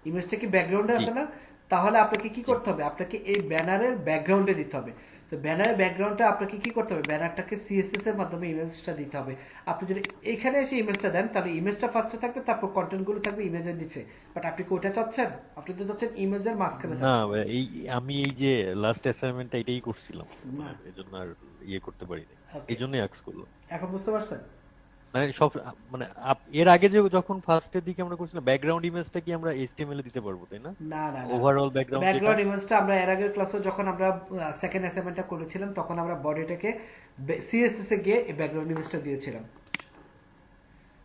ইমেজটা কি ব্যাকগ্রাউন্ডে আছে না? তাহলে আপনাকে কি করতে হবে, আপনাকে এই ব্যানারের ব্যাকগ্রাউন্ডে দিতে হবে। তো ব্যানারের ব্যাকগ্রাউন্ডে আপনাকে কি করতে হবে, ব্যানারটাকে CSS এর মাধ্যমে ইমেজটা দিতে হবে। আপনি যদি এখানে এসে ইমেজটা দেন তাহলে ইমেজটা ফার্স্টে থাকবে, তারপর কন্টেন্ট গুলো থাকবে ইমেজের নিচে। বাট আপনি কোটা চাচ্ছেন, আপনি তো চাচ্ছেন ইমেজের মাঝখানে। না, আমি এই যে লাস্ট অ্যাসাইনমেন্টটা এটাই করছিলাম, এজন্য আর ইয়ে করতে পারিনি, এজন্যই আক্স করলাম। এখন বুঝতে পারছেন? মানে সব মানে এর আগে যে যখন ফার্স্টের দিকে আমরা করছিলাম ব্যাকগ্রাউন্ড ইমেজটা কি আমরা HTML এ দিতে পারবো, তাই না? না না, ওভারঅল ব্যাকগ্রাউন্ড ইমেজটা আমরা এর আগের ক্লাসে যখন আমরা সেকেন্ড অ্যাসাইনমেন্টটা করেছিলাম তখন আমরা বডিটাকে CSS এ গিয়ে এই ব্যাকগ্রাউন্ড ইমেজটা দিয়েছিলাম।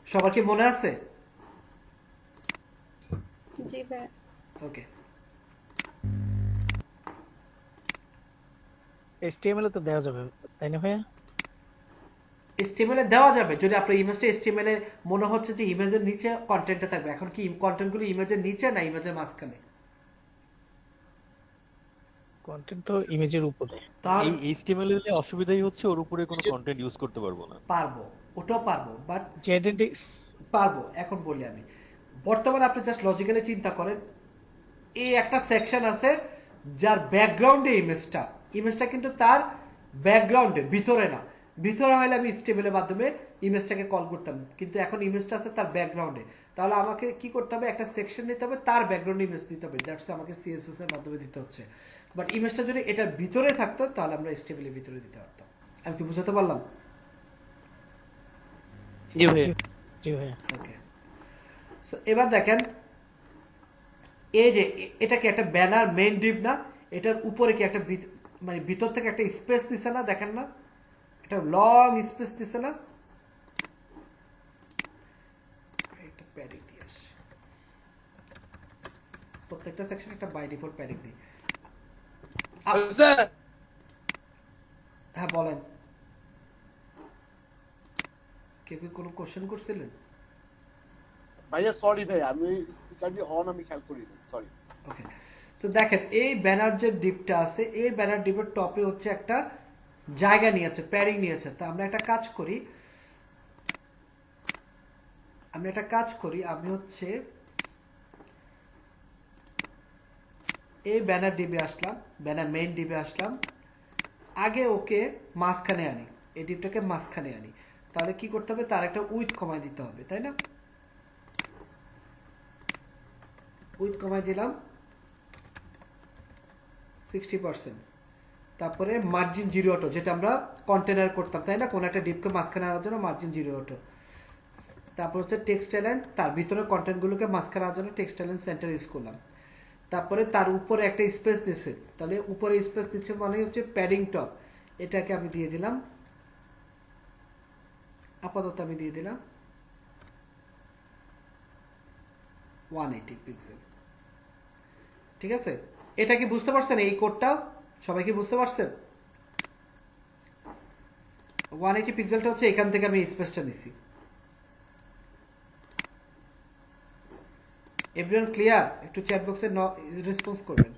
সবার কি মনে আছে? জি ভাই। ওকে, HTML এ তো দেওয়া যাবে তাই না ভাইয়া? HTML এ দেওয়া যাবে যদি আপনার ইমেজটা HTML এ মনে হচ্ছে যে ইমেজের নিচে কন্টেন্টটা থাকবে। এখন কি কন্টেন্টগুলো ইমেজের নিচে না ইমেজের মাঝখানে? কন্টেন্ট তো ইমেজের উপরে। এই HTML এর অসুবিধাই হচ্ছে ওর উপরে কোনো কন্টেন্ট ইউজ করতে পারবো না। পারবো, ওটাও পারবো, বাট জেনেটিক্স পারবো। এখন বলি আমি বর্তমানে আপনি জাস্ট লজিক্যালি চিন্তা করেন, এই একটা সেকশন আছে যার ব্যাকগ্রাউন্ডে ইমেজটা কিন্তু তার ব্যাকগ্রাউন্ডে, ভিতরে না। ভিতরে হলে আমি স্টেবলের মাধ্যমে ইমেজটাকে কল করতাম, কিন্তু এখন ইমেজটা আছে তার ব্যাকগ্রাউন্ডে। তাহলে আমাকে কি করতে হবে, একটা সেকশন নিতে হবে, তার ব্যাকগ্রাউন্ড ইমেজ দিতে হবে, দ্যাটস আমাকে সিএসএস এর মাধ্যমে দিতে হচ্ছে। বাট ইমেজটা যদি এটার ভিতরে থাকতো তাহলে আমরা স্টেবলের ভিতরে দিতে পারতাম। আমি কি বুঝাতে পারলাম? জি ভাই, জি ভাই। ওকে, সো এবার দেখেন, এই যে এটা কি একটা ব্যানার মেইন ডিপ না, এটার উপরে কি একটা মানে ভিতর থেকে একটা স্পেস নিছে না, দেখেন না, একটা লং স্পেস নিছে না। একটা প্যাডিং দিয়ে আসে, প্রত্যেকটা সেকশন একটা বাই ডিফল্ট প্যাডিং দিই। হ্যাঁ বলেন, কেউ কি কোনো কোশ্চেন করছিলেন? ভাইয়া সরি ভাই, আমি স্পিকারটি অন আমি খেয়াল করিনি, সরি। ওকে, সো দেখেন এই ব্যানার যে ডিপটা আছে, এই ব্যানার ডিপের টপে হচ্ছে একটা জায়গা নিয়েছে, প্যাডিং নিয়েছে। তো আমরা একটা কাজ করি, আমি হচ্ছে এই ব্যানার ডিপে আসলাম, ব্যানার মেইন ডিপে আসলাম, আগে ওকে মাঝখানে আনি, এই ডিপটাকে মাঝখানে আনি। তাহলে কি করতে হবে, তার একটা উইথ কমাই দিতে হবে, তাই না? উইথ কমাই দিলাম 60%। তারপরে মার্জিন 0 অটো, যেটা আমরা কন্টেনার করতাম, তাই না, কোন একটা ডিপকে মাঝখানে আনার জন্য মার্জিন 0 অটো। তারপর হচ্ছে টেক্সট লাইন, তার ভিতরে কন্টেন্টগুলোকে মাঝখানে আনার জন্য টেক্সট লাইন সেন্টার ইউজ করলাম। তারপরে তার উপরে একটা স্পেস দিচ্ছে, তাহলে উপরে স্পেস দিচ্ছে মানে হচ্ছে প্যাডিং টপ, এটাকে আমি দিয়ে দিলাম, আপাতত আমি দিয়ে দিলাম 180 পিক্সেল। ঠিক আছে, এটা কি বুঝতে পারছেন? এই কোডটা সবাই কি বুঝতে পারছেন? 180 পিক্সেলটা হচ্ছে এখান থেকে আমি স্পেসটা নিছি। Everyone clear? একটু চ্যাট বক্সে রেসপন্স করবেন।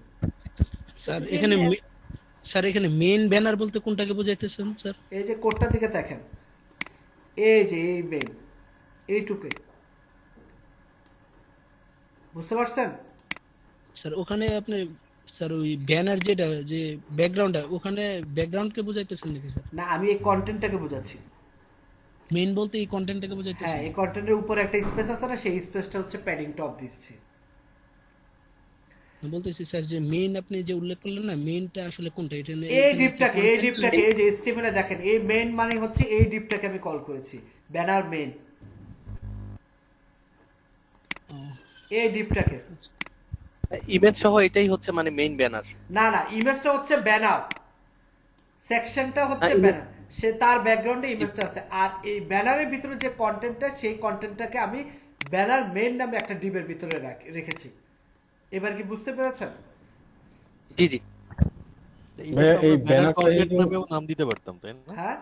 স্যার এখানে মেইন ব্যানার বলতে কোনটাকে বোঝাইতেছেন স্যার? এই যে কোডটার দিকে দেখেন, এই যে এই মেইন, এইটুকু বুঝতে পারছেন? স্যার ওখানে আপনি স্যার ওই ব্যানার যেটা যে ব্যাকগ্রাউন্ডটা, ওখানে ব্যাকগ্রাউন্ডকে বোঝাইতেছেন নাকি স্যার? না, আমি এই কন্টেন্টটাকে বোঝাচ্ছি। মেইন বলতে এই কন্টেন্টটাকে বোঝাইতেছেন? হ্যাঁ, এই কন্টেন্টের উপরে একটা স্পেস আছে না, সেই স্পেসটা হচ্ছে প্যাডিং টপ দিচ্ছি। বলতেছি স্যার যে মেইন আপনি যে উল্লেখ করলেন না, মেইনটা আসলে কোনটা? এটা এই ডিপটাকে এই যে স্টিমেলে দেখেন, এই মেইন মানে হচ্ছে এই ডিপটাকে আমি কল করেছি ব্যানার মেইন, এই ডিপটাকে। ইমেজ সহ এটাই হচ্ছে মানে মেইন ব্যানার? না না, ইমেজটা হচ্ছে ব্যানার, সেকশনটা হচ্ছে ব্যানার, সে তার ব্যাকগ্রাউন্ডে ইমেজটা আছে, আর এই ব্যানারের ভিতরে যে কন্টেন্টটা, সেই কন্টেন্টটাকে আমি ব্যানার মেইন নামে একটা ডিপের ভিতরে রেখেছি। এবার কি বুঝতে পেরেছেন? জি জি। এই ব্যানার কন্টেন্ট নামেও নাম দিতে পারতাম, তাই না? হ্যাঁ,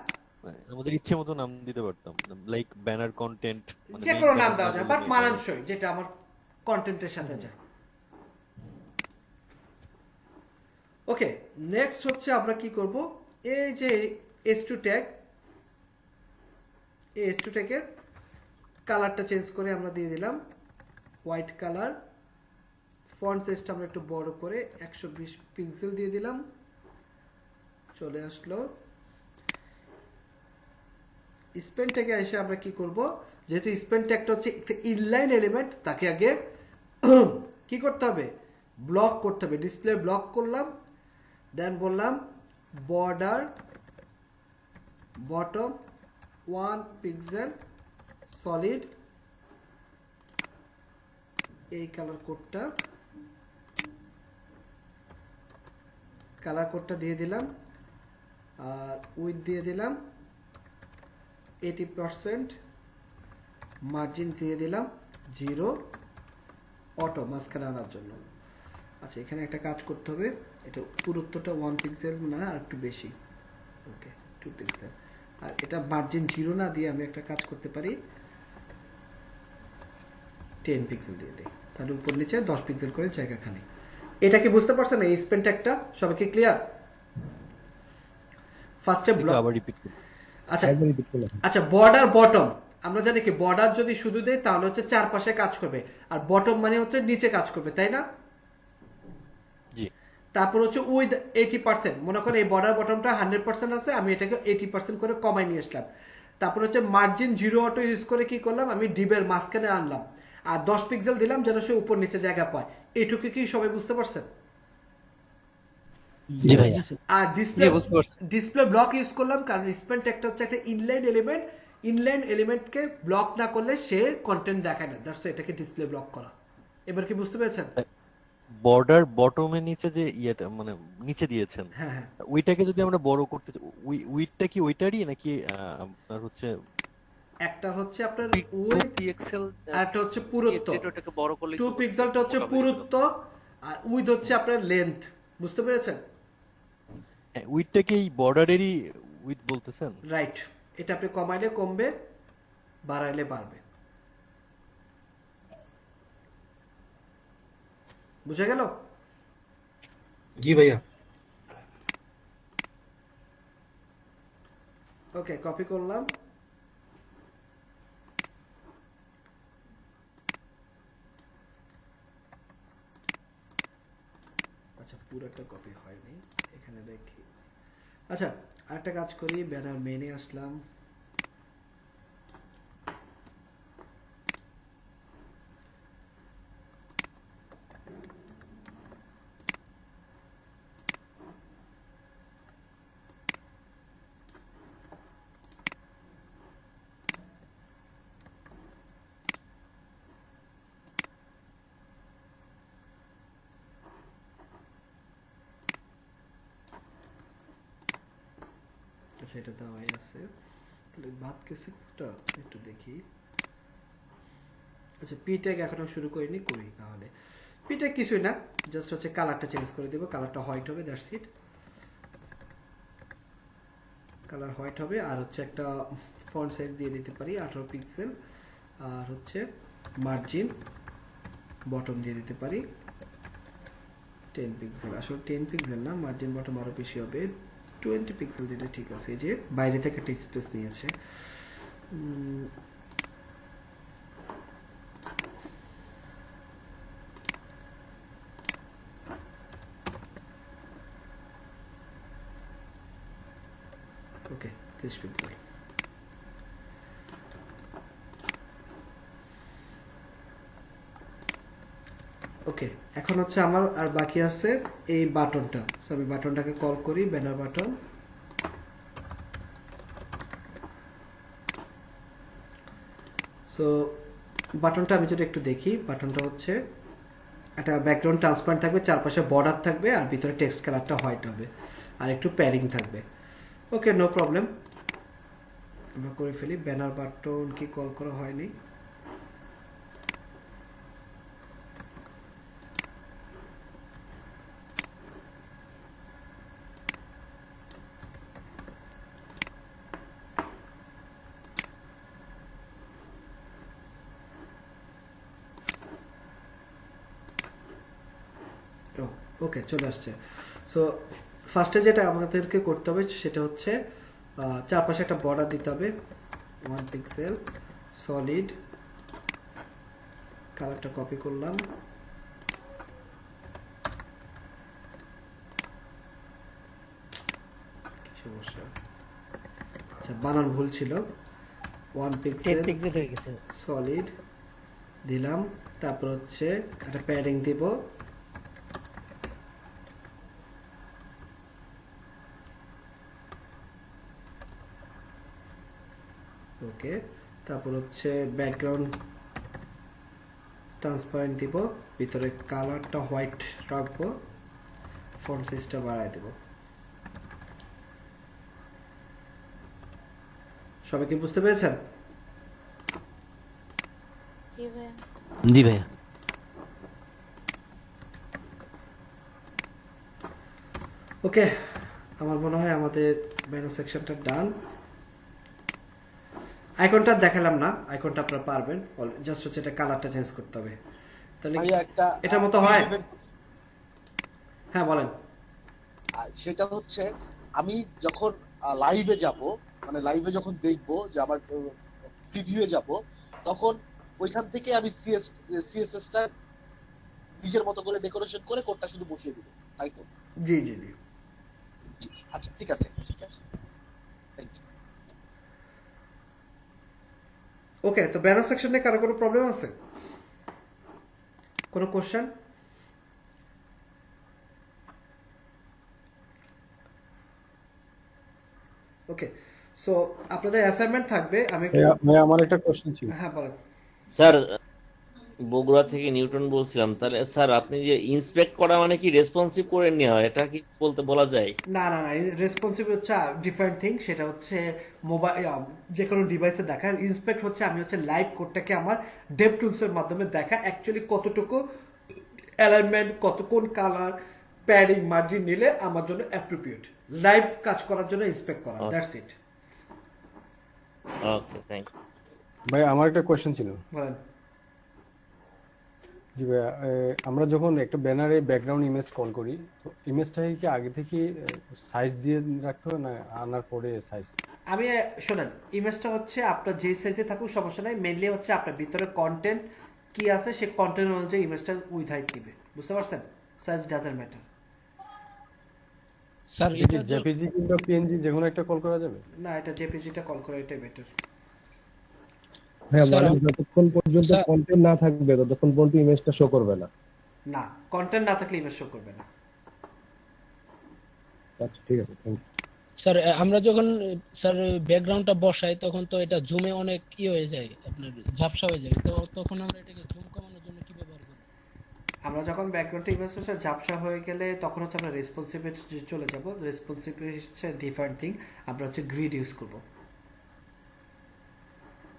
আমাদের ইচ্ছে মতো নাম দিতে পারতাম, লাইক ব্যানার কন্টেন্ট, যে কোনো নাম দেওয়া যায়, বাট মানানসই যেটা আমার কন্টেন্টের সাথে যায়। ওকে, নেক্সট হচ্ছে আমরা কি করব, এই যে S2 ট্যাগ, এই S2 ট্যাগের কালারটা চেঞ্জ করে আমরা দিয়ে দিলাম হোয়াইট কালার। ফন্ট সাইজটা আমরা একটু বড় করে 120 পিক্সেল দিয়ে দিলাম, চলে আসলো। স্পেন ট্যাগে এসে আমরা কি করব, যেহেতু স্পেন ট্যাগটা হচ্ছে একটা ইনলাইন এলিমেন্ট, তাকে আগে কি করতে হবে, ব্লক করতে হবে। ডিসপ্লে ব্লক করলাম, দেন বললাম বর্ডার বটম 1 পিক্সেল সলিড, এই কালার কোডটা দিয়ে দিলাম, আর উইথ দিয়ে দিলাম 80%, মার্জিন দিয়ে দিলাম 0 অটো মাঝখানে আনার জন্য। আচ্ছা, এখানে একটা কাজ করতে হবে, এটা পুরুত্বটা 1 পিক্সেল না, আর একটু বেশি, ওকে 2 পিক্সেল। আর এটা মার্জিন 0 না দিয়ে আমি একটা কাজ করতে পারি, 10 পিক্সেল দিয়ে দিই, তাহলে উপর নিচে 10 পিক্সেল করে জায়গা খালি। এটা কি বুঝতে পারছেন এই স্পেন ট্যাগটা? সবাই কি ক্লিয়ার? ফার্স্টে ব্লক, আচ্ছা বর্ডার বটম, আমরা জানি কি বর্ডার যদি শুধু দেই তাহলে হচ্ছে চারপাশে কাজ করবে, আর বটম মানে হচ্ছে নিচে কাজ করবে, তাই না? জি। তারপর হচ্ছে উইথ 80%, মনে করেন এই বর্ডার বটমটা 100% আছে, আমি এটাকে 80% করে কমাই নিয়ে আসলাম। তারপর হচ্ছে মার্জিন 0 অটো ইউজ করে কি করলাম, আমি ডিবের মাঝখানে আনলাম আর 10 পিক্সেল দিলাম যেন সে উপর নিচে জায়গা পায়। এইটুকু কি সবাই বুঝতে পারছেন? জি ভাইয়া। আর ডিসপ্লে ব্লক ইউজ করলাম কারণ স্পেন ট্যাগটা হচ্ছে একটা ইনলাইন এলিমেন্টকে ব্লক না করলে সে কন্টেন্ট দেখায় না, দ্যাটস এটাকে ডিসপ্লে ব্লক করা। এবার কি বুঝতে পেরেছেন? বর্ডার বটমের নিচে যে ইয়েটা মানে নিচে দিয়েছেন, হ্যাঁ, ওইটাকে যদি আমরা বড় করতে উইডটা কি ওইটারই নাকি আপনার হচ্ছে একটা হচ্ছে আপনার উইড পিক্সেল আর একটা হচ্ছে পুরুত্ব। এটাকে বড় করলে 2 পিক্সেলটা হচ্ছে পুরুত্ব আর উইড হচ্ছে আপনার লেন্থ, বুঝতে পেরেছেন? উইডটা কি এই বর্ডারেরই উইড বলতেছেন? রাইট, এটা আপনি কমাইলে কমবে, বাড়াইলে বাড়বে। বুঝা গেল? জি ভাইয়া। ওকে, কপি করলাম। আচ্ছা, পুরোটা কপি হয়নি, এখানে রেখে। আচ্ছা, আরেকটা কাজ করি, ব্যানার মেনে আসলাম। আচ্ছা, এটা দেওয়াই আছে, তাহলে বাদ গেছে কোনটা একটু দেখি। আচ্ছা, পি ট্যাগ এখনো শুরু করিনি, করি তাহলে। পি ট্যাগ কিছুই না, জাস্ট হচ্ছে কালারটা চেঞ্জ করে দেব, কালারটা হোয়াইট হবে, দ্যাটস ইট। কালার হোয়াইট হবে, আর হচ্ছে একটা ফন্ট সাইজ দিয়ে দিতে পারি 18 পিক্সেল, আর হচ্ছে মার্জিন বটম দিয়ে দিতে পারি 10 পিক্সেল। আসলে 10 পিক্সেল না, মার্জিন বটম আরো বেশি হবে, 20 পিক্সেল দিলে ঠিক আছে। এই যে বাইরে থেকে একটা স্পেস নিয়েছে। ওকে, 30 পিক্সেল। ওকে, এখন হচ্ছে আমার আর বাকি আছে এই বাটনটা। সো আমি বাটনটাকে কল করি, ব্যানার বাটন। সো বাটনটা আমি যদি একটু দেখি, বাটনটা হচ্ছে একটা ব্যাকগ্রাউন্ড ট্রান্সপারেন্ট থাকবে, চারপাশে বর্ডার থাকবে, আর ভিতরে টেক্সট কালারটা হোয়াইট হবে, আর একটু প্যাডিং থাকবে। ওকে, নো প্রবলেম, আমরা করে ফেলি। ব্যানার বাটন কি কল করা হয়নি? ওকে, চলে আসছে। সো ফার্স্টে যেটা আমাদেরকে করতে হবে সেটা হচ্ছে চারপাশে একটা বর্ডার দিতে হবে, 1 পিক্সেল, সলিড। কালারটা কপি করলাম, কি সমস্যা? আচ্ছা, বানান ভুল ছিল, 1 পিক্সেল হয়ে গেছে, সলিড দিলাম। তারপর হচ্ছে একটা প্যাডিং দিব, ওকে। তারপর হচ্ছে ব্যাকগ্রাউন্ড ট্রান্সপারেন্ট দিব, ভিতরে কালারটা হোয়াইট রাখবো, ফন্ট সাইজটা বাড়ায় দেব। সবাই কি বুঝতে পেরেছেন? জি ভাইয়া। ওকে, আমার মনে হয় আমাদের ব্যানার সেকশনটা ডান। আইকনটা দেখালাম না, আইকনটা আপনারা পারবেন, জাস্ট হচ্ছে এটা কালারটা চেঞ্জ করতে হবে, তাহলে এটার মতো হয়। হ্যাঁ, বলেন। সেটা হচ্ছে আমি যখন লাইভে যাব, মানে লাইভে যখন দেখবো যে আমার প্রিভিউয়ে যাব তখন ওইখান থেকে আমি সিএসএস টা নিজের মতো করে ডেকোরেশন করে কোডটা শুধু বসিয়ে দিব, তাই তো? জি জি জি। আচ্ছা ঠিক আছে ঠিক আছে, থ্যাংক ইউ। ওকে, তো ব্যানার সেকশনে কারো কোনো প্রবলেম আছে, কোনো কোশ্চেন? ওকে, সো আপনাদের অ্যাসাইনমেন্ট থাকবে। আমি আমার একটা কোশ্চেন ছিল। হ্যাঁ বলেন। স্যার বগুড়া থেকে নিউটন বলছিলাম। তাহলে স্যার আপনি যে ইন্সপেক্ট করা মানে কি রেসপন্সিভ করে নেওয়া, এটা কি বলা যায়? না না না, রেসপন্সিভ হচ্ছে ডিফারেন্ট থিং। সেটা হচ্ছে মোবাইল যে কোনো ডিভাইসে দেখা। ইন্সপেক্ট হচ্ছে আমি হচ্ছে লাইভ কোডটাকে আমার ডেভ টুলসের মাধ্যমে দেখা অ্যাকচুয়ালি কতটুকু অ্যালাইনমেন্ট, কত কোন কালার, প্যাডিং, মার্জিন নিলে আমার জন্য অ্যাপ্রোপ্রিয়েট লাইভ কাজ করার জন্য ইন্সপেক্ট করা। That's it. Okay, thank you. ভাই আমার একটা কোশ্চেন ছিল। বলেন। জি ভাই, আমরা যখন একটা ব্যানারে ব্যাকগ্রাউন্ড ইমেজ কল করি, তো ইমেজটাকে কি আগে থেকে সাইজ দিয়ে রাখতে হবে না আনার পরে সাইজ? আমি শোনেন, ইমেজটা হচ্ছে আপনার যে সাইজে থাকুক সমস্যা নাই, মেইনলি হচ্ছে আপনার ভিতরে কন্টেন্ট কি আছে সেই কন্টেন্ট অনুযায়ী ইমেজটা উইথ হাইট দিবে, বুঝতে পারছেন? Size doesn't matter. স্যার এটা জেপিজি কিংবা পিএনজি যে কোনো একটা কল করা যাবে? না, এটা জেপিজিটা কল করা এটাই বেটার। হ্যাঁ, মানে যতক্ষণ পর্যন্ত কন্টেন্ট না থাকবে ততক্ষণ পর্যন্ত ইমেজটা শো করবে না। না, কন্টেন্ট না থাকলে ইমেজ শো করবে না। আচ্ছা ঠিক আছে, থ্যাংক ইউ। স্যার আমরা যখন স্যার ব্যাকগ্রাউন্ডটা বসাই তখন তো এটা জুমে অনেক হয়ে যায়, আপনার ঝাপসা হয়ে যায়, তো তখন আমরা এটাকে জুম কমানোর জন্য কি ব্যবহার করি? আমরা যখন ব্যাকগ্রাউন্ডে ইমেজ হচ্ছে ঝাপসা হয়ে গেলে তখন হচ্ছে আমরা রেসপন্সিভে চলে যাব। রেসপন্সিভ হচ্ছে ডিফারেন্ট থিং, আমরা হচ্ছে গ্রিড ইউজ করব,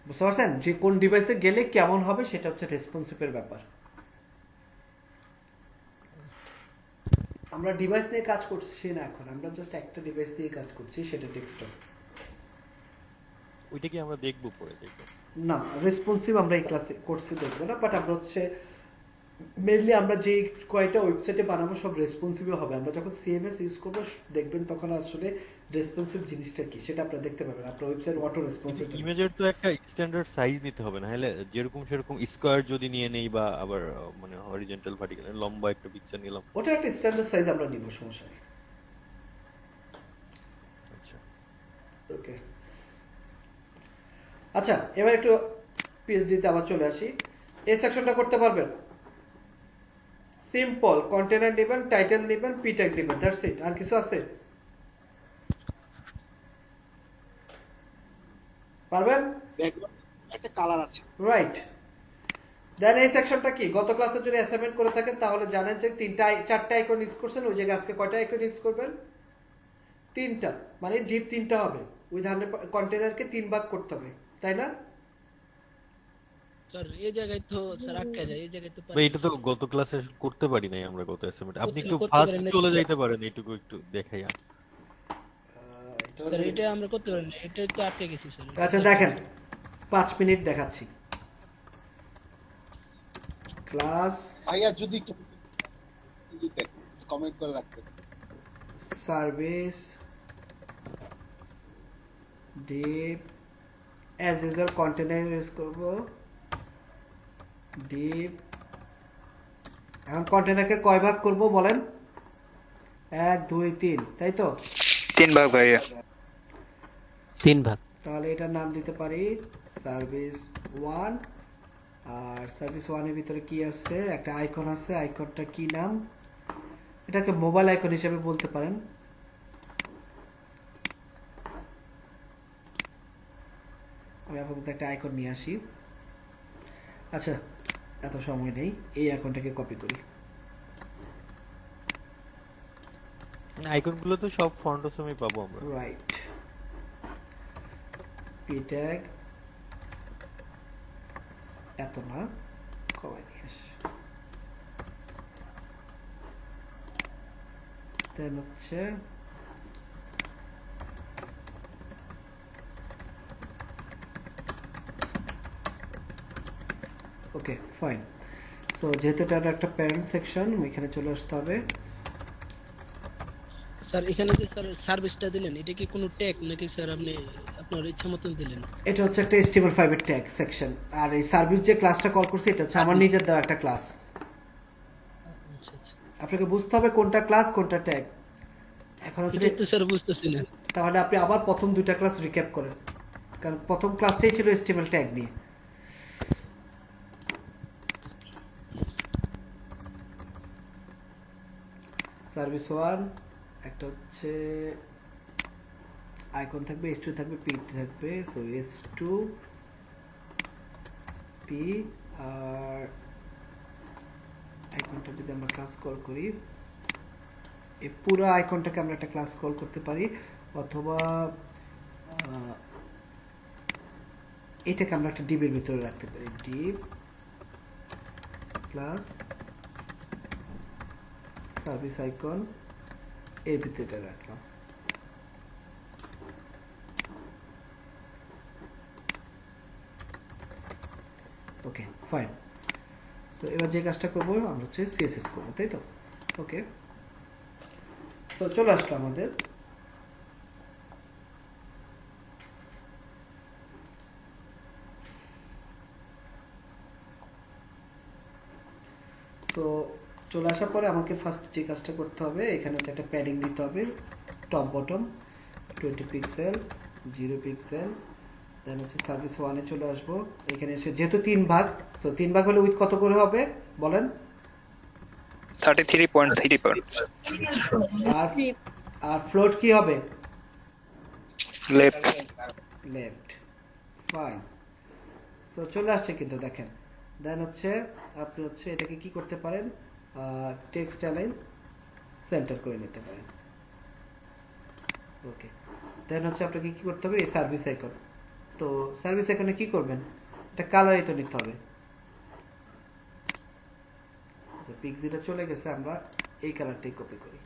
বুঝতে পারছেন? যে কোন ডিভাইসে গেলে কেমন হবে সেটা হচ্ছে রেসপন্সিভের ব্যাপার। আমরা ডিভাইস নিয়ে কাজ করছি না এখন, আমরা জাস্ট একটা ডিভাইস দিয়ে কাজ করছি, সেটা ডেস্কটপ। ওইটা কি আমরা দেখবো পরে দেখবো? না, রেসপন্সিভ আমরা এই ক্লাসে কোর্সে দেখবো না, বাট আমরা হচ্ছে মেইনলি আমরা যে কয়টা ওয়েবসাইটে বানাবো সব রেসপন্সিভ হবে। আমরা যখন সিএমএস ইউজ করবো দেখবেন তখন আসলে রেসপন্সিভ জিনিসটা কি সেটা আপনারা দেখতে পাবেন। আপনার ওয়েবসাইট অটো রেসপন্সিভ। ইমেজের তো একটা স্ট্যান্ডার্ড সাইজ নিতে হবে না হলে, যেরকম সেরকম স্কয়ার যদি নিয়ে নেই বা আবার মানে হরিজন্টাল ভার্টিক্যাল লম্বা একটা পিকচার নিলাম, ওটা একটা স্ট্যান্ডার্ড সাইজ আমরা নিব, সমস্যা নেই। আচ্ছা ওকে, আচ্ছা এবার একটু পিএইচডি তে আবার চলে আসি। এই সেকশনটা করতে পারবেন? সিম্পল, কন্টেনার নেবেন, টাইটেল নেবেন, পি ট্যাগ নেবেন, দ্যাটস ইট। আর কিছু আছে? পারবেন? একটা কালার আছে, রাইট। দেন এই সেকশনটা কি? গত ক্লাসে যদি অ্যাসাইনমেন্ট করে থাকেন তাহলে জানেন যে চারটা আইকন ইউজ করছেন, ওই জায়গায় আজকে কয়টা আইকন ইউজ করবেন? তিনটা, মানে ডিপ তিনটা হবে। ওই ধরনের কন্টেনারকে তিন ভাগ করতে হবে, তাই না? স্যার এই জায়গায় তো স্যার আটকে যায়, এই জায়গায় তো ভাই এটা তো গত ক্লাসে করতে পারি নাই আমরা গত অ্যাসাইনমেন্ট। আপনি একটু ফাস্ট চলে যাইতে পারেন, এইটুকু একটু দেখাইয়া। স্যার এটা আমরা করতে পারি না, এটা তো আটকে গেছি স্যার। আচ্ছা দেখেন, 5 মিনিট দেখাচ্ছি। ক্লাস ভাইয়া যদি কমেন্ট করে রাখবেন। Service deep as usual container use করব ডিপ। এখন কন্টেনারকে কয় ভাগ করব বলেন? 1 2 3, তাই তো? 3 ভাগ ভাইয়া, 3 ভাগ। তাহলে এটার নাম দিতে পারি সার্ভিস 1। আর সার্ভিস 1 এর ভিতরে কি আছে? একটা আইকন আছে, আইকনটা কি নাম? এটাকে মোবাইল আইকন হিসেবে বলতে পারেন। আমি আপাতত একটা আইকন নিয়ে আসি। আচ্ছা এত সময় নেই, এই আইকনটাকে কপি করি। আইকনগুলো তো সব ফন্টসমই পাবো আমরা, রাইট। পি ট্যাগ এত না, কমাই নিয়ে আস। দেন হচ্ছে ওকে ফাইন। সো যেহেতু এটা একটা প্যারেন্ট সেকশন, এখানে চলে আসতে হবে। স্যার এখানে যে স্যার সার্ভিসটা দিলেন এটা কি কোনো ট্যাগ নাকি স্যার আপনি আপনার ইচ্ছা মতন দিলেন। এটা হচ্ছে একটা HTML5 এর ট্যাগ সেকশন, আর এই সার্ভিস যে ক্লাসটা কল করছে এটা হচ্ছে আমার নিজের দেওয়া একটা ক্লাস। আচ্ছা আচ্ছা, আপনাকে বুঝতে হবে কোনটা ক্লাস কোনটা ট্যাগ। এখন এটা তো স্যার বুঝতেছি না। তাহলে আপনি আবার প্রথম দুইটা ক্লাস রিক্যাপ করেন, কারণ প্রথম ক্লাসটাই ছিল HTML ট্যাগ নিয়ে। সার্ভিস 1 একটা হচ্ছে আইকন থাকবে, S2 থাকবে, P থাকবে। সো S2 P আর আইকনটা যদি আমরা ক্লাস কল করি, এই পুরো আইকনটাকে আমরা একটা ক্লাস কল করতে পারি, অথবা এটাকে আমরা একটা ডিবের ভিতরে রাখতে পারি, ডিভ ক্লাস সার্ভিস আইকন এর ভিতরে রাখলাম। Okay fine. সো এবার যে কাজটা করবো আমরা হচ্ছে CSS করবো, তাই তো? ওকে, তো চলে আসলো আমাদের তো চলে আসার পরে আমাকে ফার্স্ট যে কাজটা করতে হবে, এখানে হচ্ছে একটা প্যাডিং দিতে হবে, টপ বটম 20 পিক্সেল 0 পিক্সেল। দেন হচ্ছে সার্ভিস 1 এ চলে আসবো, এখানে এসে যেহেতু 3 ভাগ, তো 3 ভাগ হলে উইথ কত করে হবে বলেন? 33.3 আর ফ্লোট কি হবে? লেফট। ফাইন। সো চলে আসছে কিন্তু দেখেন। দেন হচ্ছে আপনি হচ্ছে এটাকে কি করতে পারেন, টেক্সট অ্যালাইন সেন্টার করে নিতে পারেন। ওকে, দেন হচ্ছে আপনাকে কি করতে হবে, এই সার্ভিস আইকন। তো সার্ভিস আইকনে কি করবেন, এটা কালারই তো নিতে হবে। পিক্সিটা চলে গেছে, আমরা এই কালারটাই কপি করি,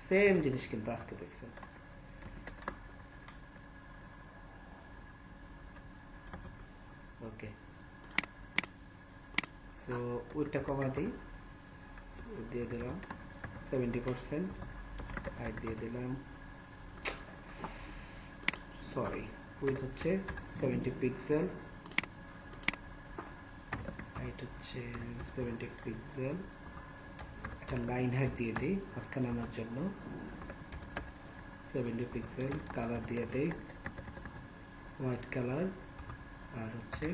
সেম জিনিস কিন্তু আজকে দেখছেন। ওকে, সো ওইটা কমা দিই, দিয়ে দিলাম 70%, হাইট দিয়ে দিলাম, সরি উইথ হচ্ছে 70 পিক্সেল, হাইট হচ্ছে 70 পিক্সেল। একটা লাইন হাইট দিয়ে দিই মাঝখানে আনার জন্য 70 পিক্সেল, কালার দিয়ে দিই হোয়াইট কালার, আর হচ্ছে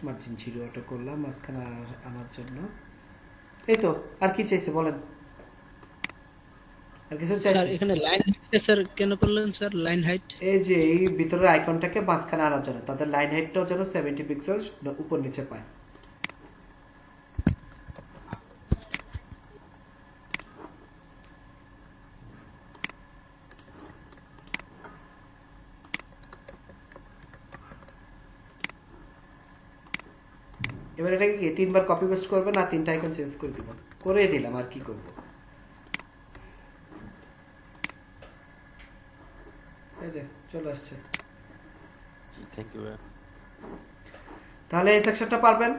মার্জিন 0 অটো করলাম মাঝখানে আনার জন্য। এই তো, আর কি চাইছে বলেন? আর কিছু চাইছে? স্যার এখানে লাইন হাইট স্যার কেন করলেন স্যার? লাইন হাইট এই যে এই ভিতরের আইকনটাকে মাঝখানে আনার জন্য, তাদের লাইন হাইটটাও যেন 70 পিক্সেল উপর নিচে পায়। এবার এটাকে কি 3 বার কপি পেস্ট করবেন আর 3টা আইকন চেঞ্জ করে দিব, করে দিলাম, আর কি করব। এই যে চলে আসছে। Thank you. তাহলে এই সেকশনটা পারবেন?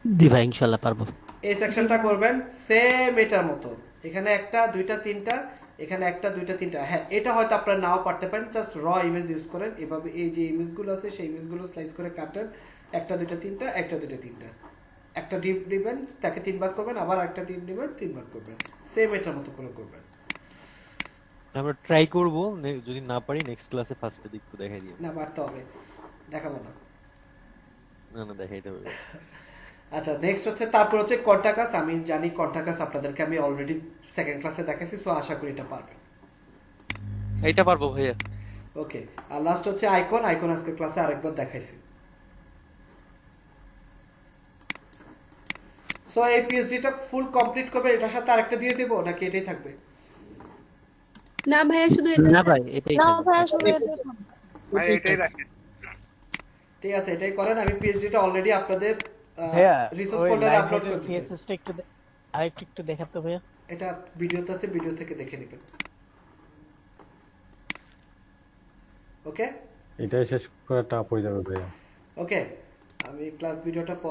জি ভাই ইনশাআল্লাহ পারবো। এই সেকশনটা করবেন সেম এটার মতো, এখানে একটা দুইটা তিনটা, এখানে একটা দুইটা তিনটা। হ্যাঁ, এটা হয়তো আপনারা নাও পারতে পারেন, জাস্ট র ইমেজ ইউজ করেন। এভাবে এই যে ইমেজগুলো আছে সেই ইমেজগুলো স্লাইস করে কাটেন, একটা দুইটা তিনটা, একটা দুইটা তিনটা, একটা ডিপ নেবেন, তাকে 3 ভাগ করবেন, আবার একটা ডিপ নেবেন, 3 ভাগ করবেন, সেম এটার মতো করে করবেন। আমরা ট্রাই করব, যদি না পারি নেক্সট ক্লাসে ফার্স্টে দিক একটু দেখাই দিই। না পারতে হবে, দেখাবো না। না দেখাইতে হবে। আচ্ছা, নেক্সট হচ্ছে তারপর হচ্ছে কন্টাকাস। আমি জানি কন্টাকাস আপনাদেরকে আমি অলরেডি সেকেন্ড ক্লাসে দেখাইছি, সো আশা করি এটা পারবেন। এইটা পারবো ভাইয়া। ওকে, আর লাস্ট হচ্ছে আইকন। আইকন আজকে ক্লাসে আরেকবার দেখাইছি। সো এই পিএইচডিটা ফুল কমপ্লিট করবে, এটার সাথে আরেকটা দিয়ে দেব নাকি এটাই থাকবে? না ভাইয়া শুধু এটা। না ভাই এটাই না থাকবে। ভাইয়া শুধু এটা। ভাই এটাই রাখেন। ঠিক আছে, এটাই করেন। আমি পিএইচডিটা অলরেডি আপনাদের ভাইয়া রিসোর্স ওই ফোল্ডারে লাইন আপলোড হাইটের করেছি। সিএসএস টা আরেকটু দেখাতে ভাইয়া। এটা ভিডিওতে আছে, ভিডিও থেকে দেখে নেবেন। ওকে, এটাই শেষ করা টাফ হয়ে যাবে ভাইয়া। ওকে, আমি ক্লাস ভিডিওটা